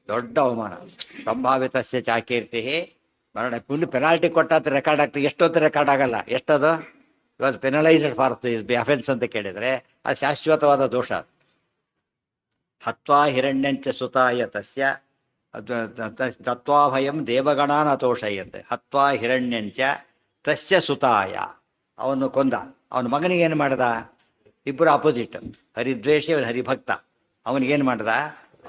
ದೊಡ್ಡ ಅವಮಾನ. ಸಂಭಾವಿತಸ್ಯ ಚಾಕೀರ್ತಿ ಮರಣ. ಫುಲ್ ಪೆನಾಲ್ಟಿ ಕೊಟ್ಟಾತ ರೆಕಾರ್ಡ್ ಆಗ್ತದೆ, ಎಷ್ಟೊತ್ತು ರೆಕಾರ್ಡ್ ಆಗಲ್ಲ. ಎಷ್ಟದು ಇವತ್ತು ಪೆನಲೈಸ್ಡ್ ಫಾರ್ ಅಫೆನ್ಸ್ ಅಂತ ಕೇಳಿದರೆ ಅದು ಶಾಶ್ವತವಾದ ದೋಷ. ಹತ್ವಾ ಹಿರಣ್ಯಂಚ ಸುತಾಯ ತಸ್ಯ ತತ್ವಾಭಯಂ ದೇವಗಣಾನ್ ಅತೋಷಯತ್. ಹತ್ವಾ ಹಿರಣ್ಯಂಚ ತಸ್ಯ ಸುತಾಯ, ಅವನು ಕೊಂದ. ಅವನ ಮಗನಿಗೇನು ಮಾಡ್ದ? ಇಬ್ಬರು ಅಪೋಸಿಟ್, ಹರಿದ್ವೇಷಿ ಅವನು ಹರಿಭಕ್ತ. ಅವನಿಗೇನು ಮಾಡ್ದ?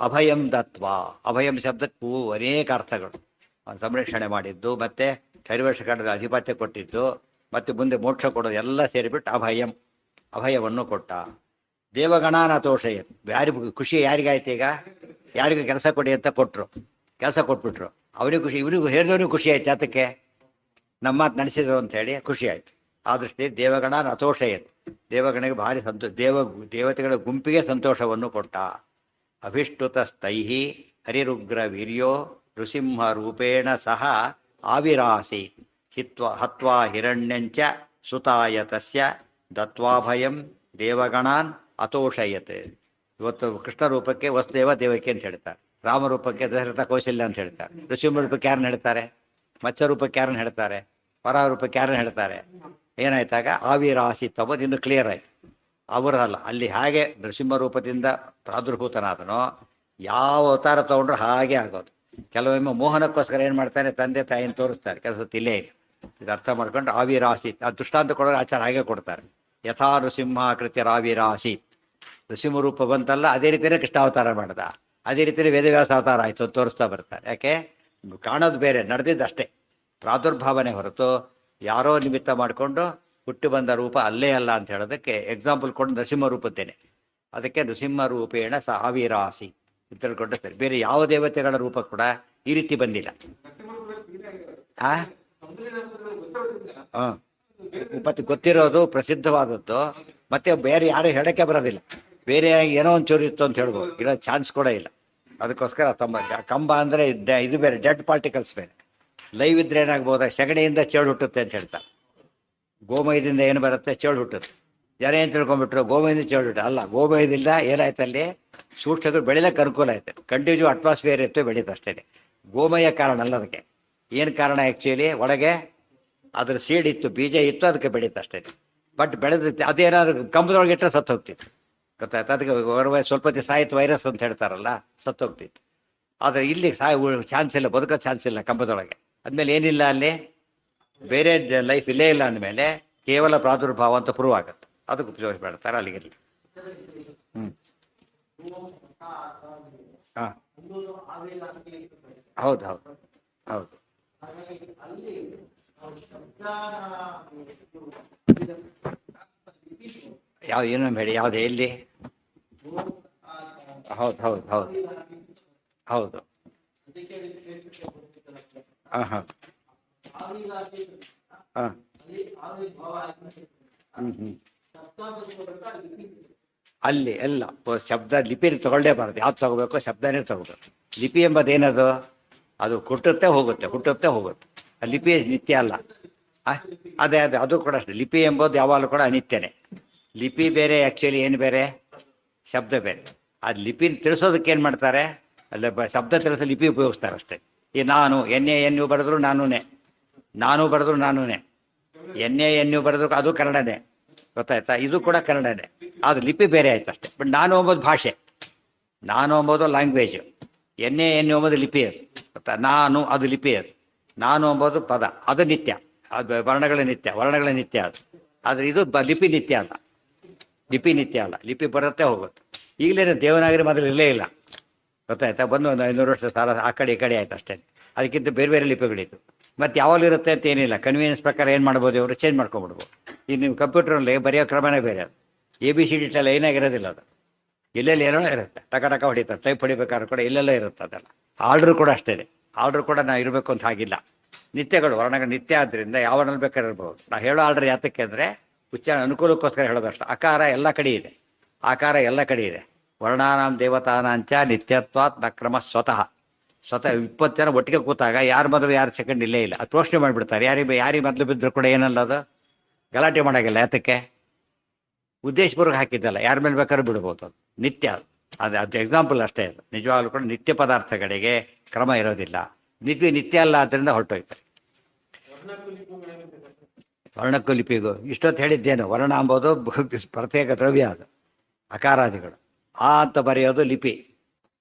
ಅಭಯಂ ದತ್ವಾ. ಅಭಯಂ ಶಬ್ದಕ್ಕೂ ಅನೇಕ ಅರ್ಥಗಳು. ಅವನು ಸಂರಕ್ಷಣೆ ಮಾಡಿದ್ದು, ಮತ್ತು ಹರಿವರ್ಷ ಖಂಡದ ಅಧಿಪತ್ಯ ಕೊಟ್ಟಿದ್ದು, ಮತ್ತು ಮುಂದೆ ಮೋಕ್ಷ ಕೊಡೋದು ಎಲ್ಲ ಸೇರಿಬಿಟ್ಟು ಅಭಯಂ, ಅಭಯವನ್ನು ಕೊಟ್ಟ. ದೇವಗಣಾನ ತೋಷಯ. ಯಾರಿಗೂ ಖುಷಿ ಯಾರಿಗಾಯ್ತು? ಈಗ ಯಾರಿಗೂ ಕೆಲಸ ಕೊಡಿ ಅಂತ ಕೊಟ್ಟರು, ಕೆಲಸ ಕೊಟ್ಬಿಟ್ರು. ಅವರಿಗೂ ಖುಷಿ, ಇವರಿಗೂ ಹೇಳಿದವರಿಗೂ ಖುಷಿ ಆಯ್ತು. ಅದಕ್ಕೆ ನಮ್ಮ ಮಾತು ನಡೆಸಿದ್ರು ಅಂಥೇಳಿ ಖುಷಿ ಆಯಿತು. ಆ ದೃಷ್ಟಿ ದೇವಗಣಾನ ಅತೋಷಯತ್. ದೇವಗಣಗೆ ಭಾರಿ ದೇವತೆಗಳ ಗುಂಪಿಗೆ ಸಂತೋಷವನ್ನು ಕೊಟ್ಟ. ಅಭಿಷ್ಟುತಸ್ತೈಹಿ ಹರಿರುಗ್ರ ವೀರ್ಯೋ ನೃಸಿಂಹ ರೂಪೇಣ ಸಹ ಆವಿರಾಸಿ ಹತ್ವಾ ಹಿರಣ್ಯಂಚ ಸುತಾಯ ತಸ್ಯ ದತ್ವಾಭಯಂ ದೇವಗಣಾನ್ ಅತೋಷಯತ್. ಇವತ್ತು ಕೃಷ್ಣ ರೂಪಕ್ಕೆ ವಸುದೇವ ದೇವಕಿ ಅಂತ ಹೇಳ್ತಾರೆ, ರಾಮರೂಪಕ್ಕೆ ದಶರಥ ಕೌಶಲ್ಯ ಅಂತ ಹೇಳ್ತಾರೆ, ನೃಸಿಂಹ ರೂಪಕ್ಕೆ ಯಾರನ್ನ ಹೇಳ್ತಾರೆ? ಮತ್ಸ್ಯ ರೂಪಕ್ಕೆ ಯಾರನ್ನ ಹೇಳ್ತಾರೆ? ವರಾಹ ರೂಪಕ್ಕೆ ಯಾರನ್ನ ಹೇಳ್ತಾರೆ? ಏನಾಯ್ತಾಗ ಆವಿರಾಸಿ ತಗೋದು ಇನ್ನು ಕ್ಲಿಯರ್ ಆಯ್ತು. ಅವರಲ್ಲ, ಅಲ್ಲಿ ಹಾಗೆ ನೃಸಿಂಹ ರೂಪದಿಂದ ಪ್ರಾದುರ್ಭೂತನಾದನೋ ಯಾವ ಅವತಾರ ತೊಗೊಂಡ್ರು ಹಾಗೆ ಆಗೋದು. ಕೆಲವೊಮ್ಮೆ ಮೋಹನಕ್ಕೋಸ್ಕರ ಏನು ಮಾಡ್ತಾರೆ, ತಂದೆ ತಾಯಿನ ತೋರಿಸ್ತಾರೆ, ಕೆಲಸ ತಿಲ್ಲೇ ಇಲ್ಲ. ಇದು ಅರ್ಥ ಮಾಡ್ಕೊಂಡು ಆವಿರಾಸಿ, ಆ ದೃಷ್ಟಾಂತ ಕೊಡೋರು ಆಚಾರ ಹಾಗೆ ಕೊಡ್ತಾರೆ. ಯಥಾ ನೃಸಿಂಹ ಕೃತ್ಯರಾವಿರಾಸಿ. ನೃಸಿಂಹ ರೂಪ ಬಂತಲ್ಲ, ಅದೇ ರೀತಿಯೇ ಕೃಷ್ಣಾವತಾರ ಮಾಡ್ದ, ಅದೇ ರೀತಿಯೇ ವೇದವ್ಯಾಸ ಅವತಾರ ಆಯಿತು ಅಂತ ತೋರಿಸ್ತಾ ಬರ್ತಾರೆ. ಯಾಕೆ? ಕಾಣೋದು ಬೇರೆ, ನಡೆದಿದ್ದಷ್ಟೇ, ಪ್ರಾದುರ್ಭಾವನೆ ಹೊರತು ಯಾರೋ ನಿಮಿತ್ತ ಮಾಡಿಕೊಂಡು ಹುಟ್ಟು ಬಂದ ರೂಪ ಅಲ್ಲೇ ಅಲ್ಲ ಅಂತ ಹೇಳೋದಕ್ಕೆ ಎಕ್ಸಾಂಪಲ್ ಕೊಟ್ಟು ನರಸಿಂಹ ರೂಪದ್ದೇನೆ. ಅದಕ್ಕೆ ನೃಸಿಂಹ ರೂಪೇಣ ಸಾವಿರಾಸಿ ಅಂತ ತಿಳ್ಕೊಂಡ್ರೆ ಸರಿ. ಬೇರೆ ಯಾವ ದೇವತೆಗಳ ರೂಪ ಕೂಡ ಈ ರೀತಿ ಬಂದಿಲ್ಲ. ಹಾಂ ಉಪತಿ ಗೊತ್ತಿರೋದು ಪ್ರಸಿದ್ಧವಾದದ್ದು, ಮತ್ತೆ ಬೇರೆ ಯಾರು ಹೇಳೋಕ್ಕೆ ಬರೋದಿಲ್ಲ. ಬೇರೆ ಏನೋ ಒಂದು ಚೂರು ಇತ್ತು ಅಂತ ಹೇಳ್ಬೋದು, ಇರೋ ಚಾನ್ಸ್ ಕೂಡ ಇಲ್ಲ. ಅದಕ್ಕೋಸ್ಕರ ಕಂಬ ಅಂದರೆ ಇದು ಬೇರೆ, ಡೆಡ್ ಪಾರ್ಟಿಕಲ್ಸ್ ಬೇರೆ. ಲೈವ್ ಇದ್ರೆ ಏನಾಗ್ಬೋದ? ಸಗಣಿಯಿಂದ ಚೇಳು ಹುಟ್ಟುತ್ತೆ ಅಂತ ಹೇಳ್ತಾರೆ. ಗೋಮಯದಿಂದ ಏನು ಬರುತ್ತೆ? ಚೇಳು ಹುಟ್ಟುತ್ತೆ. ಜನ ಏನು ತಿಳ್ಕೊಂಡ್ಬಿಟ್ರು, ಗೋಮಯದಿಂದ ಚೇಳು ಹುಟ್ಟು ಅಲ್ಲ. ಗೋಮಯದಿಂದ ಏನಾಯ್ತು, ಅಲ್ಲಿ ಸೂಕ್ಷ್ಮಗಳು ಬೆಳಿಲಿಕ್ಕೆ ಅನುಕೂಲ ಆಯ್ತು. ಕಂಟಿನ್ಯೂ ಅಟ್ಮಾಸ್ಫಿಯರ್ ಇತ್ತು, ಬೆಳೀತು ಅಷ್ಟೇ. ಗೋಮಯ ಕಾರಣ ಅಲ್ಲ ಅದಕ್ಕೆ. ಏನು ಕಾರಣ? ಆ್ಯಕ್ಚುಲಿ ಒಳಗೆ ಅದ್ರ ಸೀಡ್ ಇತ್ತು, ಬೀಜ ಇತ್ತು, ಅದಕ್ಕೆ ಬೆಳೀತು ಅಷ್ಟೇ. ಬಟ್ ಬೆಳೆದೈತೆ ಅದೇನಾದ್ರು ಕಂಬದೊಳಗೆ ಇಟ್ಟರೆ ಸತ್ತು ಹೋಗ್ತಿತ್ತು, ಗೊತ್ತಾಯ್ತು. ಅದಕ್ಕೆ ಸ್ವಲ್ಪ ಹೊತ್ತಿಗೆ ಸಾಯಿತು ವೈರಸ್ ಅಂತ ಹೇಳ್ತಾರಲ್ಲ, ಸತ್ತು ಹೋಗ್ತಿತ್ತು. ಆದರೆ ಇಲ್ಲಿ ಚಾನ್ಸ್ ಇಲ್ಲ, ಬದುಕೋ ಚಾನ್ಸ್ ಇಲ್ಲ ಕಂಬದೊಳಗೆ. ಅಂದಮೇಲೆ ಏನಿಲ್ಲ ಅಲ್ಲಿ, ಬೇರೆ ಲೈಫ್ ಇಲ್ಲೇ ಇಲ್ಲ ಅಂದಮೇಲೆ ಕೇವಲ ಪ್ರಾದುರ್ಭಾವ ಅಂತ ಪ್ರೂವ್ ಆಗುತ್ತೆ. ಅದಕ್ಕೆ ಉಪಯೋಗ ಮಾಡ್ತಾರೆ ಅಲ್ಲಿಗಿರಲಿ. ಹಾಂ ಹೌದು ಹೌದು ಹೌದು. ಯಾವ ಏನೋ ಹೇಳಿ, ಯಾವುದು ಎಲ್ಲಿ? ಹೌದು ಹೌದು ಹೌದು ಹೌದು. ಹಾಂ ಹಾಂ ಹಾಂ ಅಲ್ಲಿ ಎಲ್ಲ ಶಬ್ದ ಲಿಪಿ ತಗೊಳ್ಳೇಬಾರ್ದು. ಯಾವ್ದು ತಗೋಬೇಕು? ಶಬ್ದನೇ ತಗೋಬೇಕು. ಲಿಪಿ ಎಂಬುದೇನದು? ಅದು ಹುಟ್ಟುತ್ತೆ ಹೋಗುತ್ತೆ, ಹುಟ್ಟುತ್ತೆ ಹೋಗುತ್ತೆ. ಆ ಲಿಪಿ ನಿತ್ಯ ಅಲ್ಲ. ಅದೇ ಅದೇ, ಅದು ಕೂಡ ಅಷ್ಟೇ. ಲಿಪಿ ಎಂಬುದು ಯಾವಾಗಲೂ ಕೂಡ ಅನಿತ್ಯನೇ. ಲಿಪಿ ಬೇರೆ, ಆ್ಯಕ್ಚುಲಿ ಏನು ಬೇರೆ, ಶಬ್ದ ಬೇರೆ. ಅದು ಲಿಪಿ ತಿಳಿಸೋದಕ್ಕೆ ಏನು ಮಾಡ್ತಾರೆ, ಅಲ್ಲ ಶಬ್ದ ತಿಳಿಸೋ ಲಿಪಿ ಉಪಯೋಗಿಸ್ತಾರೆ ಅಷ್ಟೇ. ಈ ನಾನು ಎನ್ನು ಬರೆದ್ರು ನಾನೂನೇ, ನಾನು ಬರೆದ್ರು ನಾನೂನೇ, ಎನ್ನು ಬರೆದ್ರು ಅದು ಕನ್ನಡನೇ, ಗೊತ್ತಾಯ್ತಾ. ಇದು ಕೂಡ ಕನ್ನಡನೇ, ಅದು ಲಿಪಿ ಬೇರೆ ಆಯ್ತು ಅಷ್ಟೇ. ಬಟ್ ನಾನು ಎಂಬುದು ಭಾಷೆ, ನಾನು ಎಂಬುದು ಲ್ಯಾಂಗ್ವೇಜು, ಎನ್ನು ಎಂಬುದು ಲಿಪಿ ಅದು, ಗೊತ್ತಾ. ನಾನು ಅದು ಲಿಪಿ ಅದು, ನಾನು ಎಂಬುದು ಪದ, ಅದು ನಿತ್ಯ. ಅದು ವರ್ಣಗಳ ನಿತ್ಯ, ವರ್ಣಗಳ ನಿತ್ಯ ಅದು. ಆದರೆ ಇದು ಲಿಪಿ ನಿತ್ಯ ಅಲ್ಲ, ಲಿಪಿ ನಿತ್ಯ ಅಲ್ಲ. ಲಿಪಿ ಬರುತ್ತೆ ಹೋಗುತ್ತೆ. ಈಗಲೇ ದೇವನಾಗರಿ ಮೊದಲು ಇರಲೇ ಇಲ್ಲ, ಗೊತ್ತಾಯ್ತಾ. ಬಂದು ಒಂದು 500 ವರ್ಷ ಸಾಲ ಆ ಕಡೆ ಈ ಕಡೆ ಆಯ್ತು ಅಷ್ಟೇ. ಅದಕ್ಕಿಂತ ಬೇರೆ ಬೇರೆ ಲಿಪಿಗಳಿತ್ತು. ಮತ್ತು ಯಾವಾಗಲೂ ಇರುತ್ತೆ ಅಂತ ಏನಿಲ್ಲ. ಕನ್ವೀನಿಯನ್ಸ್ ಪ್ರಕಾರ ಏನು ಮಾಡ್ಬೋದು, ಇವರು ಚೇಂಜ್ ಮಾಡ್ಕೊಂಬಿಡ್ಬೋದು. ಈಗ ನೀವು ಕಂಪ್ಯೂಟ್ರಲ್ಲಿ ಬರೆಯೋ ಕ್ರಮನೇ ಬೇರೆ. ಅದು ABCD ಏನಾಗಿರೋದಿಲ್ಲ, ಅದು ಎಲ್ಲೆಲ್ಲಿ ಏನೋ ಇರುತ್ತೆ. ಟಕ ಹೊಡಿತಾರೆ. ಟೈಪ್ ಹೊಡಿಬೇಕಾದ್ರೂ ಕೂಡ ಎಲ್ಲೆಲ್ಲ ಇರುತ್ತೆ ಅದೆಲ್ಲ. ಆರ್ಡ್ರು ಕೂಡ ಅಷ್ಟೇ. ಆರ್ಡ್ರು ಕೂಡ ನಾವು ಇರಬೇಕು ಅಂತ ಹಾಗಿಲ್ಲ. ನಿತ್ಯಗಳು, ವರ್ಣಗಳು ನಿತ್ಯ ಆದ್ದರಿಂದ ಯಾವನಲ್ಲಿ ಬೇಕಾದ್ರೆ ಇರ್ಬೋದು. ನಾವು ಹೇಳೋ ಆರ್ಡ್ರ್ ಯಾತಕ್ಕೆ ಅಂದರೆ ಉಚ್ಚಾರಣೆ ಅನುಕೂಲಕ್ಕೋಸ್ಕರ ಹೇಳೋದಷ್ಟು. ಅಕಾರ ಎಲ್ಲ ಕಡೆ ಇದೆ, ಆಕಾರ ಎಲ್ಲ ಕಡೆ ಇದೆ. ವರ್ಣಾನಾಂ ದೇವತಾನಾಂಚ ನಿತ್ಯತ್ವಾತ್ ನಕ್ರಮ ಸ್ವತಃ. ಸ್ವತಃ 20 ಜನ ಒಟ್ಟಿಗೆ ಕೂತಾಗ ಯಾರು ಮೊದಲು ಯಾರು ಸೆಕೆಂಡ್ ಇಲ್ಲೇ ಇಲ್ಲ, ಅದು ಪ್ರಶ್ನೆ ಮಾಡಿಬಿಡ್ತಾರೆ. ಯಾರಿಗೆ ಮೊದಲು ಬಿದ್ದರೂ ಕೂಡ ಏನಲ್ಲ ಅದು ಗಲಾಟೆ ಮಾಡೋಂಗಿಲ್ಲ. ಯಾತಕ್ಕೆ? ಉದ್ದೇಶಪೂರ್ವಕ ಹಾಕಿದ್ದಲ್ಲ, ಯಾರ ಮೇಲೆ ಬೇಕಾದ್ರೂ ಬಿಡ್ಬೋದು. ಅದು ನಿತ್ಯ, ಅದು ಎಕ್ಸಾಂಪಲ್ ಅಷ್ಟೇ. ಅದು ನಿಜವಾಗ್ಲೂ ಕೂಡ ನಿತ್ಯ ಪದಾರ್ಥಗಳಿಗೆ ಕ್ರಮ ಇರೋದಿಲ್ಲ. ನಿತ್ಯ ಅಲ್ಲ, ಆದ್ದರಿಂದ ಹೊರಟೋಯ್ತಾರೆ. ವರ್ಣಕ್ಕೂ ಲಿಪಿಗೂ ಇಷ್ಟೊತ್ತು ಹೇಳಿದ್ದೇನು? ವರ್ಣ ಅಂಬೋದು ಪ್ರತ್ಯೇಕ ದ್ರವ್ಯ, ಅದು ಅಕಾರಾದಿಗಳು. ಆ ಅಂತ ಬರೆಯೋದು ಲಿಪಿ,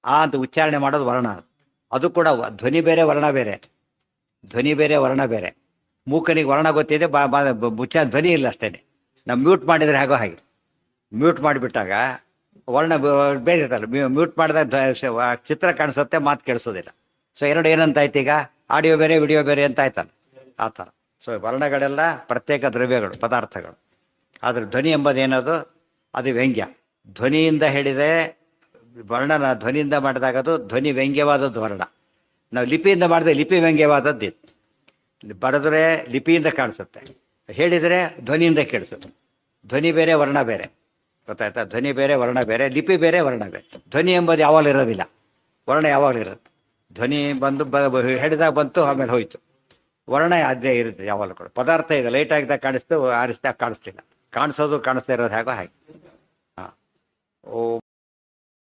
ಆ ಅಂತ ಉಚ್ಚಾರಣೆ ಮಾಡೋದು ವರ್ಣ. ಅದು ಕೂಡ ಧ್ವನಿ ಬೇರೆ ವರ್ಣ ಬೇರೆ, ಧ್ವನಿ ಬೇರೆ ವರ್ಣ ಬೇರೆ. ಮೂಕನಿಗೆ ವರ್ಣ ಗೊತ್ತಿದೆ, ಧ್ವನಿ ಇಲ್ಲ ಅಷ್ಟೇ. ನಾವು ಮ್ಯೂಟ್ ಮಾಡಿದರೆ ಹೇಗೋ ಹಾಗೆ, ಮ್ಯೂಟ್ ಮಾಡಿಬಿಟ್ಟಾಗ ವರ್ಣ ಬೇರೆ ಇರ್ತಲ್ಲ. ಮ್ಯೂಟ್ ಮಾಡಿದಾಗ ಚಿತ್ರ ಕಾಣಿಸುತ್ತೆ, ಮಾತು ಕೇಳಿಸೋದಿಲ್ಲ. ಸೊ ಎರಡು ಏನಂತಾಯ್ತು ಈಗ? ಆಡಿಯೋ ಬೇರೆ ವಿಡಿಯೋ ಬೇರೆ ಅಂತ ಆಯ್ತಲ್ಲ, ಆ ಥರ. ಸೊ ವರ್ಣಗಳೆಲ್ಲ ಪ್ರತ್ಯೇಕ ದ್ರವ್ಯಗಳು, ಪದಾರ್ಥಗಳು. ಆದರೆ ಧ್ವನಿ ಎಂಬುದೇನದು? ಅದು ವ್ಯಂಗ್ಯ. ಧ್ವನಿಯಿಂದ ಹೇಳಿದೆ ವರ್ಣನ, ಧ್ವನಿಯಿಂದ ಮಾಡಿದಾಗ ಅದು ಧ್ವನಿ ವ್ಯಂಗ್ಯವಾದದ್ದು ವರ್ಣ. ನಾವು ಲಿಪಿಯಿಂದ ಮಾಡಿದ್ರೆ ಲಿಪಿ ವ್ಯಂಗ್ಯವಾದದ್ದು ಇದು. ಬರೆದ್ರೆ ಲಿಪಿಯಿಂದ ಕಾಣಿಸುತ್ತೆ, ಹೇಳಿದರೆ ಧ್ವನಿಯಿಂದ ಕೇಳಿಸುತ್ತೆ. ಧ್ವನಿ ಬೇರೆ ವರ್ಣ ಬೇರೆ, ಗೊತ್ತಾಯ್ತಾ? ಧ್ವನಿ ಬೇರೆ ವರ್ಣ ಬೇರೆ, ಲಿಪಿ ಬೇರೆ ವರ್ಣ ಬೇರೆ. ಧ್ವನಿ ಎಂಬುದು ಯಾವಾಗಲೂ ಇರೋದಿಲ್ಲ, ವರ್ಣ ಯಾವಾಗಲೂ ಇರುತ್ತೆ. ಧ್ವನಿ ಬಂದು ಹೇಳಿದಾಗ ಬಂತು, ಆಮೇಲೆ ಹೋಯ್ತು. ವರ್ಣ ಅದೇ ಇರುತ್ತೆ ಯಾವಾಗಲೂ ಕೂಡ. ಪದಾರ್ಥ ಈಗ ಲೈಟ್ ಆಗಿದಾಗ ಕಾಣಿಸ್ತು, ಆರಿಸಿದಾಗ ಕಾಣಿಸ್ತಿಲ್ಲ. ಕಾಣಿಸೋದು ಕಾಣಿಸ್ತಾ ಇರೋದು ಹೇಗೋ ಹಾಗೆ. ಹಾಂ. ಓ